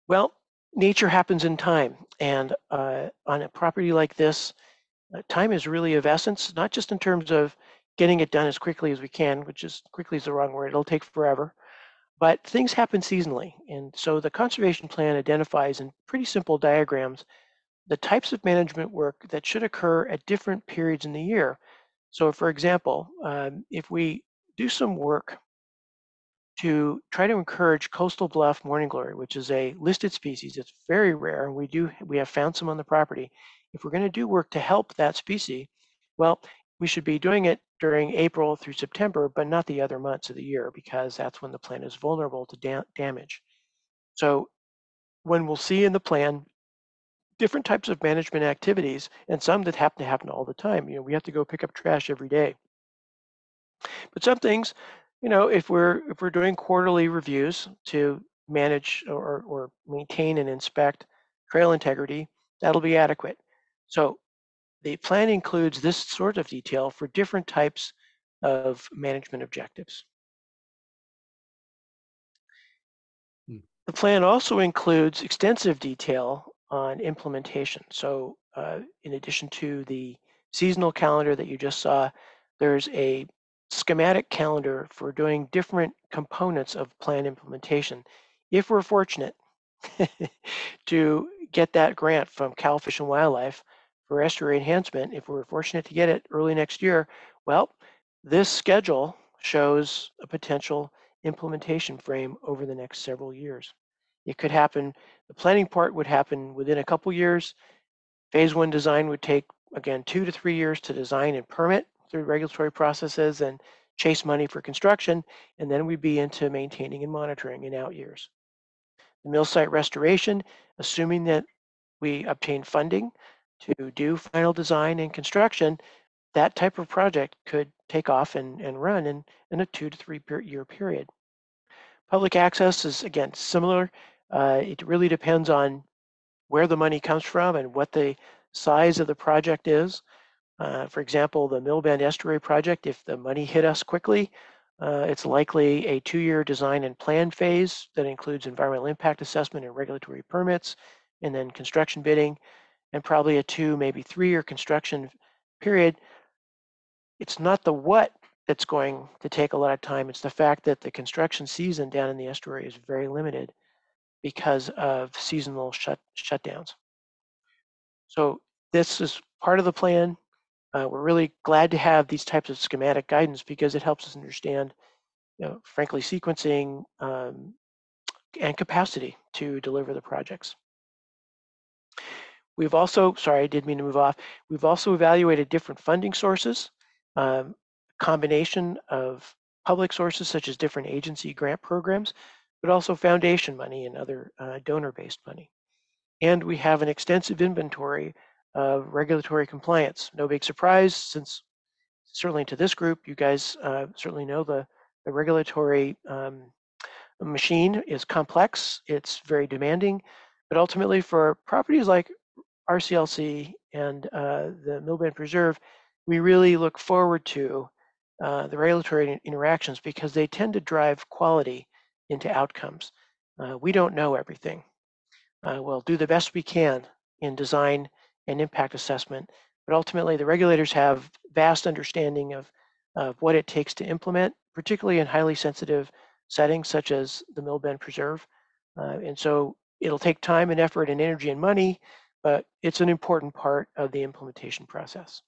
Well, nature happens in time, and on a property like this, time is really of essence, not just in terms of getting it done as quickly as we can, which is quickly is the wrong word, it'll take forever, but things happen seasonally. And so the conservation plan identifies in pretty simple diagrams the types of management work that should occur at different periods in the year. So for example, if we do some work to try to encourage coastal bluff morning glory, which is a listed species, it's very rare, and we have found some on the property. If we're going to do work to help that species, well, we should be doing it during April through September, but not the other months of the year, because that's when the plant is vulnerable to damage. So when we'll see in the plan different types of management activities, and some that happen to happen all the time. You know, we have to go pick up trash every day. But some things, you know, if we're doing quarterly reviews to manage or maintain and inspect trail integrity, that'll be adequate. So the plan includes this sort of detail for different types of management objectives. The plan also includes extensive detail on implementation. So in addition to the seasonal calendar that you just saw, there's a schematic calendar for doing different components of plan implementation. If we're fortunate to get that grant from Cal Fish and Wildlife for estuary enhancement, if we're fortunate to get it early next year, well, this schedule shows a potential implementation frame over the next several years. It could happen, the planning part would happen within a couple years. Phase 1 design would take, again, 2 to 3 years to design and permit through regulatory processes and chase money for construction, and then we'd be into maintaining and monitoring in out years. The mill site restoration, assuming that we obtain funding to do final design and construction, that type of project could take off and run in a 2 to 3 year period. Public access is, again, similar. It really depends on where the money comes from and what the size of the project is. For example, the Mill Bend Estuary project, if the money hit us quickly, it's likely a 2-year design and plan phase that includes environmental impact assessment and regulatory permits, and then construction bidding, and probably a 2, maybe 3-year construction period. It's not the what that's going to take a lot of time. It's the fact that the construction season down in the estuary is very limited because of seasonal shutdowns. So this is part of the plan. We're really glad to have these types of schematic guidance because it helps us understand, frankly, sequencing and capacity to deliver the projects. We've also, sorry, I did mean to move off. We've also evaluated different funding sources, combination of public sources such as different agency grant programs, but also foundation money and other donor-based money. And we have an extensive inventory of regulatory compliance. No big surprise, since certainly to this group, you guys certainly know the regulatory machine is complex, it's very demanding, but ultimately for properties like RCLC and the Millbend Preserve, we really look forward to the regulatory interactions because they tend to drive quality into outcomes. We don't know everything. We'll do the best we can in design and impact assessment, but ultimately the regulators have vast understanding of what it takes to implement, particularly in highly sensitive settings such as the Millbend Preserve. And so it'll take time and effort and energy and money, but it's an important part of the implementation process.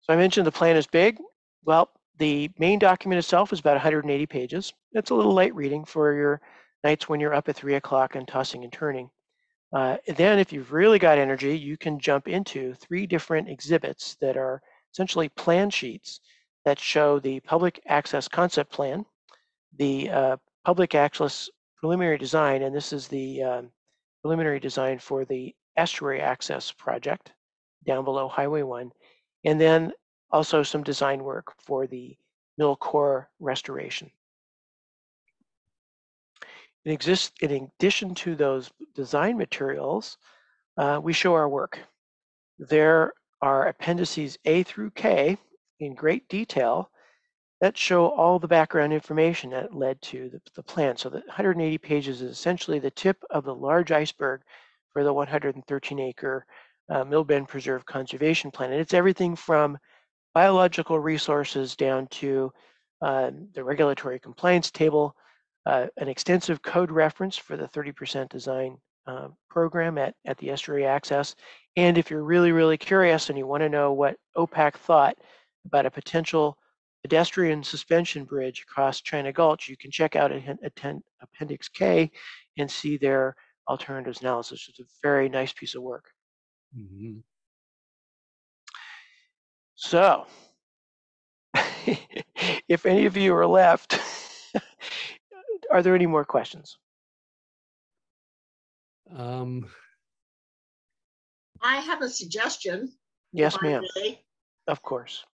So I mentioned the plan is big. Well, the main document itself is about 180 pages. It's a little light reading for your nights when you're up at 3 o'clock and tossing and turning. Then if you've really got energy, you can jump into 3 different exhibits that are essentially plan sheets that show the public access concept plan, the public access preliminary design, and this is the preliminary design for the estuary access project down below Highway 1, and then also some design work for the mill core restoration. In addition to those design materials, we show our work. There are appendices A through K in great detail that show all the background information that led to the plan. So the 180 pages is essentially the tip of the large iceberg for the 113-acre Millbend Preserve Conservation Plan. And it's everything from biological resources down to the regulatory compliance table, an extensive code reference for the 30% design program at the estuary access. And if you're really, really curious and you want to know what OPAC thought about a potential pedestrian suspension bridge across China Gulch, you can check out Appendix K and see their alternatives analysis. It's a very nice piece of work. Mm-hmm. So, if any of you are left, are there any more questions? I have a suggestion. Yes, ma'am. Of course.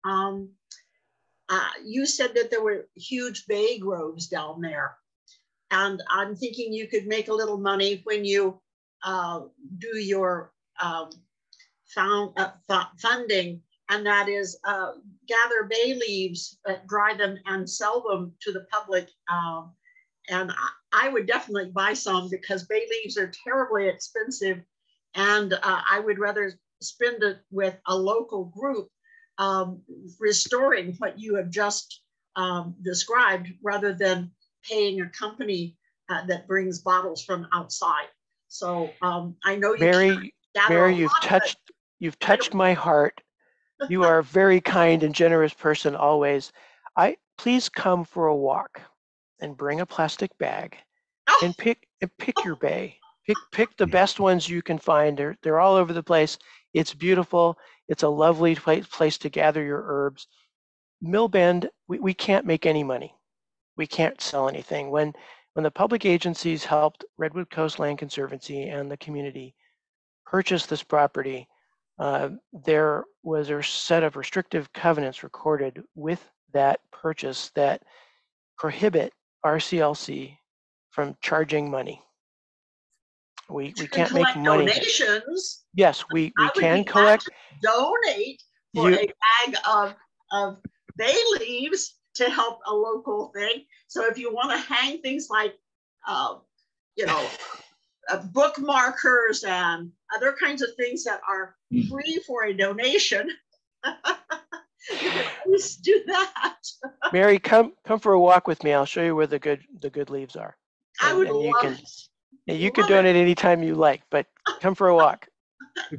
You said that there were huge bay groves down there. And I'm thinking you could make a little money when you do your funding, and that is gather bay leaves, dry them and sell them to the public. And I would definitely buy some because bay leaves are terribly expensive. And I would rather spend it with a local group restoring what you have just described rather than paying a company that brings bottles from outside. So I know you Mary, you've touched my heart. You are a very kind and generous person always. Please come for a walk and bring a plastic bag and pick your bay. Pick the best ones you can find. They're all over the place. It's beautiful. It's a lovely place to gather your herbs. Millbend, we can't make any money. We can't sell anything. When the public agencies helped Redwood Coast Land Conservancy and the community purchase this property, there was a set of restrictive covenants recorded with that purchase that prohibit RCLC from charging money. We can't make money. Donations. Yes, we can collect. Donate for a bag of bay leaves to help a local thing. So if you want to hang things like, bookmarkers and other kinds of things that are free for a donation, You can always do that. Mary, come for a walk with me. I'll show you where the good leaves are. I would and you love can it. you can donate anytime you like, but come for a walk.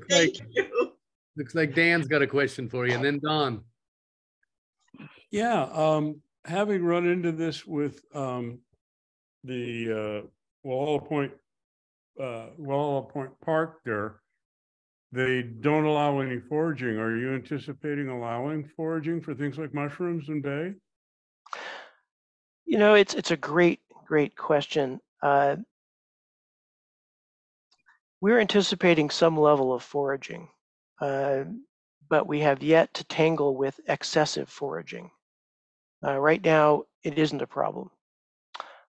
Thank you. Looks like Dan's got a question for you, and then Don. Yeah, having run into this with the Walla Point Park there, they don't allow any foraging. Are you anticipating allowing foraging for things like mushrooms and bay? You know, it's a great question. We're anticipating some level of foraging, but we have yet to tangle with excessive foraging. Right now, it isn't a problem.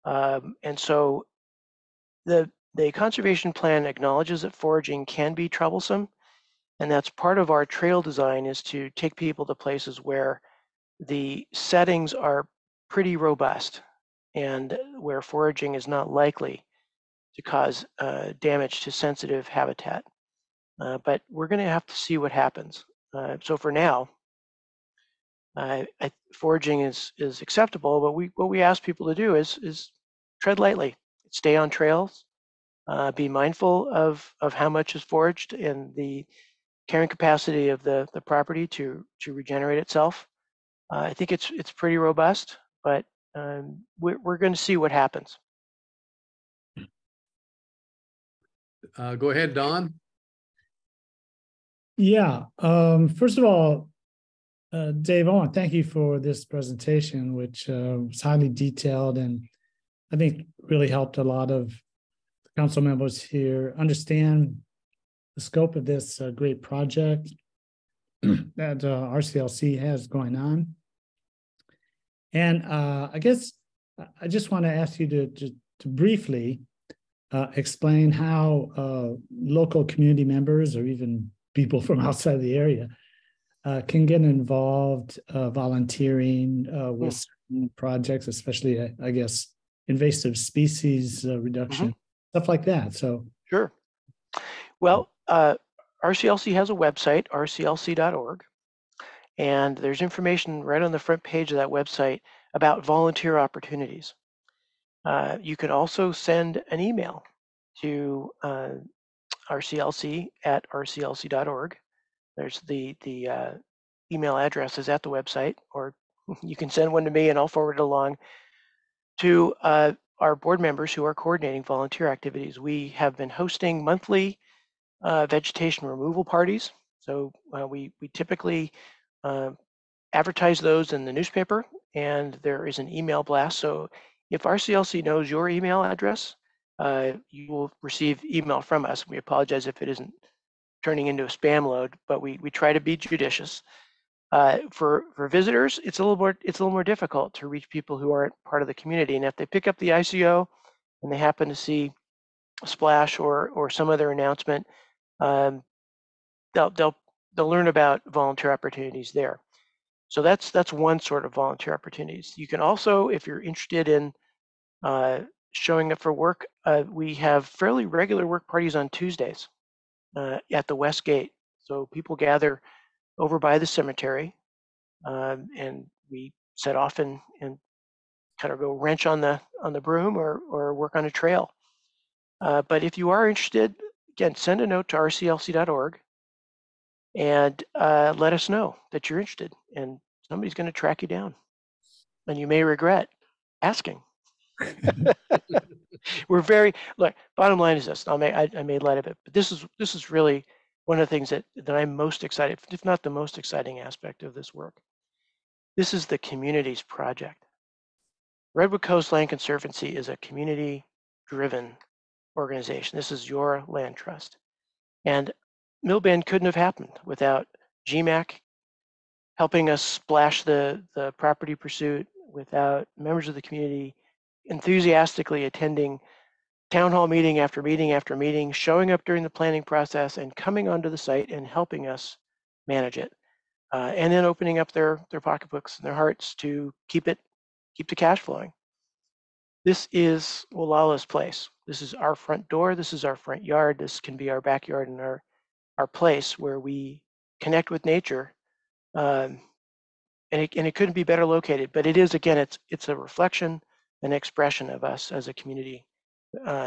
And so the conservation plan acknowledges that foraging can be troublesome, and that's part of our trail design, is to take people to places where the settings are pretty robust and where foraging is not likely to cause damage to sensitive habitat. But we're going to have to see what happens. So for now, foraging is acceptable, but what we ask people to do is tread lightly, stay on trails, be mindful of how much is foraged and the carrying capacity of the property to regenerate itself. I think it's pretty robust, but we're going to see what happens. Go ahead, Don. Yeah. First of all, Dave, I want to thank you for this presentation, which was highly detailed and I think really helped a lot of council members here understand the scope of this great project that RCLC has going on. And I guess I just want to ask you to briefly explain how local community members or even people from outside the area can get involved volunteering with certain projects, especially, I guess, invasive species reduction, stuff like that. So sure. Well, RCLC has a website, rclc.org, and there's information right on the front page of that website about volunteer opportunities. You can also send an email to rclc@rclc.org. There's the email address is at the website, or you can send one to me and I'll forward it along to our board members who are coordinating volunteer activities. We have been hosting monthly vegetation removal parties. So we typically advertise those in the newspaper, and there is an email blast. So if RCLC knows your email address, you will receive email from us. We apologize if it isn't turning into a spam load, but we try to be judicious. For visitors, it's a little more difficult to reach people who aren't part of the community. And if they pick up the ICO and they happen to see a splash or some other announcement, they'll learn about volunteer opportunities there. So that's one sort of volunteer opportunities. You can also, if you're interested in showing up for work, we have fairly regular work parties on Tuesdays at the West Gate. So people gather over by the cemetery, and we set off and kind of go wrench on the broom or work on a trail. But if you are interested, again, send a note to rclc.org and let us know that you're interested, and somebody's going to track you down, and you may regret asking. We're very, look, bottom line is this, I made light of it, but this is really one of the things that I'm most excited, if not the most exciting aspect of this work. This is the community's project. Redwood Coast Land Conservancy is a community-driven organization. This is your land trust. And Millbend couldn't have happened without GMAC helping us splash the property pursuit, without members of the community enthusiastically attending town hall meeting after meeting after meeting, showing up during the planning process and coming onto the site and helping us manage it. And then opening up their pocketbooks and their hearts to keep the cash flowing. This is Wallala's place. This is our front door. This is our front yard. This can be our backyard and our place where we connect with nature and it couldn't be better located. But it is, again, it's a reflection, an expression of us as a community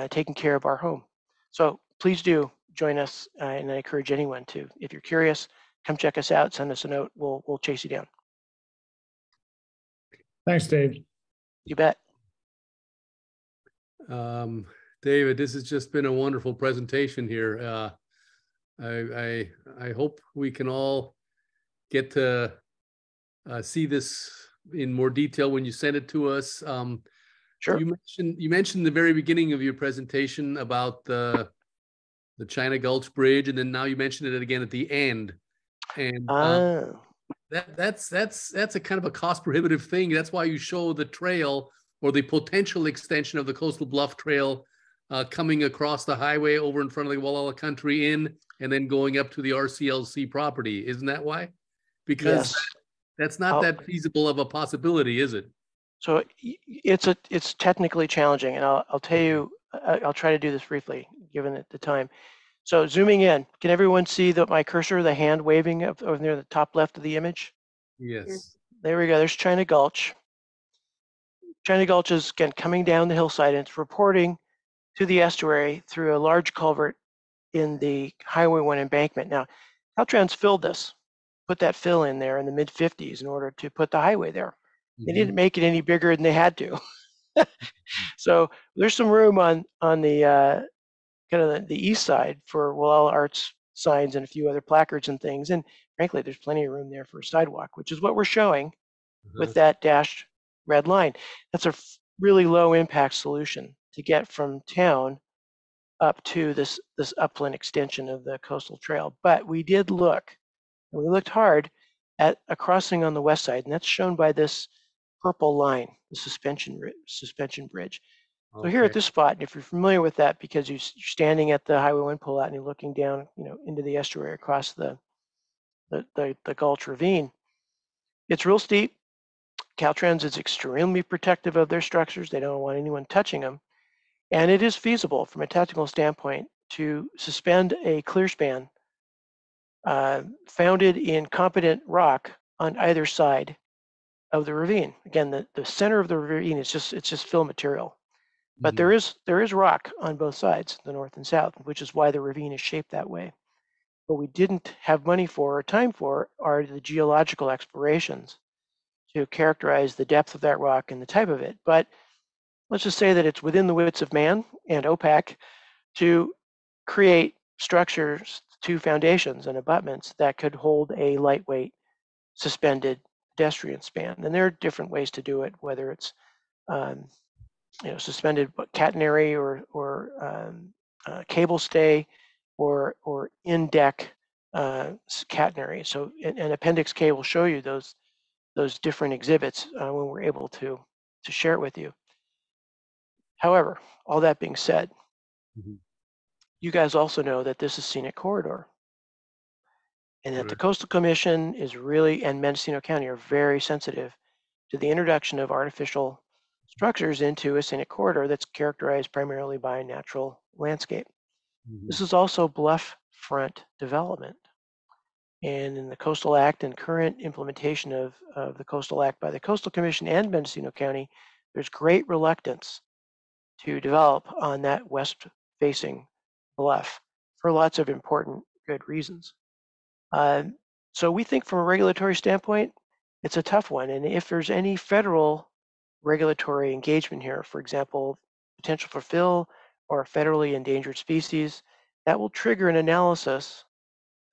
taking care of our home. So please do join us, and I encourage anyone to. If you're curious, come check us out. Send us a note. We'll chase you down. Thanks, Dave. You bet. David, this has just been a wonderful presentation here. I hope we can all get to see this in more detail when you send it to us. Sure. You mentioned the very beginning of your presentation about the China Gulch Bridge, and then now you mentioned it again at the end. And that's a kind of a cost prohibitive thing. That's why you show the trail or the potential extension of the Coastal Bluff Trail coming across the highway over in front of the Walla Country Inn and then going up to the RCLC property. Isn't that why? Because yes. That's not that feasible of a possibility, is it? So it's technically challenging, and I'll tell you, I'll try to do this briefly, given the time. So zooming in, can everyone see my cursor, the hand waving over near the top left of the image? Yes. There we go. There's China Gulch. China Gulch is, again, coming down the hillside, and it's reporting to the estuary through a large culvert in the Highway 1 embankment. Now, Caltrans filled this, put that fill in there in the mid-50s in order to put the highway there. They didn't make it any bigger than they had to. So there's some room on the kind of the east side for Walla Arts signs and a few other placards and things. And frankly, there's plenty of room there for a sidewalk, which is what we're showing with that dashed red line. That's a really low impact solution to get from town up to this upland extension of the coastal trail. But we did look, and we looked hard at a crossing on the west side, and that's shown by this purple line, the suspension bridge. So here at this spot, if you're familiar with that, because you're standing at the Highway 1 pullout and you're looking down, into the estuary across the Gulch Ravine, it's real steep. Caltrans is extremely protective of their structures. They don't want anyone touching them. And it is feasible from a technical standpoint to suspend a clear span founded in competent rock on either side of the ravine. Again, the center of the ravine is just fill material. But there is rock on both sides, the north and south, which is why the ravine is shaped that way. What we didn't have money for or time for are the geological explorations to characterize the depth of that rock and the type of it. But let's just say that it's within the wits of man and OPAC to create structures, two foundations and abutments that could hold a lightweight suspended pedestrian span. And there are different ways to do it, whether it's suspended catenary or cable stay or in deck catenary. So an Appendix K will show you those different exhibits when we're able to share it with you. However, all that being said, you guys also know that this is scenic corridor, and that the Coastal Commission is really, and Mendocino County are very sensitive to the introduction of artificial structures into a scenic corridor that's characterized primarily by a natural landscape. This is also bluff front development. And in the Coastal Act and current implementation of the Coastal Act by the Coastal Commission and Mendocino County, there's great reluctance to develop on that west-facing bluff for lots of important good reasons. So we think from a regulatory standpoint, it's a tough one. And if there's any federal regulatory engagement here, for example, potential for fill or federally endangered species, that will trigger an analysis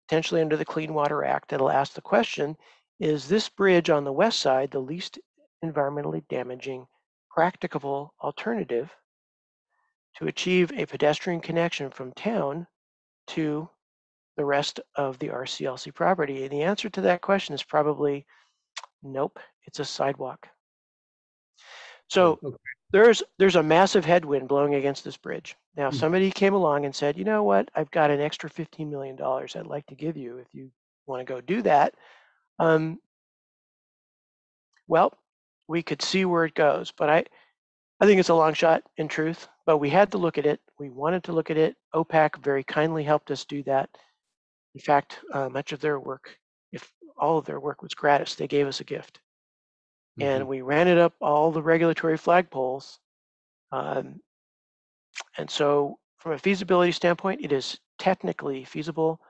potentially under the Clean Water Act that'll ask the question, is this bridge on the west side the least environmentally damaging practicable alternative to achieve a pedestrian connection from town to the rest of the RCLC property? And the answer to that question is probably nope, it's a sidewalk. So there's a massive headwind blowing against this bridge. Now, somebody came along and said, you know what, I've got an extra $15 million I'd like to give you if you want to go do that. Well, we could see where it goes, but I think it's a long shot in truth, but we had to look at it. We wanted to look at it. OPAC very kindly helped us do that. In fact, much of their work, if all of their work was gratis. They gave us a gift. And we ran it up all the regulatory flagpoles. And so from a feasibility standpoint, it is technically feasible.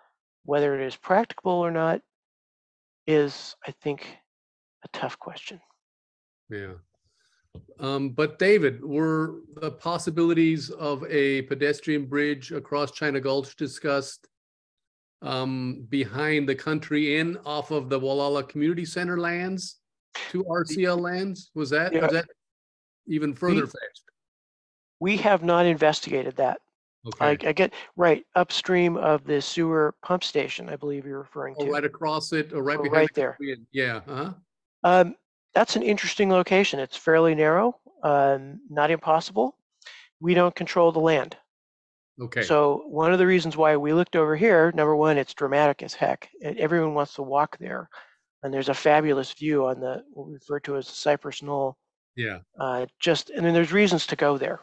Whether it is practicable or not is, I think, a tough question. Yeah. But David, were the possibilities of a pedestrian bridge across China Gulch discussed behind the country inn off of the Wallala Community Center lands to RCL lands? Was that even further fetched? We have not investigated that. Okay. I get right upstream of the sewer pump station, I believe you're referring to. Right across it, or right behind right there. Yeah. That's an interesting location. It's fairly narrow, not impossible. We don't control the land. Okay. So one of the reasons why we looked over here, number one, it's dramatic as heck. Everyone wants to walk there. And there's a fabulous view on the what we refer to as the Cypress Knoll. Yeah. And then there's reasons to go there.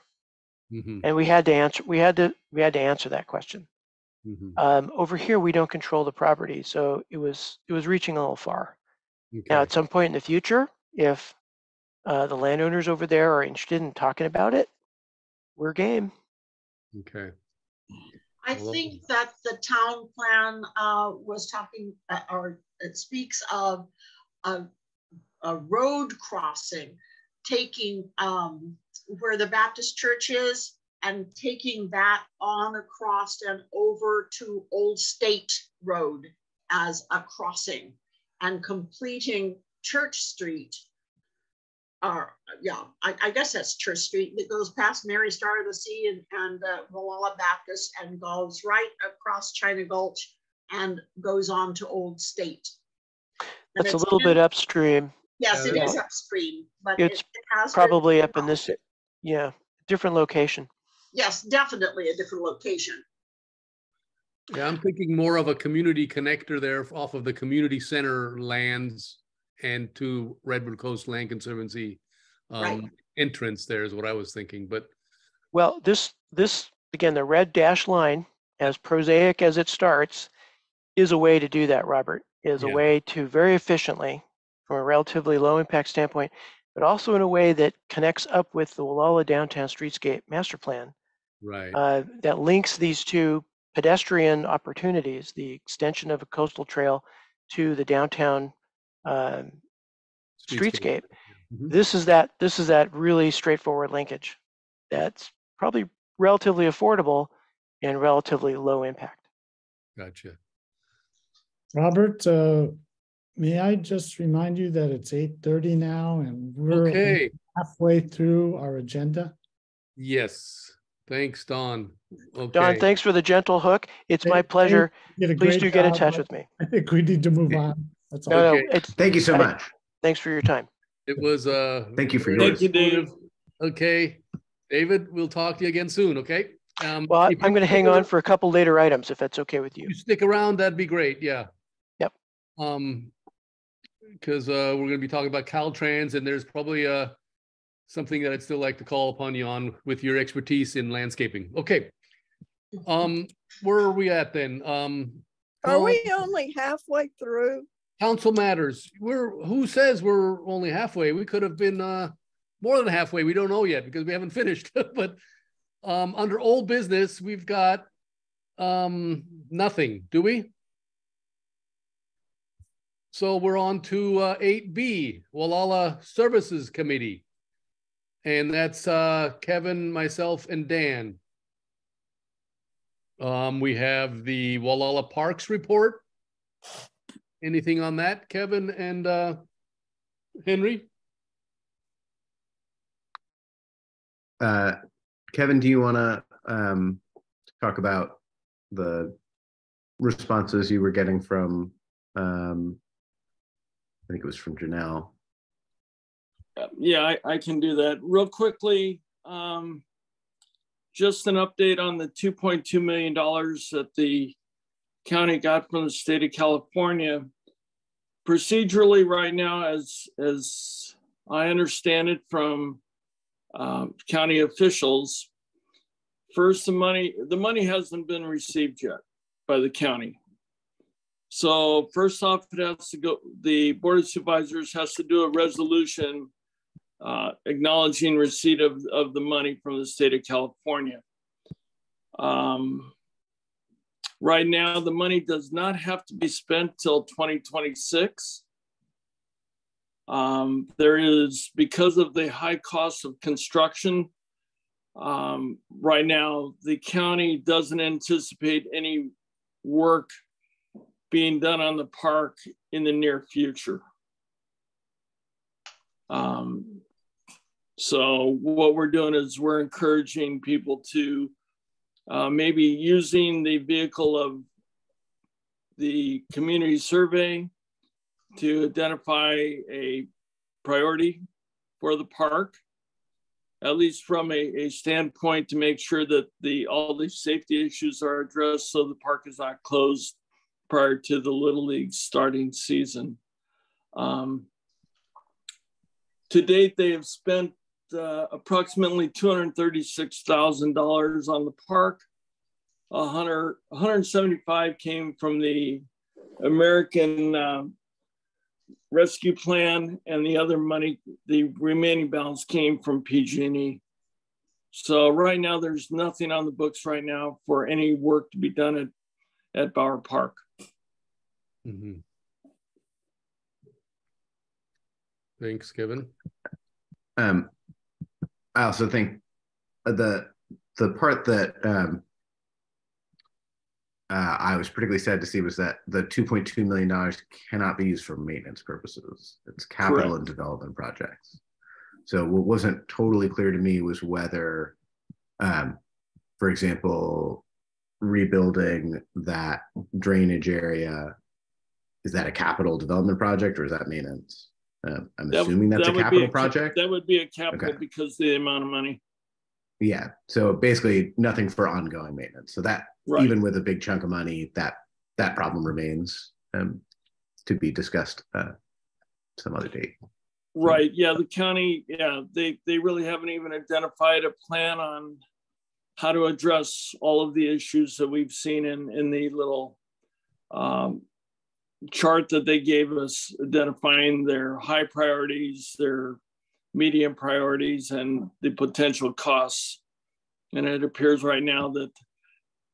And we had to answer that question. Over here, we don't control the property, so it was reaching a little far. Okay. Now, at some point in the future, if the landowners over there are interested in talking about it, we're game. Okay. I think that the town plan was talking, or it speaks of a road crossing, taking where the Baptist church is and taking that on across and over to Old State Road as a crossing and completing Church Street. I guess that's Church Street that goes past Mary Star of the Sea and Wallala Baptist and goes right across China Gulch and goes on to Old State. And that's a little bit upstream. Yes, it is upstream, but it's it has probably up in this, different location. Yes, definitely a different location. Yeah, I'm thinking more of a community connector there off of the community center lands and to Redwood Coast Land Conservancy entrance there is what I was thinking. But well, this again, the red dashed line, as prosaic as it starts, is a way to do that, Robert, is a way to very efficiently, from a relatively low impact standpoint, but also in a way that connects up with the Wallala Downtown Streetscape Master Plan. Right. That links these two pedestrian opportunities, the extension of a coastal trail to the downtown streetscape. This is that really straightforward linkage that's probably relatively affordable and relatively low impact. Gotcha. Robert, may I just remind you that it's 8:30 now and we're halfway through our agenda? Yes. Thanks, Don. Okay. Don, thanks for the gentle hook. It's my pleasure. Please do get in touch with me. I think we need to move on. That's all. No, thank you so much. Thanks for your time. It was thank you for yours. Thank you, Dave. Okay. David, we'll talk to you again soon, okay? Well, I'm going to hang on for a couple later items if that's okay with you. You stick around, that'd be great. Yeah. Yep. Because we're going to be talking about Caltrans, and there's probably something that I'd still like to call upon you on with your expertise in landscaping. Okay. Where are we at then? Are we only halfway through? Council matters. Who says we're only halfway? We could have been more than halfway. We don't know yet because we haven't finished. But under old business, we've got nothing, do we? So we're on to 8B, Wallala Services Committee. And that's Kevin, myself, and Dan. We have the Wallala Parks report. Anything on that, Kevin and Henry? Kevin, do you want to talk about the responses you were getting from, I think it was from Janelle? Yeah, I can do that real quickly. Just an update on the $2.2 million that the county got from the state of California. Procedurally right now, as I understand it from county officials, first the money hasn't been received yet by the county. So first off, it has to go, the Board of Supervisors has to do a resolution acknowledging receipt of the money from the state of California. Right now, the money does not have to be spent till 2026. There is, because of the high cost of construction, right now, the county doesn't anticipate any work being done on the park in the near future. So what we're doing is we're encouraging people to maybe using the vehicle of the community survey to identify a priority for the park, at least from a standpoint to make sure that all the safety issues are addressed so the park is not closed prior to the Little League starting season. To date, they have spent approximately $236,000 on the park. 175 came from the American Rescue Plan, and the other money, the remaining balance, came from PG&E. So right now, there's nothing on the books right now for any work to be done at Bauer Park. Mm-hmm. Thanks, Kevin. I also think the part that I was particularly sad to see was that the $2.2 million cannot be used for maintenance purposes. It's capital Correct. and development projects. So what wasn't totally clear to me was whether, for example, rebuilding that drainage area, is that a capital development project or is that maintenance? I'm assuming that's a capital project. That would be a capital, okay, because of the amount of money. Yeah, so basically nothing for ongoing maintenance. So that, right, even with a big chunk of money, that problem remains to be discussed some other date. Right, yeah, the county, yeah, they really haven't even identified a plan on how to address all of the issues that we've seen in the little chart that they gave us, identifying their high priorities, their medium priorities, and the potential costs. And it appears right now that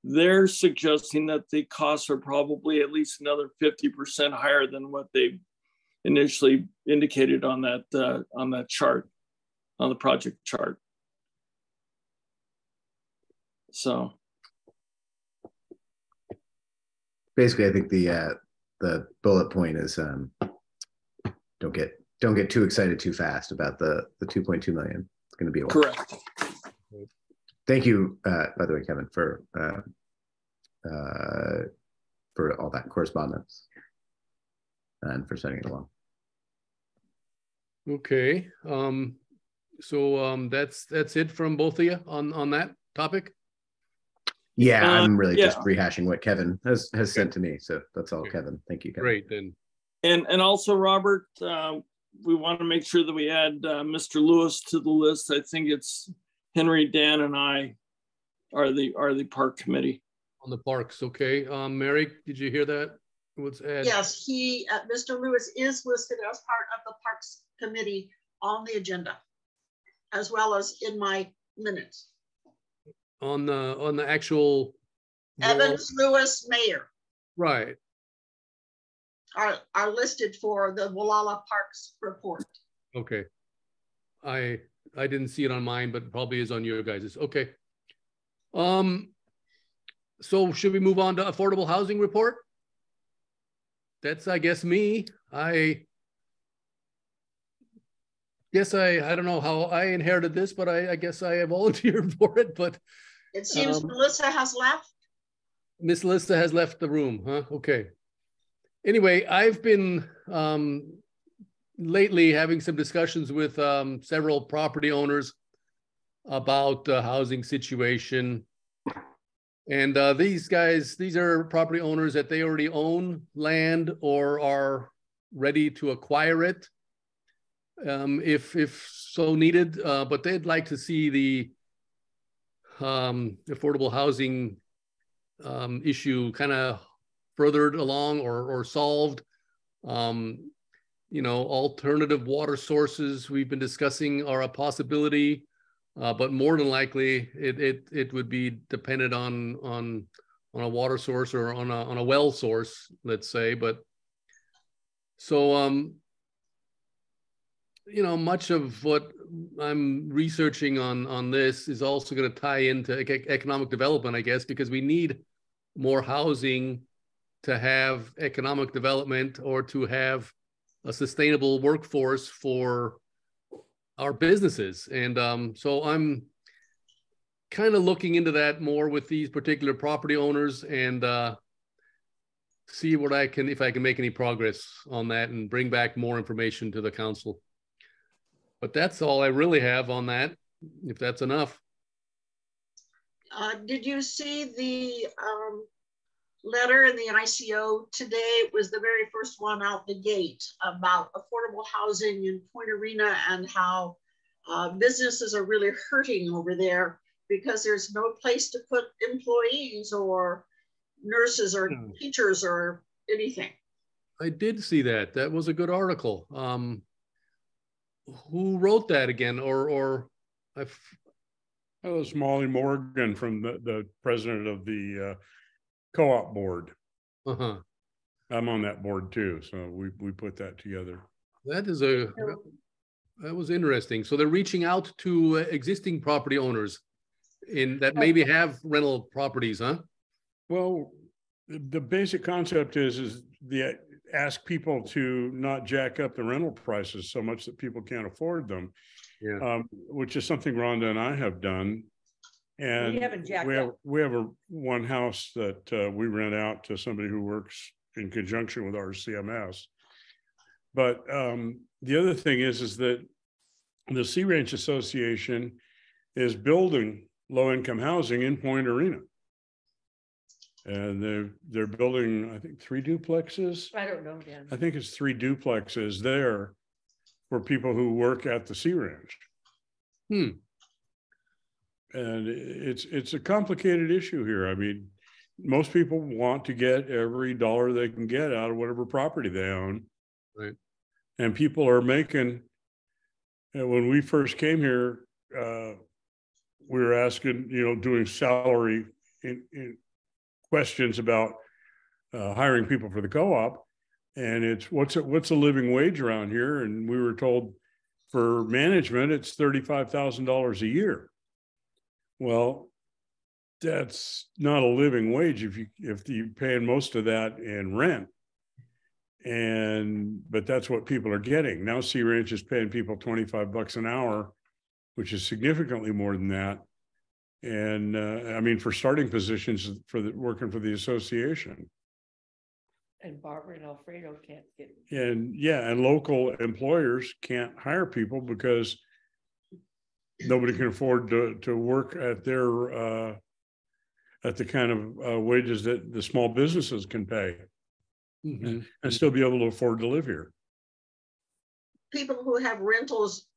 they're suggesting that the costs are probably at least another 50% higher than what they initially indicated on that chart, on the project chart. So basically, I think the bullet point is don't get too excited too fast about the 2.2 million. It's going to be a while. Correct. Thank you, by the way, Kevin, for all that correspondence and for sending it along. Okay, so that's it from both of you on that topic. Yeah, I'm really just rehashing what Kevin has sent to me. So that's all, Kevin. Thank you, Kevin. Great, then. And also, Robert, we want to make sure that we add Mr. Lewis to the list. I think it's Henry, Dan, and I are the park committee. On the parks, okay. Mary, did you hear that? What's add? Yes, Mr. Lewis is listed as part of the Parks Committee on the agenda, as well as in my minutes. On the actual Evans, Lewis, Meyer. Right. Are listed for the Wallala Parks report. Okay. I didn't see it on mine, but probably is on your guys's. Okay. So should we move on to affordable housing report? That's, I guess, me. I guess I don't know how I inherited this, but I guess I volunteered for it. But it seems Melissa has left. Miss Melissa has left the room, huh? Okay. Anyway, I've been lately having some discussions with several property owners about the housing situation. And these are property owners that they already own land or are ready to acquire it if so needed, but they'd like to see the affordable housing issue kind of furthered along or solved. You know, alternative water sources we've been discussing are a possibility, but more than likely it would be dependent on a water source or on a well source, let's say. But so you know, much of what I'm researching on this is also going to tie into economic development, I guess, because we need more housing to have economic development or to have a sustainable workforce for our businesses. And so I'm kind of looking into that more with these particular property owners and see what if I can make any progress on that and bring back more information to the council. But that's all I really have on that, if that's enough. Did you see the letter in the ICO today? It was the very first one out the gate about affordable housing in Point Arena and how businesses are really hurting over there because there's no place to put employees or nurses or teachers or anything. I did see that. That was a good article. Who wrote that again? That was Molly Morgan from the president of the co-op board. Uh-huh. I'm on that board too, so we put that together. That was interesting. So they're reaching out to existing property owners that maybe have rental properties, huh? Well, the basic concept is ask people to not jack up the rental prices so much that people can't afford them. Yeah. Which is something Rhonda and I have done. And we have one house that we rent out to somebody who works in conjunction with our CMS. But the other thing is that the Sea Ranch Association is building low-income housing in Point Arena. And they're building, I think, 3 duplexes. I don't know, Dan. I think it's 3 duplexes there for people who work at the Sea Ranch. And it's a complicated issue here. I mean, most people want to get every dollar they can get out of whatever property they own. Right. And people are making, when we first came here, we were asking, doing salary in questions about hiring people for the co-op, and it's what's a living wage around here, and we were told for management it's $35,000 a year. Well, that's not a living wage if you're paying most of that in rent, but that's what people are getting now. Sea Ranch is paying people $25 an hour, which is significantly more than that. And I mean, for starting positions working for the association. And Barbara and Alfredo can't get. And local employers can't hire people because nobody can afford to work at their at the kind of wages that the small businesses can pay, and still be able to afford to live here. People who have rentals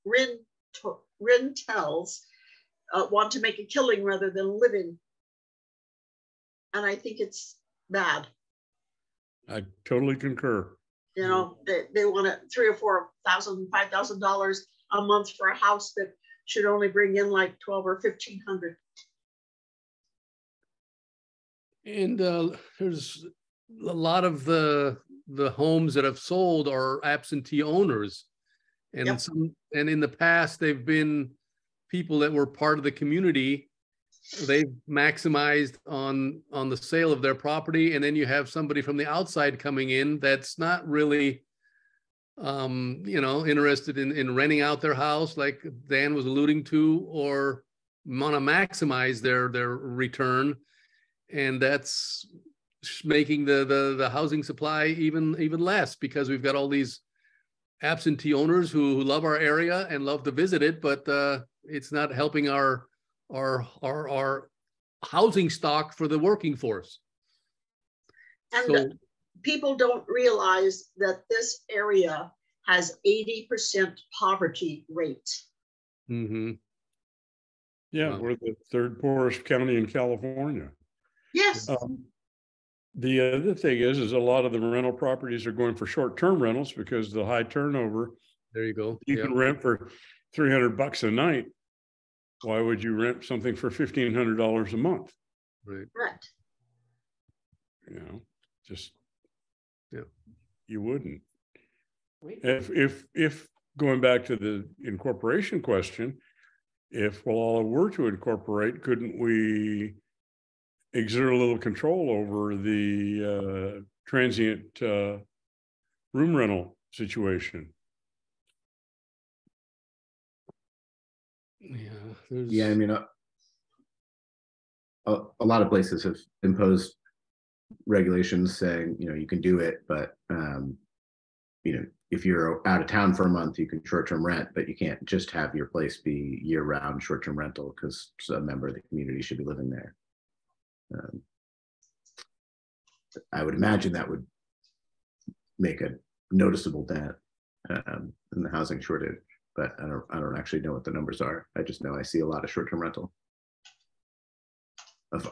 want to make a killing rather than living. And I think it's bad. I totally concur. They want $3,000 or $4,000, $5,000 a month for a house that should only bring in like $1,200 or $1,500. And there's a lot of the homes that have sold are absentee owners, and and in the past they've been people that were part of the community. They've maximized on the sale of their property, and then you have somebody from the outside coming in that's not really interested in renting out their house, like Dan was alluding to, or want to maximize their return, and that's making the housing supply even less, because we've got all these absentee owners who love our area and love to visit it, but it's not helping our housing stock for the working force. And people don't realize that this area has 80% poverty rate. Yeah, wow. We're the 3rd poorest county in California. Yes. The other thing is a lot of the rental properties are going for short-term rentals because the high turnover. There you go. You can rent for $300 a night. Why would you rent something for $1,500 a month? Right. Correct. You know, just, yeah, you wouldn't. If going back to the incorporation question, if Walla were to incorporate, couldn't we exert a little control over the transient room rental situation? Yeah, I mean, a lot of places have imposed regulations saying, you know, you can do it, but you know, if you're out of town for a month, you can short-term rent, but you can't just have your place be year-round short-term rental because a member of the community should be living there. I would imagine that would make a noticeable dent in the housing shortage, but I don't actually know what the numbers are. I just know I see a lot of short-term rental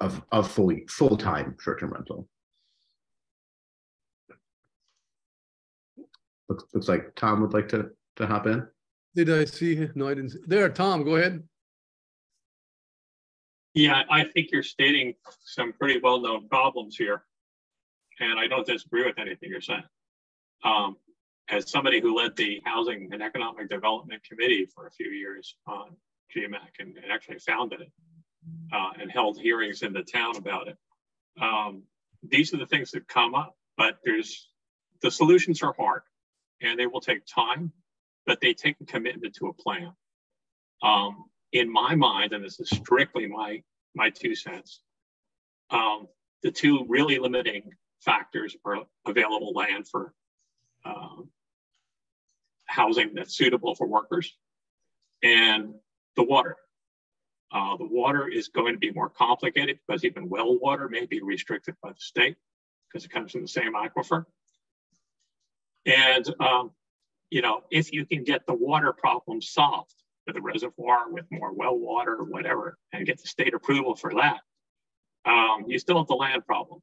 of full-time short-term rental. Looks like Tom would like to hop in. Did I see? No, I didn't see. There, Tom, go ahead. Yeah, I think you're stating some pretty well-known problems here, and I don't disagree with anything you're saying. As somebody who led the Housing and Economic Development Committee for a few years on GMAC and actually founded it and held hearings in the town about it, these are the things that come up, but the solutions are hard and they will take time, but they take a commitment to a plan. In my mind, and this is strictly my 2 cents, the two really limiting factors are available land for housing that's suitable for workers and the water. The water is going to be more complicated because even well water may be restricted by the state because it comes from the same aquifer. And, you know, if you can get the water problem solved with a reservoir with more well water or whatever, and get the state approval for that, you still have the land problem.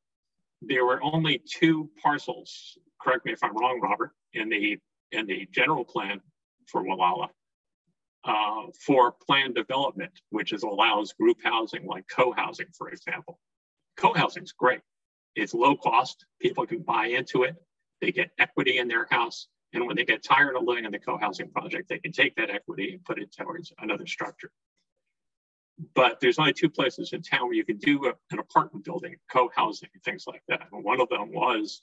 There were only 2 parcels, correct me if I'm wrong, Robert, in the general plan for Walla for planned development, which allows group housing like co-housing, for example. Co-housing is great. It's low cost. People can buy into it. They get equity in their house. And when they get tired of living in the co-housing project, they can take that equity and put it towards another structure. But there's only 2 places in town where you can do an apartment building, co-housing, things like that. And one of them is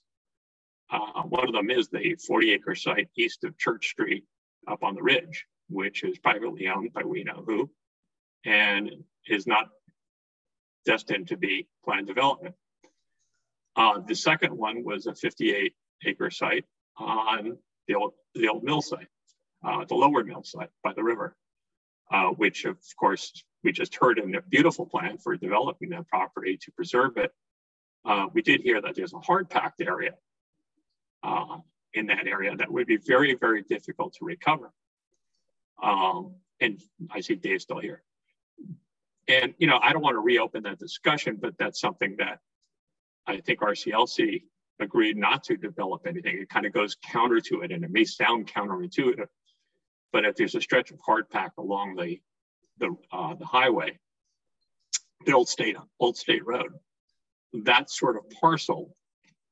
the 40-acre site east of Church Street up on the ridge, which is privately owned by we know who, and is not destined to be planned development. The second one was a 58-acre site on the old mill site, the lower mill site by the river, which of course we just heard in a beautiful plan for developing that property to preserve it. We did hear that there's a hard packed area in that area that would be very, very difficult to recover. And I see Dave still here. And, you know, I don't want to reopen that discussion, but that's something that I think RCLC agreed not to develop anything. It kind of goes counter to it, and it may sound counterintuitive, but if there's a stretch of hard pack along the highway, the old state road, that sort of parcel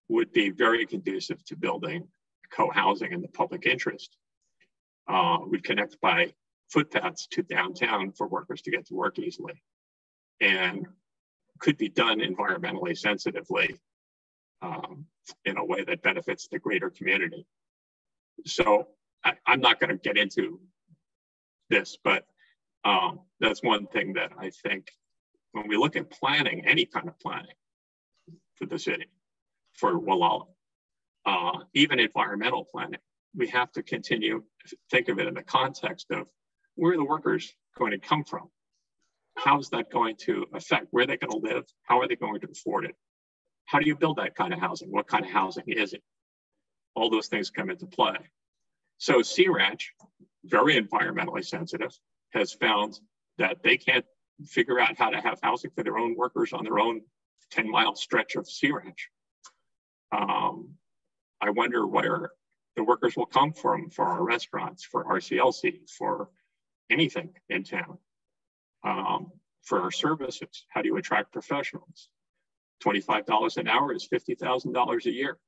would be very conducive to building co-housing in the public interest. We'd connect by footpaths to downtown for workers to get to work easily, and could be done environmentally sensitively in a way that benefits the greater community. So I'm not going to get into this, but that's one thing that I think when we look at planning, any kind of planning for the city, for Walla, even environmental planning, we have to continue to think of it in the context of where are the workers going to come from? How is that going to affect where they're going to live? How are they going to afford it? How do you build that kind of housing? What kind of housing is it? All those things come into play. So Sea Ranch, very environmentally sensitive, has found that they can't figure out how to have housing for their own workers on their own 10-mile stretch of Sea Ranch. I wonder where the workers will come from for our restaurants, for RCLC, for anything in town. For our services, how do you attract professionals? $25 an hour is $50,000 a year.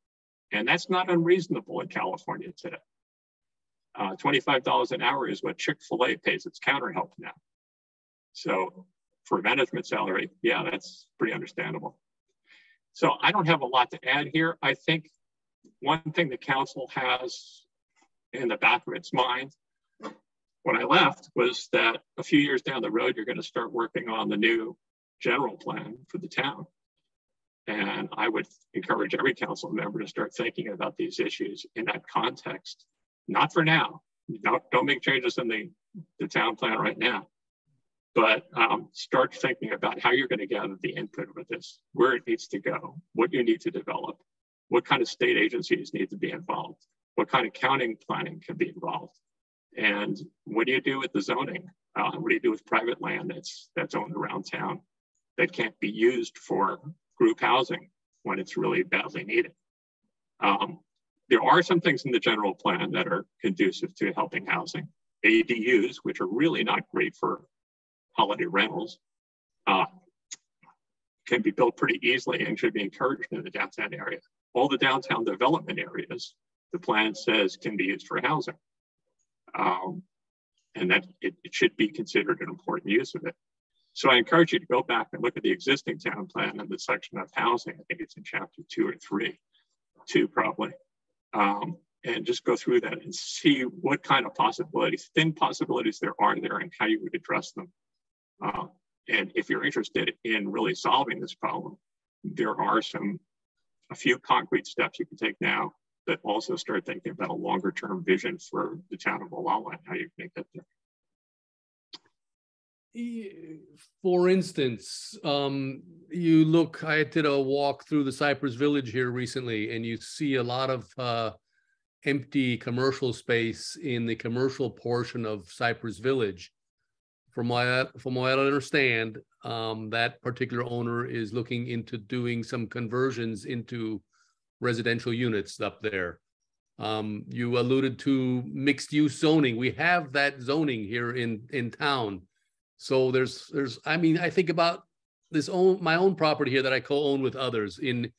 And that's not unreasonable in California today. $25 an hour is what Chick-fil-A pays its counter help now. So for management salary, yeah, that's pretty understandable. So I don't have a lot to add here. I think one thing the council has in the back of its mind when I left was that a few years down the road, you're going to start working on the new general plan for the town. And I would encourage every council member to start thinking about these issues in that context. Not for now. Don't make changes in the town plan right now. But start thinking about how you're going to gather the input with this, where it needs to go, what you need to develop, what kind of state agencies need to be involved, what kind of county planning can be involved, and what do you do with the zoning? What do you do with private land that's owned around town that can't be used for group housing when it's really badly needed? There are some things in the general plan that are conducive to helping housing. ADUs, which are really not great for holiday rentals, can be built pretty easily and should be encouraged in the downtown area. All the downtown development areas, the plan says can be used for housing. And that it should be considered an important use of it. So I encourage you to go back and look at the existing town plan and the section of housing. I think it's in chapter 2 or 3, 2 probably. And just go through that and see what kind of possibilities, thin possibilities there are there and how you would address them. And if you're interested in really solving this problem, there are a few concrete steps you can take now that also start thinking about a longer term vision for the town of Walala and how you can get there. For instance, I did a walk through the Cypress Village here recently, and you see a lot of empty commercial space in the commercial portion of Cypress Village. From what I understand, that particular owner is looking into doing some conversions into residential units up there. You alluded to mixed use zoning. We have that zoning here in town. So I think about my own property here that I co-own with others in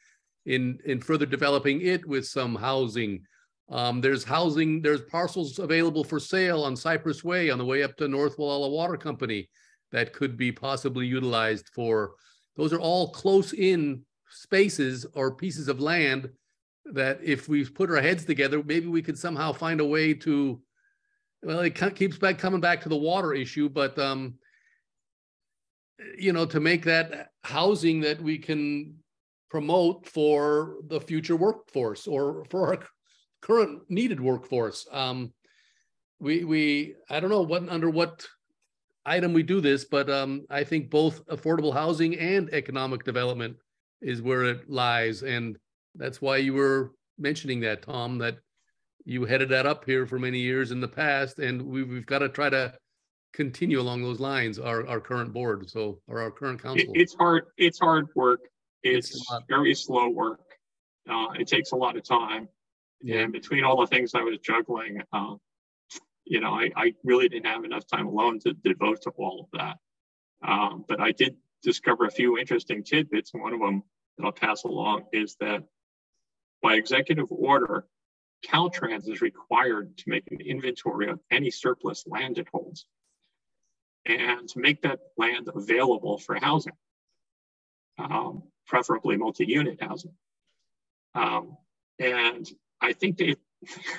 further developing it with some housing. There's parcels available for sale on Cypress Way on the way up to North Walala Water Company that could be possibly utilized for. Those are all close in spaces or pieces of land that if we put our heads together, maybe we could somehow find a way to, well, it keeps coming back to the water issue, but to make that housing that we can promote for the future workforce or for our current needed workforce. I don't know under what item we do this, but I think both affordable housing and economic development is where it lies. And that's why you were mentioning that, Tom, that you headed that up here for many years in the past. And we've got to try to continue along those lines, our current board, or our current council. It's hard work. It's very slow work. It takes a lot of time. Yeah. And between all the things I was juggling, I really didn't have enough time alone to devote to all of that. But I did discover a few interesting tidbits. And one of them that I'll pass along is that by executive order, Caltrans is required to make an inventory of any surplus land it holds and to make that land available for housing, preferably multi-unit housing. And I think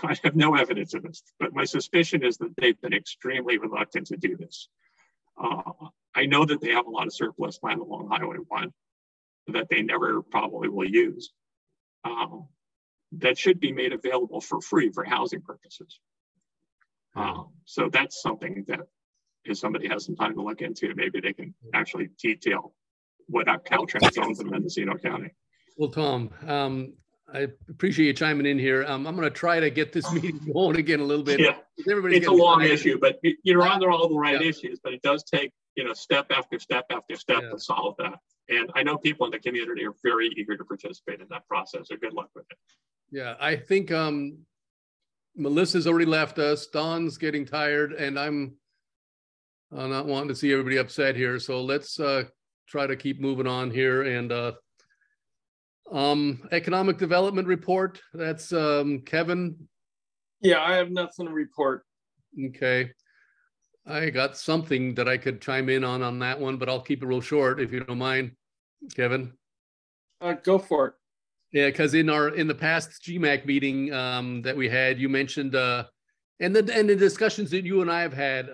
I have no evidence of this, but my suspicion is that they've been extremely reluctant to do this. I know that they have a lot of surplus land along Highway 1 that they never probably will use. That should be made available for free for housing purposes. So that's something that if somebody has some time to look into, maybe they can actually detail what Caltrans owns in Mendocino County. Well, Tom, I appreciate you chiming in here. I'm going to try to get this meeting going again a little bit. Yeah, it's a long issue, but you're on all the right issues, but it does take, step after step after step to solve that. And I know people in the community are very eager to participate in that process. So good luck with it. Yeah, I think Melissa's already left us. Don's getting tired, and I'm not wanting to see everybody upset here. So let's try to keep moving on here. And economic development report. That's Kevin. Yeah, I have nothing to report. Okay. I got something that I could chime in on that one, but I'll keep it real short if you don't mind, Kevin. Go for it. Yeah, because in the past GMAC meeting that we had, you mentioned and the discussions that you and I have had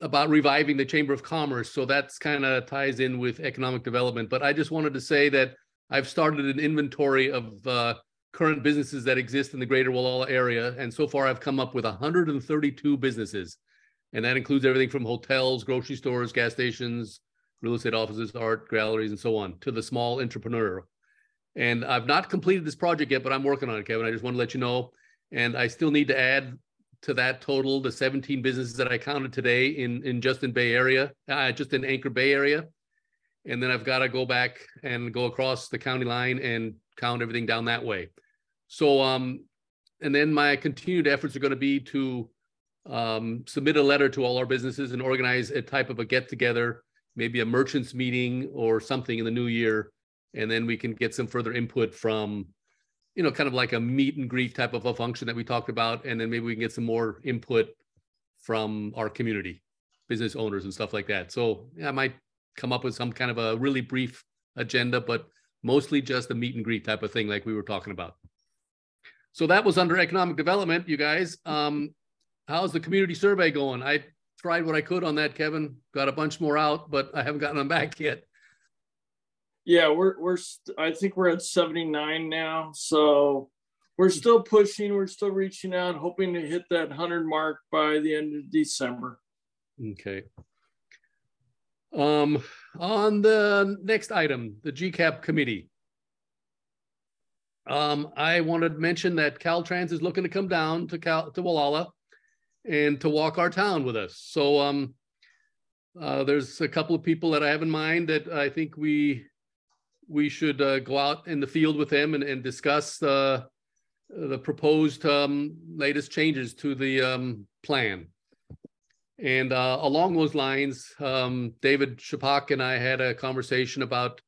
about reviving the Chamber of Commerce. So that's kind of ties in with economic development. But I just wanted to say that I've started an inventory of current businesses that exist in the greater Walla area. And so far I've come up with 132 businesses. And that includes everything from hotels, grocery stores, gas stations, real estate offices, art galleries, and so on, to the small entrepreneur. And I've not completed this project yet, but I'm working on it, Kevin. I just want to let you know. And I still need to add to that total the 17 businesses that I counted today in just in Bay Area, just in Anchor Bay area. And then I've got to go back and go across the county line and count everything down that way. So, and then my continued efforts are going to be to submit a letter to all our businesses and organize a type of a get-together, maybe a merchants meeting or something in the new year. And then we can get some further input from, you know, kind of like a meet and greet type of a function that we talked about. And then maybe we can get some more input from our community, business owners and stuff like that. So yeah, I might come up with some kind of a really brief agenda, but mostly just a meet and greet type of thing like we were talking about. So that was under economic development, you guys. How's the community survey going? I tried what I could on that, Kevin. Got a bunch more out, but I haven't gotten them back yet. Yeah, I think we're at 79 now. So we're still pushing, we're still reaching out, hoping to hit that 100 mark by the end of December. Okay. On the next item, the GCAP committee. I wanted to mention that Caltrans is looking to come down to Walla and to walk our town with us. So there's a couple of people that I have in mind that I think we should go out in the field with them and discuss the proposed latest changes to the plan. And along those lines, David Shpak and I had a conversation about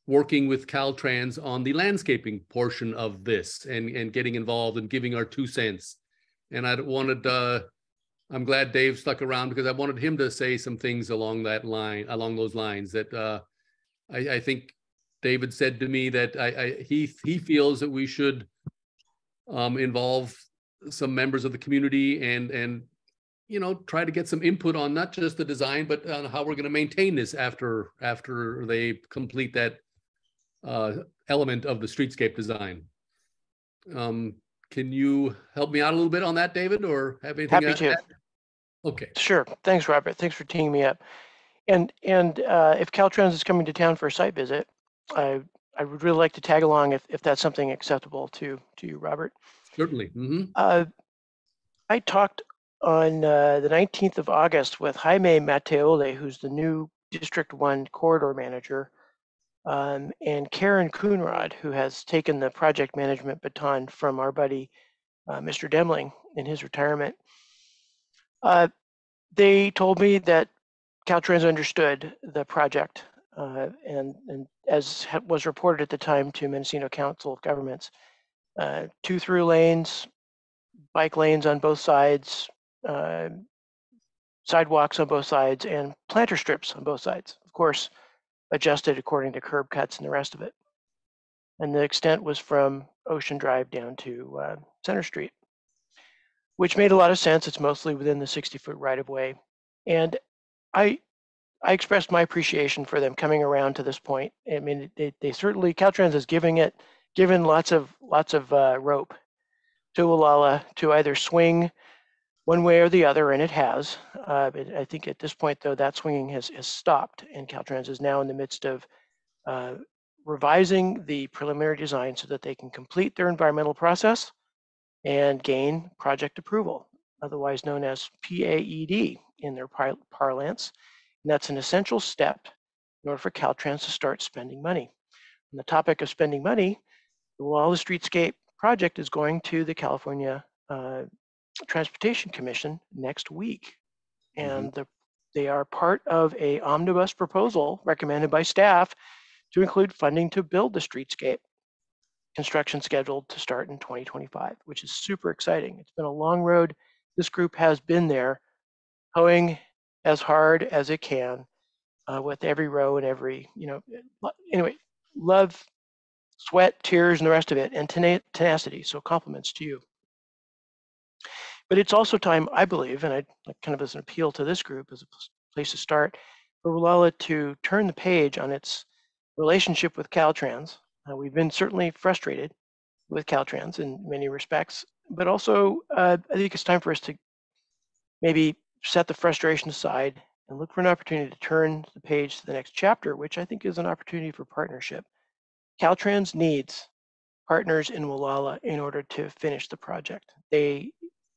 working with Caltrans on the landscaping portion of this and getting involved and giving our 2 cents. And I wanted, I'm glad Dave stuck around because I wanted him to say some things along those lines that I think David said to me that he feels that we should involve some members of the community and you know, try to get some input on not just the design, but on how we're going to maintain this after they complete that element of the streetscape design. Can you help me out a little bit on that, David, or have anything? Happy to. Okay. Sure. Thanks, Robert. Thanks for teeing me up. And if Caltrans is coming to town for a site visit, I would really like to tag along if that's something acceptable to you, Robert. Certainly. Mm-hmm. I talked on the 19th of August with Jaime Mateole, who's the new District 1 corridor manager, and Karen Coonrod, who has taken the project management baton from our buddy, Mr. Demling, in his retirement. They told me that Caltrans understood the project, and as was reported at the time to Mendocino Council of Governments, 2 through lanes, bike lanes on both sides, sidewalks on both sides, and planter strips on both sides, of course, adjusted according to curb cuts and the rest of it. And the extent was from Ocean Drive down to Center Street, which made a lot of sense. It's mostly within the 60-foot right-of-way. And I expressed my appreciation for them coming around to this point. I mean, they certainly, Caltrans is given lots of rope to Walla to either swing one way or the other, and it has. I think at this point, though, that swinging has stopped, and Caltrans is now in the midst of revising the preliminary design so that they can complete their environmental process and gain project approval, otherwise known as PAED in their parlance. And that's an essential step in order for Caltrans to start spending money. On the topic of spending money, the Walla Streetscape project is going to the California Transportation Commission next week. And they are part of a omnibus proposal recommended by staff to include funding to build the streetscape. Construction scheduled to start in 2025, which is super exciting. It's been a long road. This group has been there, hoeing as hard as it can with every row and every, anyway, love, sweat, tears, and the rest of it, and tenacity. So compliments to you. But it's also time, I believe, and I kind of as an appeal to this group as a place to start, for Walla to turn the page on its relationship with Caltrans. We've been certainly frustrated with Caltrans in many respects, but also I think it's time for us to maybe set the frustration aside and look for an opportunity to turn the page to the next chapter, which I think is an opportunity for partnership. Caltrans needs partners in Walla in order to finish the project. They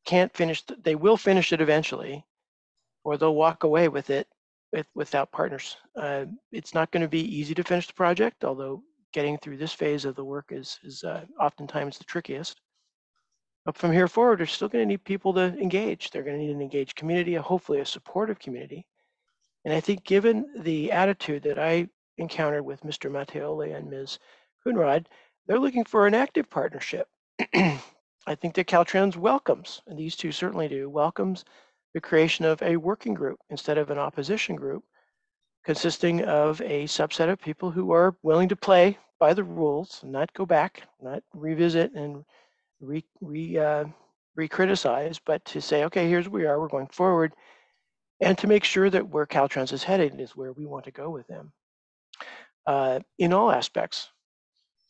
can't finish, they will finish it eventually, or they'll walk away with it without partners. It's not going to be easy to finish the project, although getting through this phase of the work is oftentimes the trickiest. But from here forward, they're still going to need people to engage. They're going to need an engaged community, hopefully a supportive community. And I think given the attitude that I encountered with Mr. Matteoli and Ms. Coonrod, they're looking for an active partnership. I think that Caltrans welcomes, and these two certainly do, welcomes the creation of a working group instead of an opposition group, consisting of a subset of people who are willing to play by the rules, not go back, not revisit and re-criticize, but to say, okay, here's where we are, we're going forward, and to make sure that where Caltrans is headed is where we want to go with them in all aspects.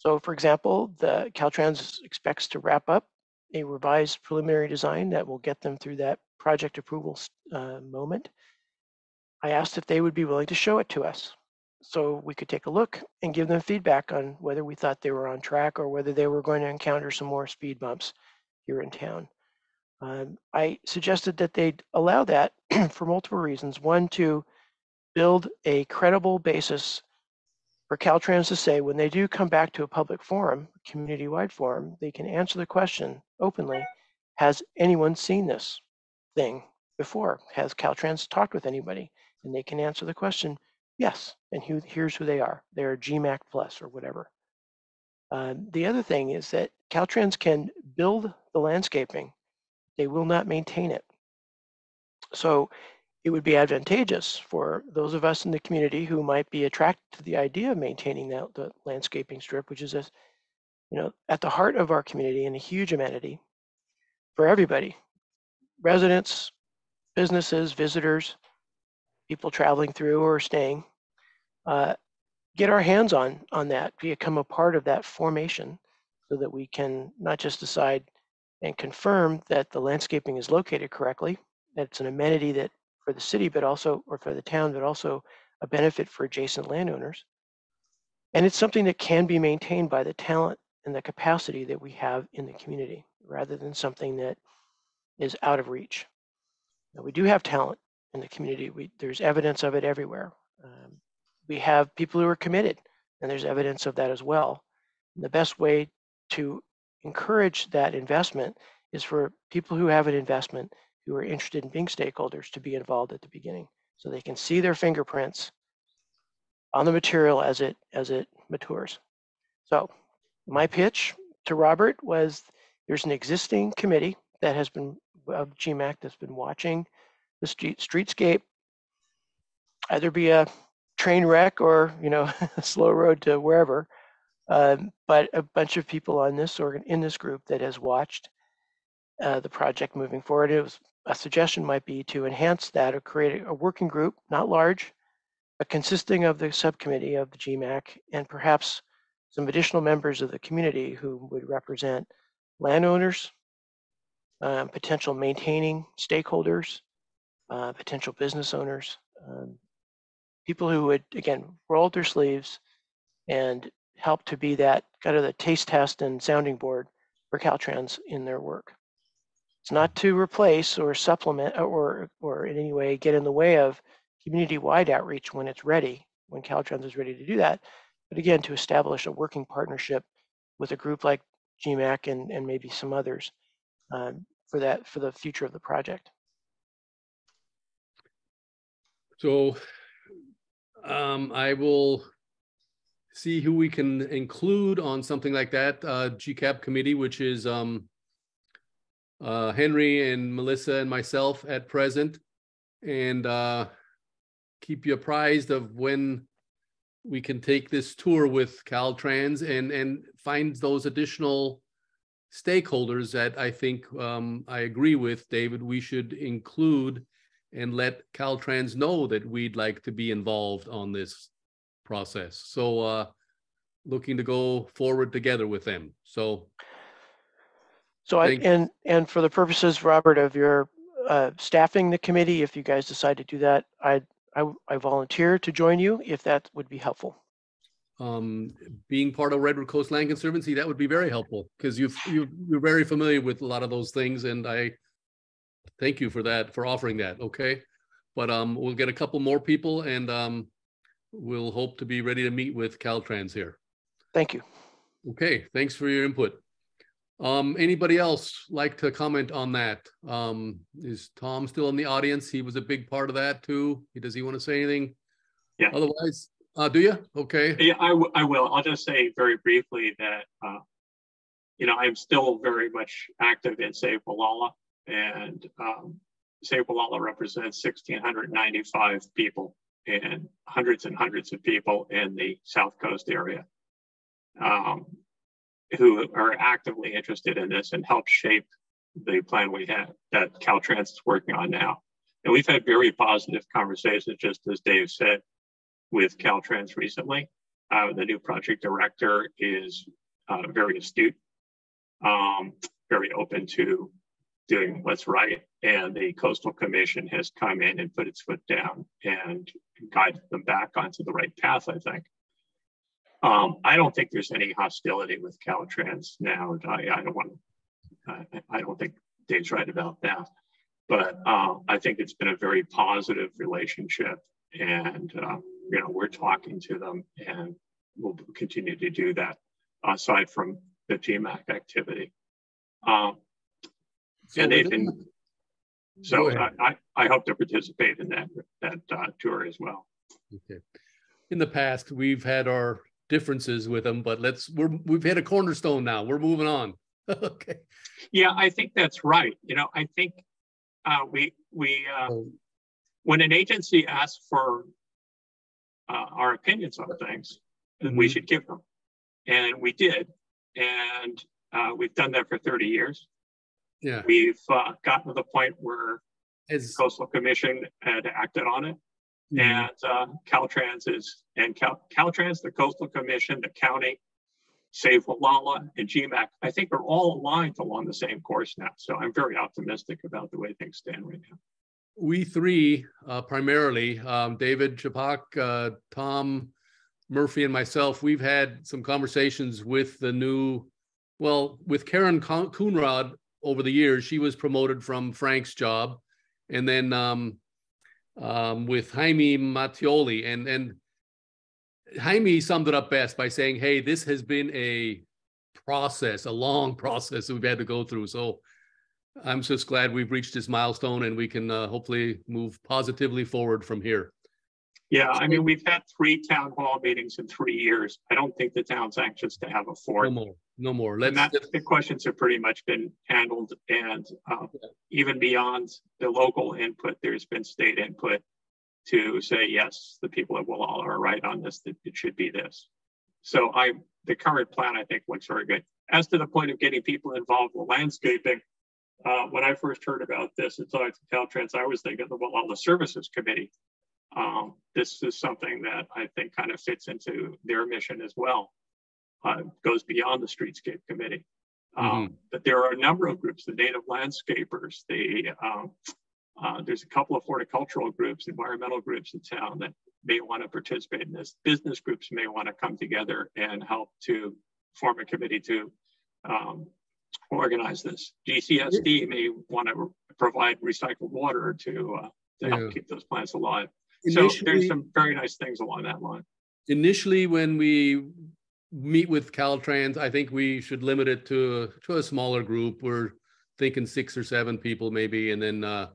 So for example, the Caltrans expects to wrap up a revised preliminary design that will get them through that project approval moment. I asked if they would be willing to show it to us so we could take a look and give them feedback on whether we thought they were on track or whether they were going to encounter some more speed bumps here in town. I suggested that they'd allow that for multiple reasons. One, to build a credible basis for Caltrans to say when they do come back to a public forum, community-wide forum, they can answer the question openly, has anyone seen this thing before? Has Caltrans talked with anybody? And they can answer the question, yes, and here's who they are. They're GMAC plus or whatever. The other thing is that Caltrans can build the landscaping. They will not maintain it. So it would be advantageous for those of us in the community who might be attracted to the idea of maintaining the landscaping strip, which is at the heart of our community and a huge amenity for everybody, residents, businesses, visitors, people traveling through or staying, get our hands on that, become a part of that formation so that we can not just decide and confirm that the landscaping is located correctly, that it's an amenity that for the city, but also, or for the town, but also a benefit for adjacent landowners. And it's something that can be maintained by the talent and the capacity that we have in the community, rather than something that is out of reach. Now, we do have talent in the community. There's evidence of it everywhere. We have people who are committed, and there's evidence of that as well. And the best way to encourage that investment is for people who have an investment, who are interested in being stakeholders, to be involved at the beginning, so they can see their fingerprints on the material as it matures. So my pitch to Robert was, there's an existing committee that has been of GMAC that's been watching the streetscape either be a train wreck or a slow road to wherever, but a bunch of people on this in this group that has watched the project moving forward. It was a suggestion might be to enhance that or create a working group, not large, but consisting of the subcommittee of the GMAC and perhaps some additional members of the community who would represent landowners, potential maintaining stakeholders, potential business owners, people who would, again, roll up their sleeves and help to be that kind of the taste test and sounding board for Caltrans in their work. It's not to replace or supplement or in any way get in the way of community-wide outreach when it's ready. when Caltrans is ready to do that. But again, to establish a working partnership with a group like GMAC and maybe some others for the future of the project. So I will see who we can include on something like that. GCAP committee, which is Henry and Melissa and myself at present, and keep you apprised of when we can take this tour with Caltrans and find those additional stakeholders that I think I agree with, David, we should include and let Caltrans know that we'd like to be involved on this process. So looking to go forward together with them. So and for the purposes, Robert, of your staffing the committee, if you guys decide to do that, I volunteer to join you if that would be helpful. Being part of Redwood Coast Land Conservancy, that would be very helpful because you're very familiar with a lot of those things, and I thank you for that, for offering that. Okay, but we'll get a couple more people, and we'll hope to be ready to meet with Caltrans here. Thank you. Okay, thanks for your input. Anybody else like to comment on that? Is Tom still in the audience? He was a big part of that too. Does he want to say anything? Yeah. Otherwise, do you? Okay. Yeah, I will. I'll just say very briefly that, I'm still very much active in Save Wallala, and Save Wallala represents 1,695 people and hundreds of people in the South Coast area. Who are actively interested in this and help shape the plan we have that Caltrans is working on now. And we've had very positive conversations, just as Dave said, with Caltrans recently. The new project director is very astute, very open to doing what's right. And the Coastal Commission has come in and put its foot down and guided them back onto the right path, I think. I don't think there's any hostility with Caltrans now. I don't think Dave's right about that, but I think it's been a very positive relationship, and we're talking to them, and we'll continue to do that aside from the GMAC activity. And they've been. So I hope to participate in that tour as well. Okay. In the past, we've had our differences with them, but we've hit a cornerstone now. We're moving on. Okay. Yeah, I think that's right. I think when an agency asks for our opinions on things, we should give them, and we did, and we've done that for 30 years. Yeah, we've gotten to the point where the Coastal Commission had acted on it. And Caltrans Caltrans, the Coastal Commission, the county, Save Wallala, and GMAC, I think are all aligned along the same course now. So I'm very optimistic about the way things stand right now. We three, primarily, David Shpak, Tom Murphy, and myself, we've had some conversations with with Karen Coonrod over the years. She was promoted from Frank's job. And then with Jaime Mattioli, and Jaime summed it up best by saying, hey, this has been a long process that we've had to go through. So I'm just glad we've reached this milestone, and we can hopefully move positively forward from here. Yeah, I mean, we've had 3 town hall meetings in 3 years. I don't think the town's anxious to have a 4th. No more. The questions have pretty much been handled, and even beyond the local input, there's been state input to say, yes, the people at Wallala are right on this, that it should be this. So the current plan, I think, looks very good. As to the point of getting people involved with landscaping, when I first heard about this and talked to Caltrans, I was thinking of the Wallala Services Committee. This is something that I think kind of fits into their mission as well. Goes beyond the Streetscape Committee. But there are a number of groups, the native landscapers, there's a couple of horticultural groups, environmental groups in town that may want to participate in this. Business groups may want to come together and help to form a committee to organize this. GCSD may want to provide recycled water to help keep those plants alive. So there's some very nice things along that line. Initially, when we meet with Caltrans, I think we should limit it to a smaller group. We're thinking 6 or 7 people maybe, and then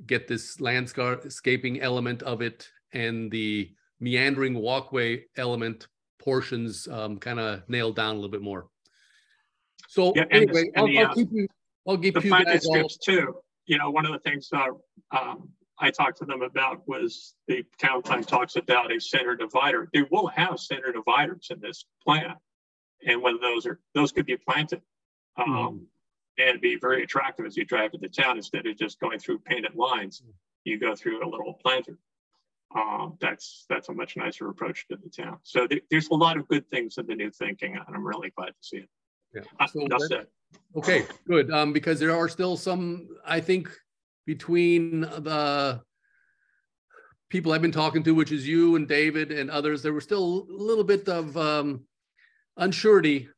get this landscaping element of it and the meandering walkway element portions kind of nailed down a little bit more. So yeah, anyway, I'll keep you guys all too. You know, one of the things I talked to them about was the town plan talks about a center divider. They will have center dividers in this plan, and whether those could be planted and be very attractive as you drive to the town instead of just going through painted lines. You go through a little planter. That's a much nicer approach to the town. So there's a lot of good things in the new thinking, and I'm really glad to see it. Yeah. So okay, good. Because there are still some, I think, between the people I've been talking to, which is you and David and others, there was still a little bit of unsurety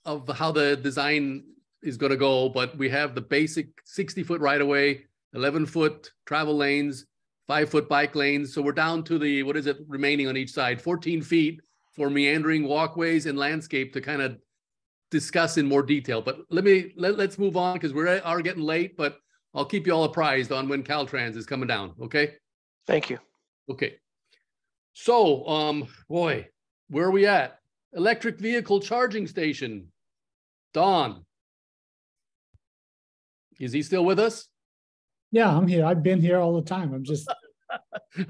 of how the design is going to go. But we have the basic 60-foot right-of-way, 11-foot travel lanes, 5-foot bike lanes. So we're down to the, what is it remaining on each side? 14 feet for meandering walkways and landscape to kind of discuss in more detail. But let's move on because we are getting late, but I'll keep you all apprised on when Caltrans is coming down. Okay. Thank you. Okay. So, boy, where are we at? Electric vehicle charging station. Don. Is he still with us? Yeah, I'm here. I've been here all the time. I'm just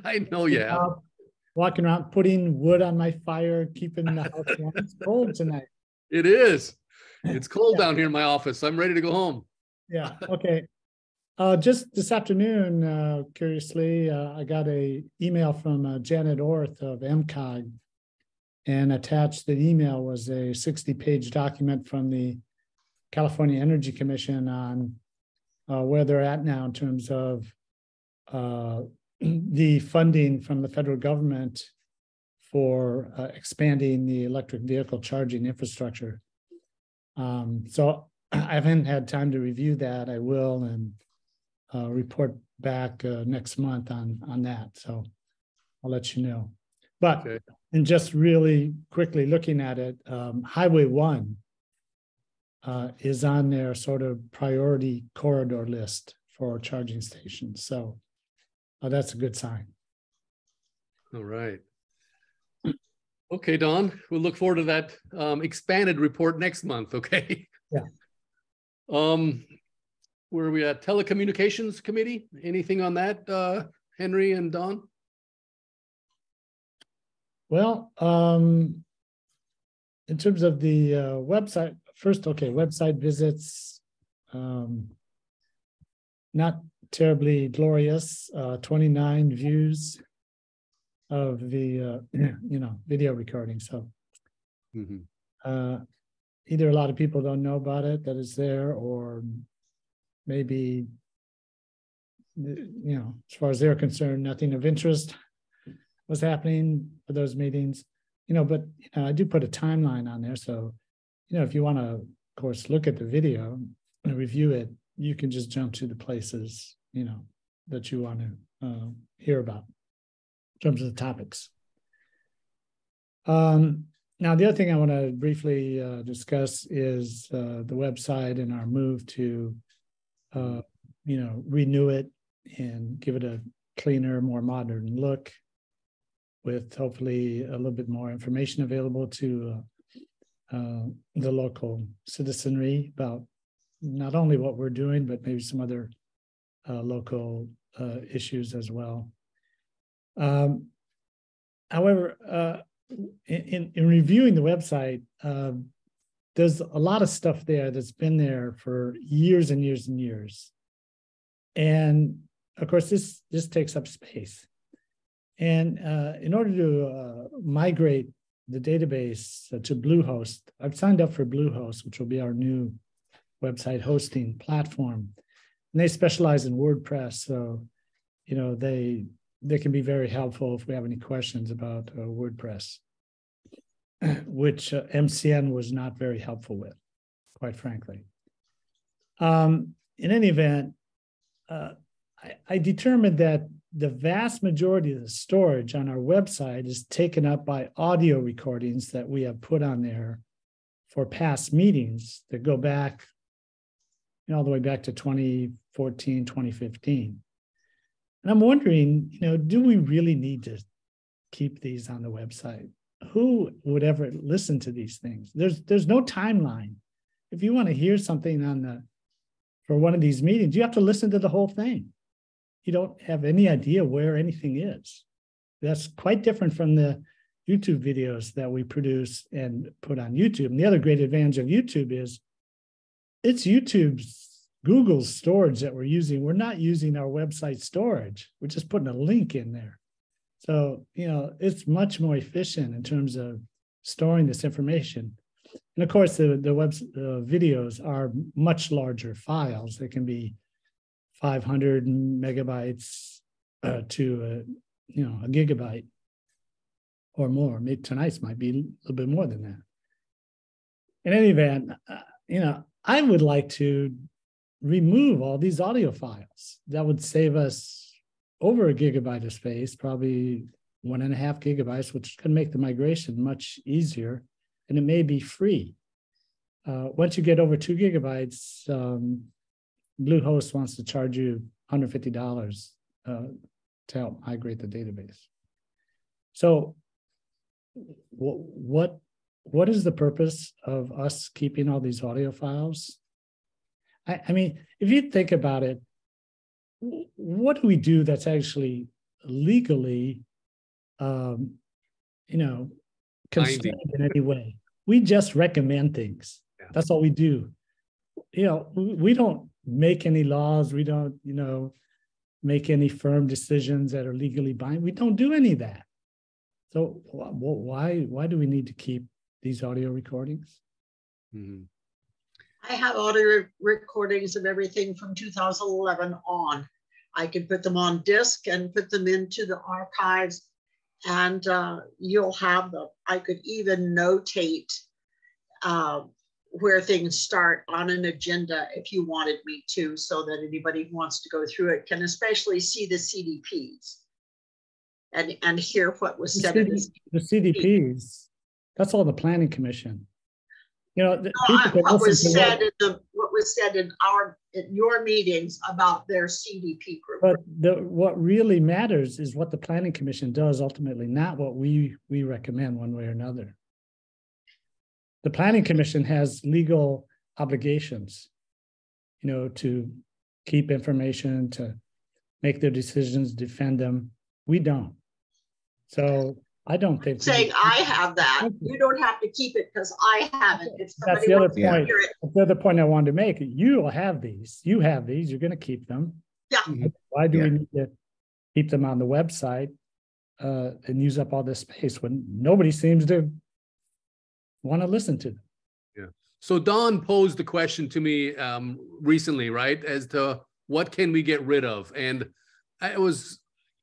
I know you have. Walking around, putting wood on my fire, keeping the house warm. It's cold tonight. It is. It's cold down here in my office. I'm ready to go home. Yeah. Okay. Just this afternoon, curiously, I got an email from Janet Orth of MCOG, and attached the email was a 60-page document from the California Energy Commission on where they're at now in terms of the funding from the federal government for expanding the electric vehicle charging infrastructure. So I haven't had time to review that. I will and report back next month on that. So I'll let you know. But okay. And just really quickly looking at it, Highway 1 is on their sort of priority corridor list for charging stations. So that's a good sign. All right. Okay, Don, we'll look forward to that expanded report next month, okay? Yeah. Where are we at? Telecommunications Committee? Anything on that, Henry and Don? Well, in terms of the website, first, okay, website visits, not terribly glorious, 29 views of the, video recording. So either a lot of people don't know about it, that it's there, or maybe, as far as they're concerned, nothing of interest was happening for those meetings, but I do put a timeline on there. So, if you want to, of course, look at the video and review it, you can just jump to the places, that you want to hear about in terms of the topics. Now, the other thing I want to briefly discuss is the website and our move to, renew it and give it a cleaner, more modern look, with hopefully a little bit more information available to the local citizenry about not only what we're doing, but maybe some other local issues as well. However, in reviewing the website, there's a lot of stuff there that's been there for years and years and years. And of course, this takes up space. And in order to migrate the database to Bluehost, I've signed up for Bluehost, which will be our new website hosting platform. And they specialize in WordPress. So, they can be very helpful if we have any questions about WordPress, which MCN was not very helpful with, quite frankly. In any event, I determined that the vast majority of the storage on our website is taken up by audio recordings that we have put on there for past meetings that go back, you know, all the way back to 2014, 2015. And I'm wondering, you know, do we really need to keep these on the website? Who would ever listen to these things? There's no timeline. If you want to hear something for one of these meetings, you have to listen to the whole thing. You don't have any idea where anything is. That's quite different from the YouTube videos that we produce and put on YouTube. And the other great advantage of YouTube is it's Google's storage that we're using. We're not using our website storage. We're just putting a link in there. So, you know, it's much more efficient in terms of storing this information. And of course, the videos are much larger files. They can be 500 megabytes to you know, a gigabyte or more. Maybe tonight's might be a little bit more than that. In any event, you know, I would like to remove all these audio files. That would save us over a gigabyte of space, probably 1.5 gigabytes, which can make the migration much easier, and it may be free. Once you get over 2 gigabytes, Bluehost wants to charge you $150 to help migrate the database. So what is the purpose of us keeping all these audio files? I mean, if you think about it, what do we do that's actually legally, you know, constrained in any way? We just recommend things. Yeah. That's all we do. You know, we don't make any laws. We don't, you know, make any firm decisions that are legally binding. We don't do any of that. So why do we need to keep these audio recordings? Mm-hmm. I have audio recordings of everything from 2011 on. I can put them on disk and put them into the archives, and you'll have them. I could even notate where things start on an agenda if you wanted me to, so that anybody who wants to go through it can especially see the CDPs and hear what was said. The CDPs, that's all the Planning Commission. You know, what was said in your meetings about their CDP group. But what really matters is what the Planning Commission does ultimately, not what we recommend one way or another. The Planning Commission has legal obligations, you know, to keep information, to make their decisions, defend them. We don't. So I don't think saying I have that. You don't have to keep it because I have it. If that's the other point. That's the other point I wanted to make. You will have these. You have these. You're going to keep them. Yeah. Why do we need to keep them on the website and use up all this space when nobody seems to want to listen to them? Yeah. So Don posed the question to me recently, right, as to what can we get rid of, and I was,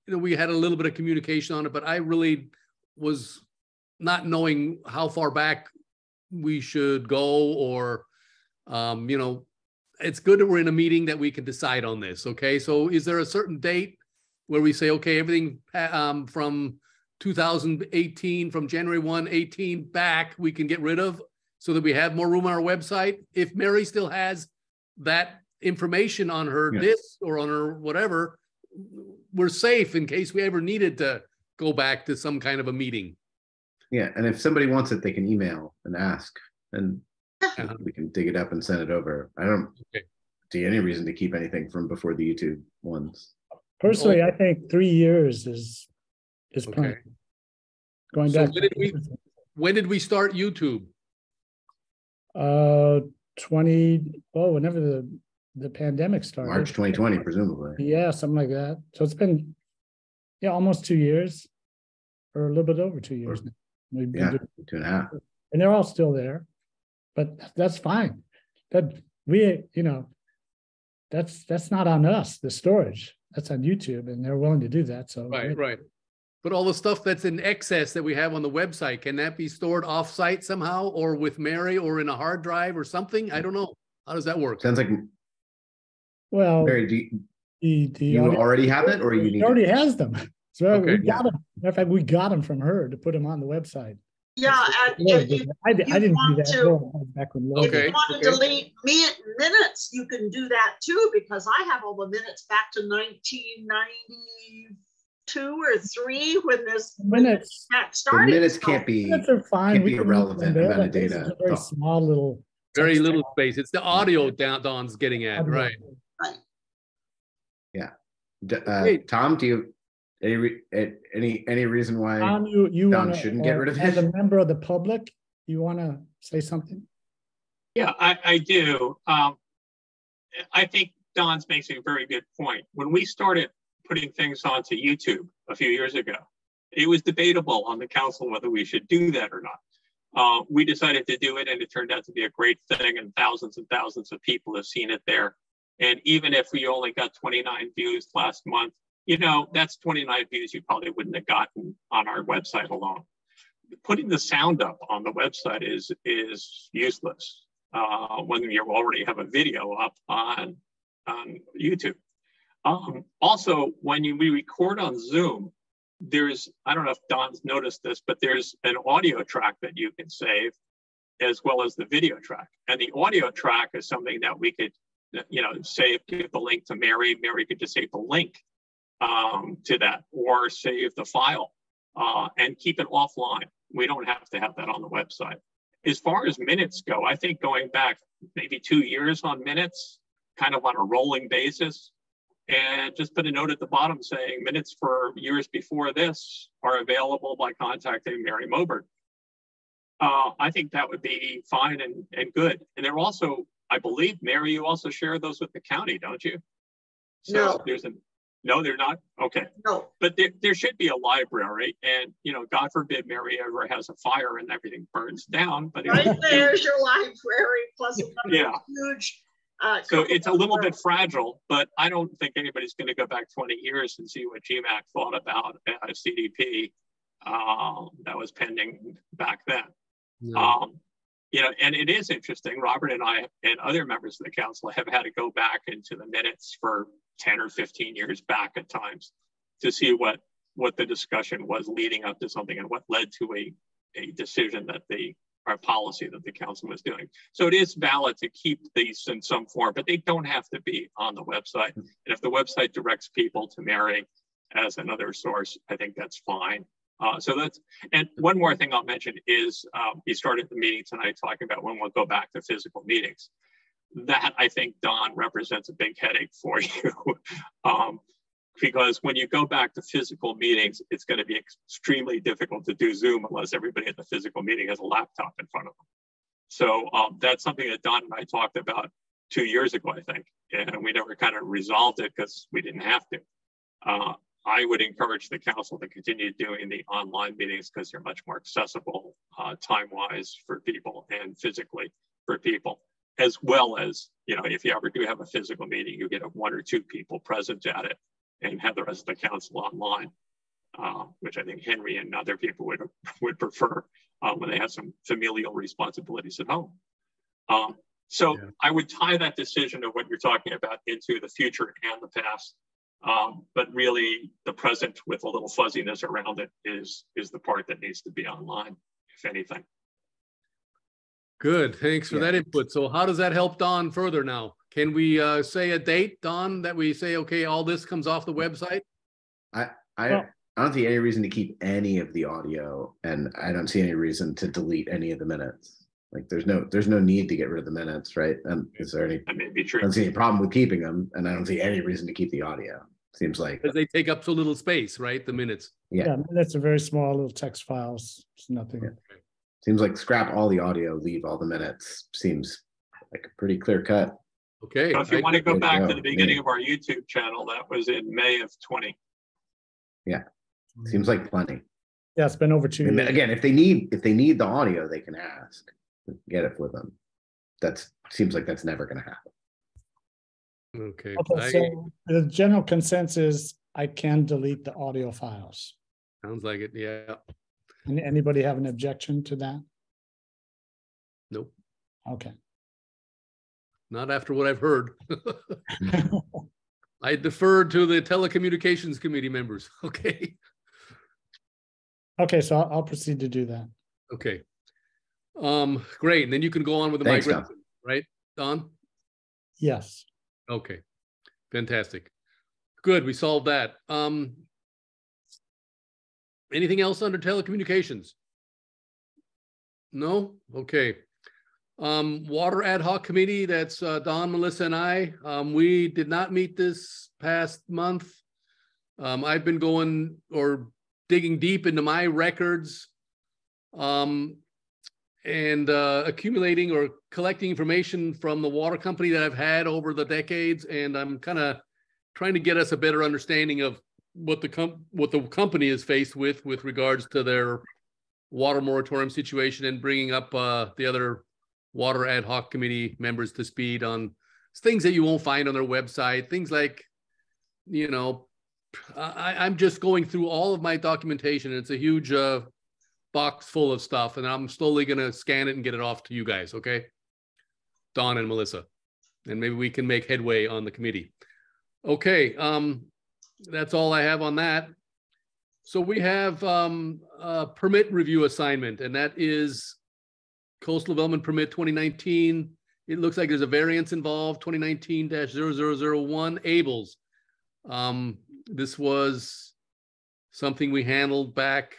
you know, we had a little bit of communication on it, but I really was not knowing how far back we should go, or, you know, it's good that we're in a meeting that we can decide on this. Okay. So is there a certain date where we say, okay, everything from 2018, from January 1, 18 back, we can get rid of so that we have more room on our website? If Mary still has that information on her disk or on her whatever, we're safe in case we ever needed to go back to some kind of a meeting. Yeah, and if somebody wants it, they can email and ask, and we can dig it up and send it over. I don't see any reason to keep anything from before the YouTube ones. Personally, I think 3 years is plenty. Going back. So when did we start YouTube? Whenever the pandemic started. March 2020, presumably. Yeah, something like that. So it's been, almost 2 years, or a little bit over 2 years now. 2.5. And they're all still there, but that's fine. That that's not on us, the storage. That's on YouTube, and they're willing to do that. So right. But all the stuff that's in excess that we have on the website, can that be stored off-site somehow, or with Mary, or in a hard drive or something? I don't know. How does that work? Sounds like. Well, Mary, You already have it, or you need He already has them. So Okay. we got them. Matter of fact, we got them from her to put them on the website. Yeah, and if I didn't do want that. to- Back when if Okay. you want to delete minutes, you can do that too, because I have all the minutes back to 1992 or 3 when this minutes. started. The minutes can't be Minutes are fine. can't We be a can use relevant them there, amount of but this is data. a very small little. Very text little file. space. It's the audio Don's getting at, Audio. right? Right. Hey. Tom, do you any reason why You Don want shouldn't get rid of as it? a member of the public, you want to say something? Yeah, I do. I think Don's makes a very good point. When we started putting things onto YouTube a few years ago, it was debatable on the council whether we should do that or not. We decided to do it, and it turned out to be a great thing, and thousands of people have seen it there. And even if we only got 29 views last month, you know, that's 29 views you probably wouldn't have gotten on our website alone. Putting the sound up on the website is useless when you already have a video up on YouTube. Also, when we record on Zoom, there's, I don't know if Don's noticed this, but there's an audio track that you can save as well as the video track. And the audio track is something that we could, you know, save, give the link to Mary. Mary could just save the link to that, or save the file and keep it offline. We don't have to have that on the website. As far as minutes go, I think going back maybe 2 years on minutes, kind of on a rolling basis, and just put a note at the bottom saying minutes for years before this are available by contacting Mary Moberg. I think that would be fine and good. And they're also, I believe, Mary, you also share those with the county, don't you? So No. there's no, they're not? Okay. No. But there should be a library, and, you know, God forbid Mary ever has a fire and everything burns down. But Right there's your library, plus yeah. Huge. So it's a little bit fragile, but I don't think anybody's going to go back 20 years and see what GMAC thought about a CDP that was pending back then. Yeah. You know, and it is interesting. Robert and I and other members of the council have had to go back into the minutes for 10 or 15 years back at times to see what the discussion was leading up to something and what led to a decision that our policy that the council was doing. So it is valid to keep these in some form, but they don't have to be on the website. And if the website directs people to Mary as another source, I think that's fine. So that's, and one more thing I'll mention is you started the meeting tonight talking about when we'll go back to physical meetings. That, I think, Don, represents a big headache for you. Because when you go back to physical meetings, it's going to be extremely difficult to do Zoom unless everybody at the physical meeting has a laptop in front of them. So that's something that Don and I talked about 2 years ago, I think, and we never kind of resolved it because we didn't have to. I would encourage the council to continue doing the online meetings because they're much more accessible time-wise for people and physically for people, as well as, you know, if you ever do have a physical meeting, you get 1 or 2 people present at it and have the rest of the council online, which I think Henry and other people would prefer when they have some familial responsibilities at home. So yeah. I would tie that decision of what you're talking about into the future and the past. But really the present with a little fuzziness around it is the part that needs to be online, if anything. Good, thanks for that input. So how does that help Don further now? Can we say a date, Don, that we say, okay, all this comes off the website? I don't see any reason to keep any of the audio, and I don't see any reason to delete any of the minutes. Like there's no need to get rid of the minutes, right? And is there any? That may be true. I don't see any problem with keeping them, and I don't see any reason to keep the audio. Seems like because they take up so little space, right? The minutes. Yeah, that's a very small little text files. It's nothing. Yeah. Seems like scrap all the audio, leave all the minutes. Seems like a pretty clear cut. Okay. So if you want to go back to the beginning of our YouTube channel, that was in May of 20. Yeah, seems like plenty. Yeah, it's been over 2 years. Again, if they need the audio, they can ask. Get it for them. That seems like that's never going to happen. Okay. So the general consensus, I can delete the audio files. Sounds like it. Yeah. Anybody have an objection to that? Nope. Okay. Not after what I've heard. I defer to the Telecommunications Committee members. Okay. Okay, so I'll proceed to do that. Okay. Great. And then you can go on with the Thanks, migration, Don. right, Don? Yes. Okay. Fantastic. Good. We solved that. Anything else under telecommunications? No? Okay. Water ad hoc committee, that's Don, Melissa, and I. We did not meet this past month. I've been going or digging deep into my records and accumulating or collecting information from the water company that I've had over the decades. And I'm kind of trying to get us a better understanding of what the company is faced with regards to their water moratorium situation, and bringing up the other water ad hoc committee members to speed on things that you won't find on their website. Things like, you know, I'm just going through all of my documentation. It's a huge box full of stuff, and I'm slowly going to scan it and get it off to you guys. Okay, Don and Melissa, and maybe we can make headway on the committee. Okay. That's all I have on that. So we have a permit review assignment, and that is Coastal Development Permit 2019. It looks like there's a variance involved, 2019-0001 Abels. This was something we handled back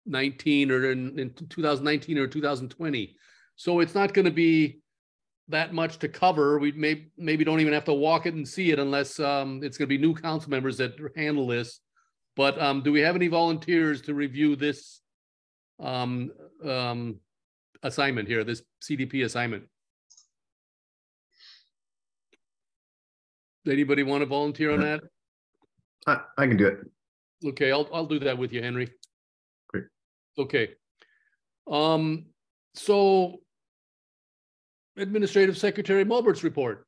in 2019 or 2020. So it's not going to be that much to cover. We maybe don't even have to walk it and see it unless it's going to be new council members that handle this. But do we have any volunteers to review this assignment here, this CDP assignment? Anybody want to volunteer on that? I can do it. Okay, I'll do that with you, Henry. Great. Okay. So Administrative Secretary Mulbert's report.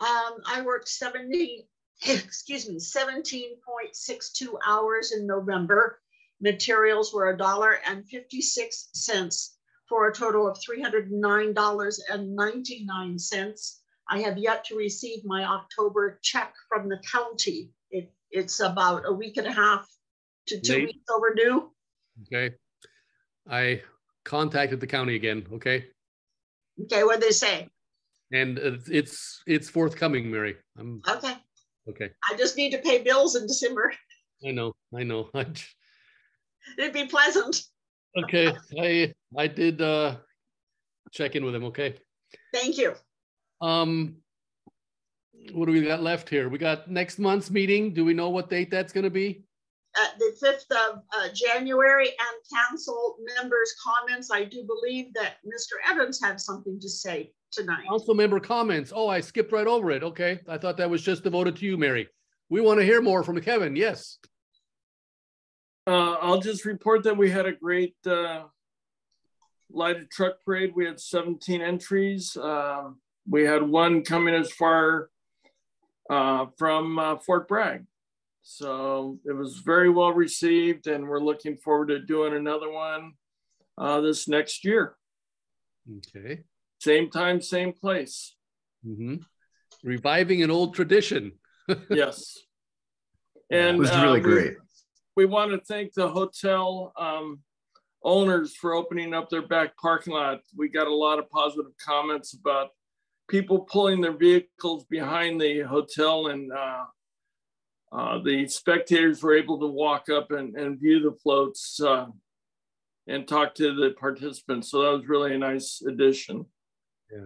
I worked 17.62 hours in November. Materials were $1.56 for a total of $309.99. I have yet to receive my October check from the county. It's about a week and a half to 2 weeks overdue. Okay. I contacted the county again. Okay. Okay, what'd they say? And it's forthcoming, Mary. Okay. Okay. I just need to pay bills in December. I know. It'd be pleasant. Okay. I did check in with him. Okay. Thank you. What do we got left here? We got next month's meeting. Do we know what date that's going to be? The 5th of January, and council members' comments. I do believe that Mr. Evans had something to say tonight. Council member comments. Oh, I skipped right over it. Okay. I thought that was just devoted to you, Mary. We want to hear more from Kevin. Yes. I'll just report that we had a great lighted truck parade. We had 17 entries. We had one coming as far from Fort Bragg. So it was very well received, and we're looking forward to doing another one this next year. Okay. Same time, same place. Mm-hmm. Reviving an old tradition. Yes. And it was really great. We want to thank the hotel owners for opening up their back parking lot. We got a lot of positive comments about people pulling their vehicles behind the hotel, and the spectators were able to walk up and view the floats and talk to the participants. So that was really a nice addition. Yeah,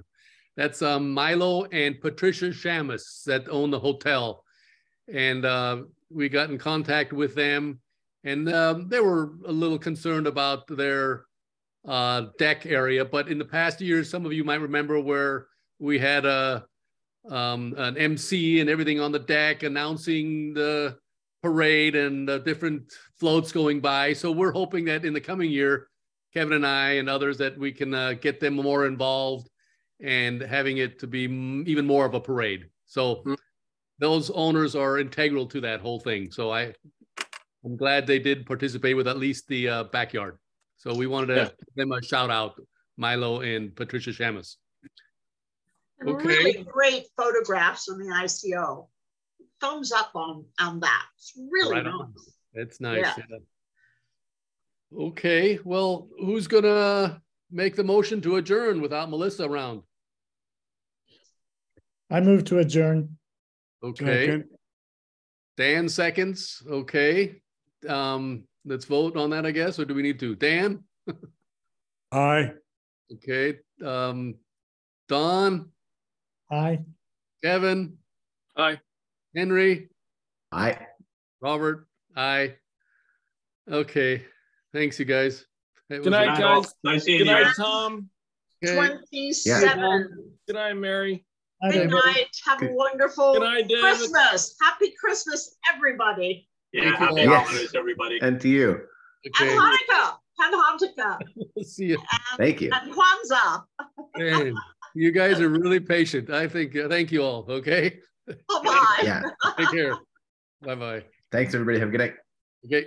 that's Milo and Patricia Shamus that own the hotel. And we got in contact with them, and they were a little concerned about their deck area. But in the past years, some of you might remember where we had an MC and everything on the deck announcing the parade and the different floats going by. So we're hoping that in the coming year, Kevin and I and others, that we can get them more involved and having it to be even more of a parade. So those owners are integral to that whole thing. So I'm glad they did participate with at least the backyard. So we wanted to give them a shout out, Milo and Patricia Shamus. Okay. Really great photographs on the ICO. Thumbs up on that. It's really Right nice. on. It's nice. Yeah. Yeah. Okay, well, who's gonna make the motion to adjourn without Melissa around? I move to adjourn. Okay, Second. Dan seconds. Okay, let's vote on that, I guess, or do we need to? Dan? Aye. Okay, Don, Aye. Kevin, Aye. Henry, Aye. Robert, aye. Okay, thanks, you guys. Good night, guys. Nice seeing Good you. night, Tom. Okay. 27. Good night, Mary. Good night. Have a wonderful Good night, David. Christmas. Happy Christmas, everybody. Yeah, Thank you happy all. holidays, everybody. And to you. Okay, And Hanukkah. And Hanukkah. see you. Thank you. And Kwanzaa. Man, you guys are really patient. I think, thank you all. Okay, Bye-bye. Yeah. take care. Bye-bye. Thanks, everybody. Have a good night. Okay.